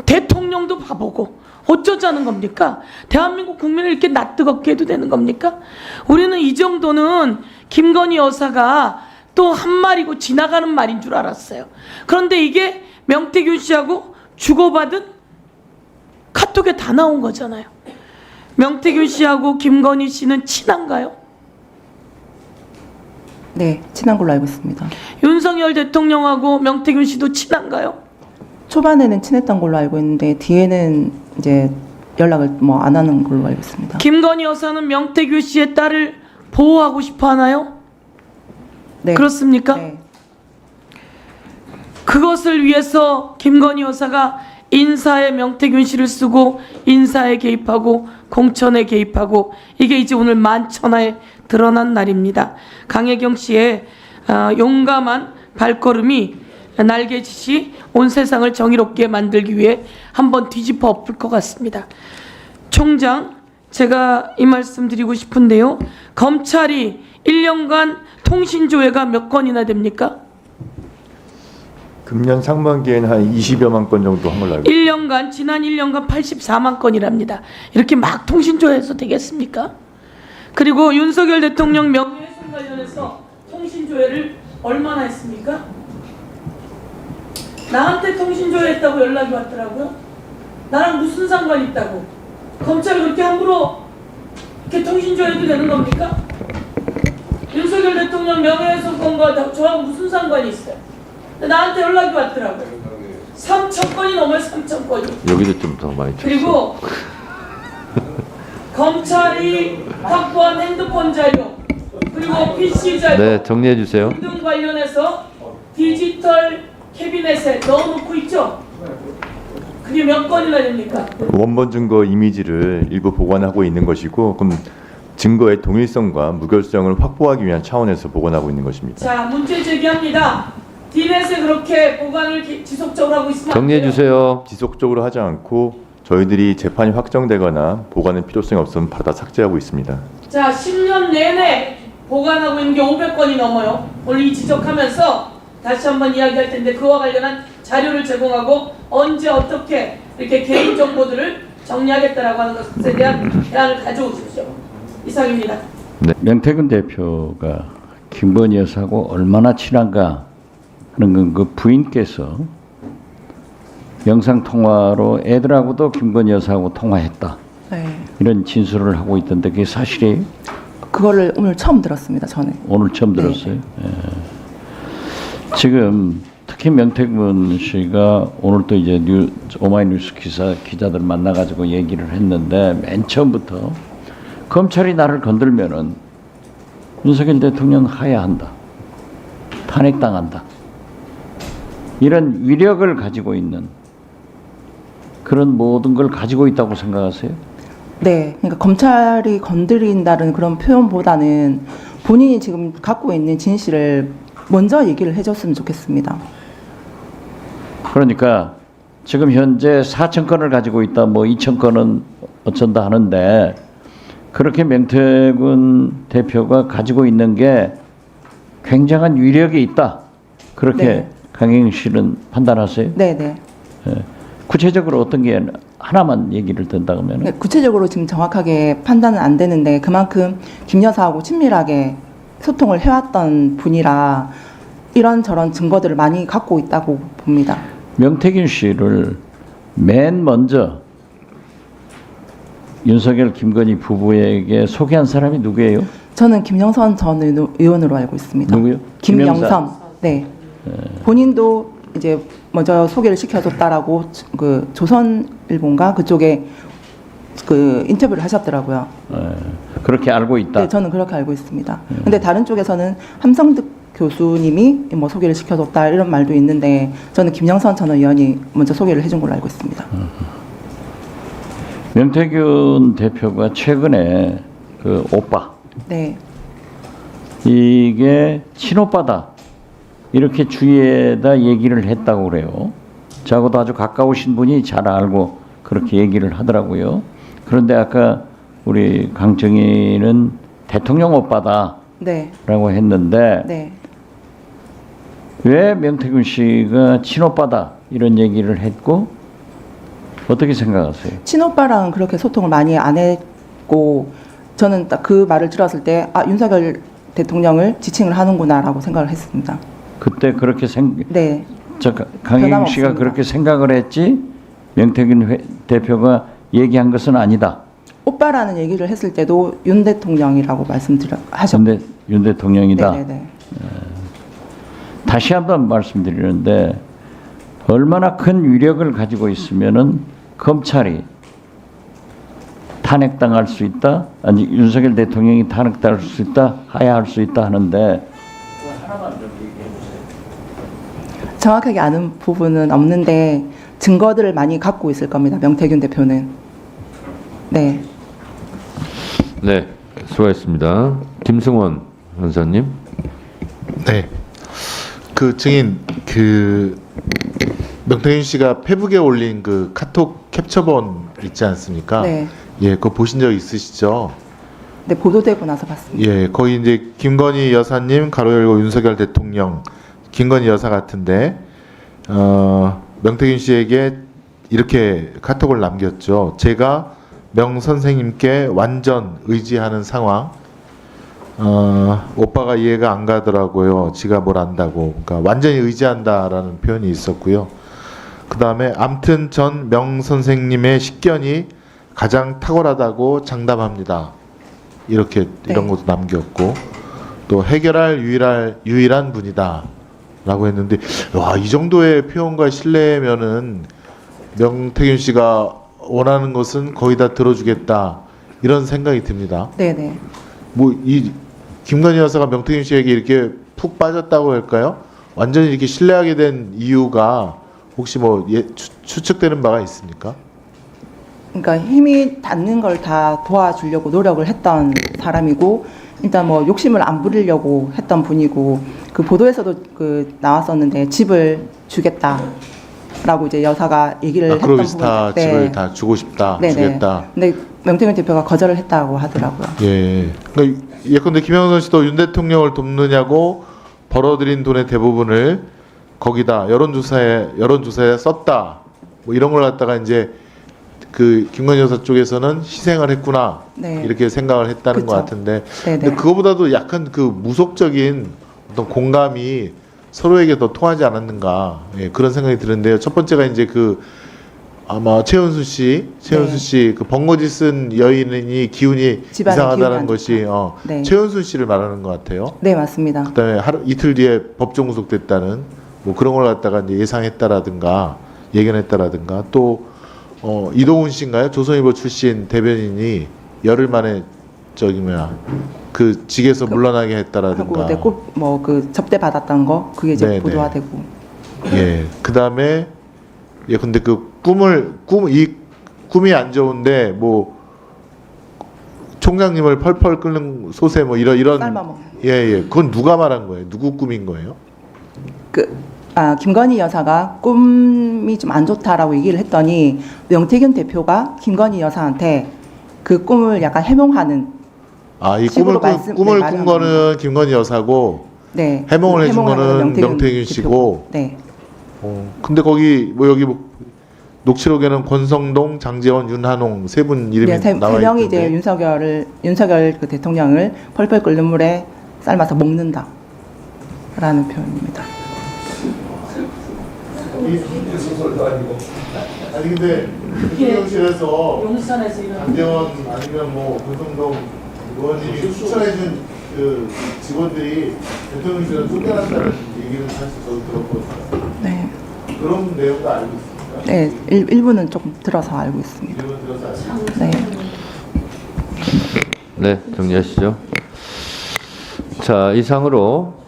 대통령도 바보고 어쩌자는 겁니까? 대한민국 국민을 이렇게 낯뜨겁게 해도 되는 겁니까? 우리는 이 정도는 김건희 여사가 또 한 말이고 지나가는 말인 줄 알았어요. 그런데 이게 명태균 씨하고 주고받은 카톡에 다 나온 거잖아요. 명태균 씨하고 김건희 씨는 친한가요? 네, 친한 걸로 알고 있습니다. 윤석열 대통령하고 명태균 씨도 친한가요? 초반에는 친했던 걸로 알고 있는데 뒤에는 이제 연락을 뭐 안 하는 걸로 알고 있습니다. 김건희 여사는 명태균 씨의 딸을 보호하고 싶어 하나요? 네. 그렇습니까? 네. 그것을 위해서 김건희 여사가 인사에 명태균 씨를 쓰고 인사에 개입하고 공천에 개입하고 이게 이제 오늘 만천하에 드러난 날입니다. 강혜경 씨의 용감한 발걸음이 날개짓이 온 세상을 정의롭게 만들기 위해 한번 뒤집어 엎을 것 같습니다. 총장, 제가 이 말씀 드리고 싶은데요. 검찰이 1년간 통신조회가 몇 건이나 됩니까? 금년 상반기에는 한 20여만 건 정도 한 걸로 알고 있습니다. 지난 1년간 84만 건이랍니다. 이렇게 막 통신조회해서 되겠습니까? 그리고 윤석열 대통령 명예훼손 관련해서 통신조회를 얼마나 했습니까? 나한테 통신조회 했다고 연락이 왔더라고요. 나랑 무슨 상관 있다고? 검찰이 그렇게 함부로 이렇게 통신조회도 되는 겁니까? 윤석열 대통령 명예훼손건과 저하고 무슨 상관이 있어요? 나한테 연락이 왔더라고요. 3,000건이 넘어요. 3,000건이. 여기도 좀 더 많이 쳤어. 그리고 검찰이 확보한 핸드폰 자료 그리고 PC 자료 네, 정리해 주세요. 등 관련해서 디지털 캐비넷에 넣어놓고 있죠. 그게 몇 건이나 됩니까? 원본 증거 이미지를 일부 보관하고 있는 것이고, 그럼 증거의 동일성과 무결성을 확보하기 위한 차원에서 보관하고 있는 것입니다. 자, 문제 제기합니다. 디넷에 그렇게 보관을 지속적으로 하고 있으면 정리해 안 돼요. 주세요. 지속적으로 하지 않고 저희들이 재판이 확정되거나 보관의 필요성이 없으면 받아 삭제하고 있습니다. 자, 10년 내내 보관하고 있는 게 500건이 넘어요. 오늘 이 지적하면서 다시 한번 이야기할 텐데 그와 관련한 자료를 제공하고 언제 어떻게 이렇게 개인 정보들을 정리하겠다라고 하는 것에 대한 대안을 가져오십시오. 이상입니다. 네. 명태균 대표가 김건희 여사하고 얼마나 친한가 하는 건 그 부인께서 영상 통화로 애들하고도 김건희 여사하고 통화했다. 네. 이런 진술을 하고 있던데 그게 사실이에요? 그거를 오늘 처음 들었습니다. 저는. 오늘 처음 들었어요. 예. 지금 특히 명태균 씨가 오늘 또 이제 오마이뉴스 기자들 만나가지고 얘기를 했는데 맨 처음부터 검찰이 나를 건들면은 윤석열 대통령 하야한다. 탄핵당한다. 이런 위력을 가지고 있는 그런 모든 걸 가지고 있다고 생각하세요? 네, 그러니까 검찰이 건드린다는 그런 표현보다는 본인이 지금 갖고 있는 진실을 먼저 얘기를 해줬으면 좋겠습니다. 그러니까 지금 현재 4,000건을 가지고 있다, 뭐 2,000건은 어쩐다 하는데 그렇게 명태균 대표가 가지고 있는 게 굉장한 위력이 있다. 그렇게 네. 강혜경 씨는 판단하세요? 네, 네. 예. 구체적으로 어떤 게 하나만 얘기를 든다면? 네, 구체적으로 지금 정확하게 판단은 안 되는데 그만큼 김 여사하고 친밀하게 소통을 해왔던 분이라 이런저런 증거들을 많이 갖고 있다고 봅니다. 명태균 씨를 맨 먼저 윤석열 김건희 부부에게 소개한 사람이 누구예요? 저는 김영선 전 의원으로 알고 있습니다. 누구요? 김영선. 네. 본인도 이제 먼저 소개를 시켜줬다라고 그 조선일보인가 그쪽에 그 인터뷰를 하셨더라고요. 그렇게 알고 있다. 네, 저는 그렇게 알고 있습니다. 근데 다른 쪽에서는 함성득 교수님이 뭐 소개를 시켜줬다 이런 말도 있는데 저는 김영선 전 의원이 먼저 소개를 해준 걸로 알고 있습니다. 명태균 대표가 최근에 그 오빠 네. 이게 친오빠다 이렇게 주위에다 얘기를 했다고 그래요. 저하고도 아주 가까우신 분이 잘 알고 그렇게 얘기를 하더라고요. 그런데 아까 우리 강정희는 대통령 오빠다라고 네. 했는데 네. 왜 명태균 씨가 친오빠다 이런 얘기를 했고 어떻게 생각하세요? 친오빠랑 그렇게 소통을 많이 안 했고 저는 딱 그 말을 들었을 때 아, 윤석열 대통령을 지칭을 하는구나라고 생각을 했습니다. 그때 그렇게 네. 강혜경 씨가 그렇게 생각을 했지 명태균 대표가 얘기한 것은 아니다. 오빠라는 얘기를 했을 때도 윤 대통령이라고 하셨고. 근데 윤 대통령이다. 네네네. 다시 한번 말씀드리는데 얼마나 큰 위력을 가지고 있으면은 검찰이 탄핵당할 수 있다, 아니 윤석열 대통령이 탄핵당할 수 있다, 하야할 수 있다 하는데 정확하게 아는 부분은 없는데 증거들을 많이 갖고 있을 겁니다. 명태균 대표는. 네. 네, 수고하셨습니다. 김승원 원사님. 네. 그 증인 그 명태균 씨가 페북에 올린 그 카톡 캡처본 있지 않습니까? 네. 예, 그거 보신 적 있으시죠? 네, 보도되고 나서 봤습니다. 예, 거기 이제 김건희 여사님 가로 열고 윤석열 대통령 김건희 여사 같은데 명태균 씨에게 이렇게 카톡을 남겼죠. 제가 명 선생님께 완전 의지하는 상황. 오빠가 이해가 안 가더라고요. 지가 뭘 안다고. 그러니까 완전히 의지한다라는 표현이 있었고요. 그다음에 암튼 전 명 선생님의 식견이 가장 탁월하다고 장담합니다. 이렇게 이런 것도 남겼고 또 해결할 유일한 분이다라고 했는데 와, 이 정도의 표현과 신뢰면은 명태균 씨가 원하는 것은 거의 다 들어주겠다 이런 생각이 듭니다. 네네. 뭐 이 김건희 여사가 명태균 씨에게 이렇게 푹 빠졌다고 할까요? 완전히 이렇게 신뢰하게 된 이유가 혹시 뭐 추측되는 바가 있습니까? 그러니까 힘이 닿는 걸 다 도와주려고 노력을 했던 사람이고 일단 뭐 욕심을 안 부리려고 했던 분이고 그 보도에서도 그 나왔었는데 집을 주겠다라고 이제 여사가 얘기를 했던 아크로비스타 부분. 집을 다 주고 싶다, 네네. 주겠다. 근데 명태균 대표가 거절을 했다고 하더라고요. 예. 그러니까 예컨대 김영선 씨도 윤 대통령을 돕느냐고 벌어들인 돈의 대부분을 거기다 여론조사에 썼다. 뭐 이런 걸 갖다가 이제 그 김건희 여사 쪽에서는 희생을 했구나. 네. 이렇게 생각을 했다는 그쵸. 것 같은데. 네네. 근데 그거보다도 약간 그 무속적인 어떤 공감이 서로에게 더 통하지 않았는가. 예, 그런 생각이 드는데요. 첫 번째가 이제 그 아마 최은수 씨 그 벙어지 쓴 여인이 기운이 집안에 이상하다는 기운이 것이 네. 최은수 씨를 말하는 것 같아요. 네, 맞습니다. 그다음에 이틀 뒤에 법정 구속됐다는 뭐 그런 걸 갖다가 이제 예상했다라든가 예견했다라든가 또 이동훈 씨인가요? 조선일보 출신 대변인이 열흘 만에 그 직에서 물러나게 했다라든가. 하고 뭐그 접대 받았던 거 그게 이제 네네. 보도가 되고. 예. 그다음에 근데 그 꿈이 안 좋은데 뭐 총장님을 펄펄 끓는 소세 뭐 이런 삶아먹는. 예. 그건 누가 말한 거예요? 누구 꿈인 거예요? 김건희 여사가 꿈이 좀 안 좋다라고 얘기를 했더니 명태균 대표가 김건희 여사한테 그 꿈을 약간 해몽하는 이 식으로 꿈을 꾼 거는 김건희 여사고 네. 해몽을 해준 해몽하는 거는 명태균 씨고. 네. 근데 거기 여기 녹취록에는 권성동, 장제원, 윤한홍 세 분 이름이 세 나와 명이 있던데. 이제 윤석열 그 대통령을 펄펄 끓는 물에 삶아서 먹는다라는 표현입니다. 아니 근데 대통령실에서 용산에서 이런 장제원 아니면 뭐 권성동 의원님이 추천해준 그 직원들이 대통령실에 쫓겨났다는 얘기는 사실 저도 들었거든요. 네. 그런 내용도 알고 있습니다. 네, 일부는 조금 들어서 알고 있습니다. 네. 네, 정리하시죠. 자, 이상으로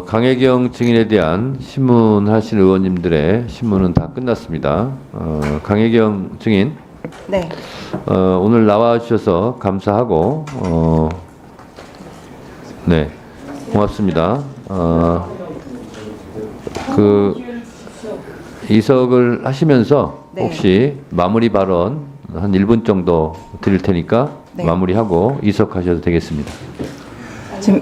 강혜경 증인에 대한 신문하신 의원님들의 신문은 다 끝났습니다. 강혜경 증인, 네. 오늘 나와 주셔서 감사하고 네, 고맙습니다. 이석을 하시면서 네. 혹시 마무리 발언 한 1분 정도 드릴 테니까 네. 마무리하고 이석하셔도 되겠습니다. 지금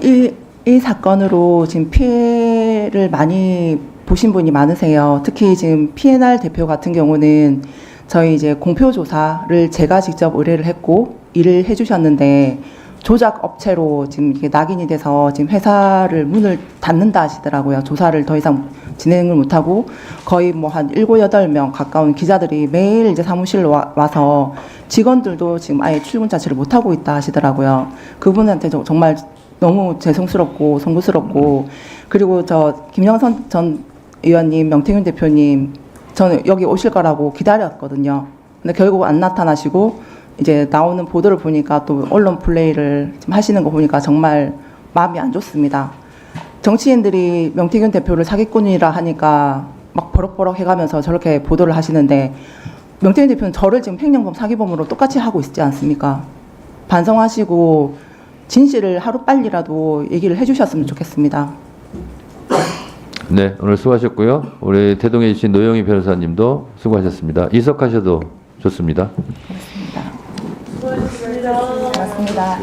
이 사건으로 지금 피해를 많이 보신 분이 많으세요. 특히 지금 PNR 대표 같은 경우는 저희 이제 공표 조사를 제가 직접 의뢰를 했고 일을 해주셨는데 조작 업체로 지금 이게 낙인이 돼서 지금 회사를 문을 닫는다 하시더라고요. 조사를 더 이상 진행을 못하고 거의 뭐 한 7, 8명 가까운 기자들이 매일 이제 사무실로 와서 직원들도 지금 아예 출근 자체를 못하고 있다 하시더라고요. 그분한테 정말 너무 죄송스럽고 송구스럽고 그리고 저 김영선 전 의원님, 명태균 대표님 저는 여기 오실 거라고 기다렸거든요. 근데 결국 안 나타나시고 이제 나오는 보도를 보니까 또 언론 플레이를 좀 하시는 거 보니까 정말 마음이 안 좋습니다. 정치인들이 명태균 대표를 사기꾼이라 하니까 막 버럭버럭 해가면서 저렇게 보도를 하시는데 명태균 대표는 저를 지금 횡령범 사기범으로 똑같이 하고 있지 않습니까? 반성하시고 진실을 하루빨리라도 얘기를 해주셨으면 좋겠습니다. 네, 오늘 수고하셨고요. 우리 대동해 주신 노영희 변호사님도 수고하셨습니다. 이석하셔도 좋습니다. 고맙습니다.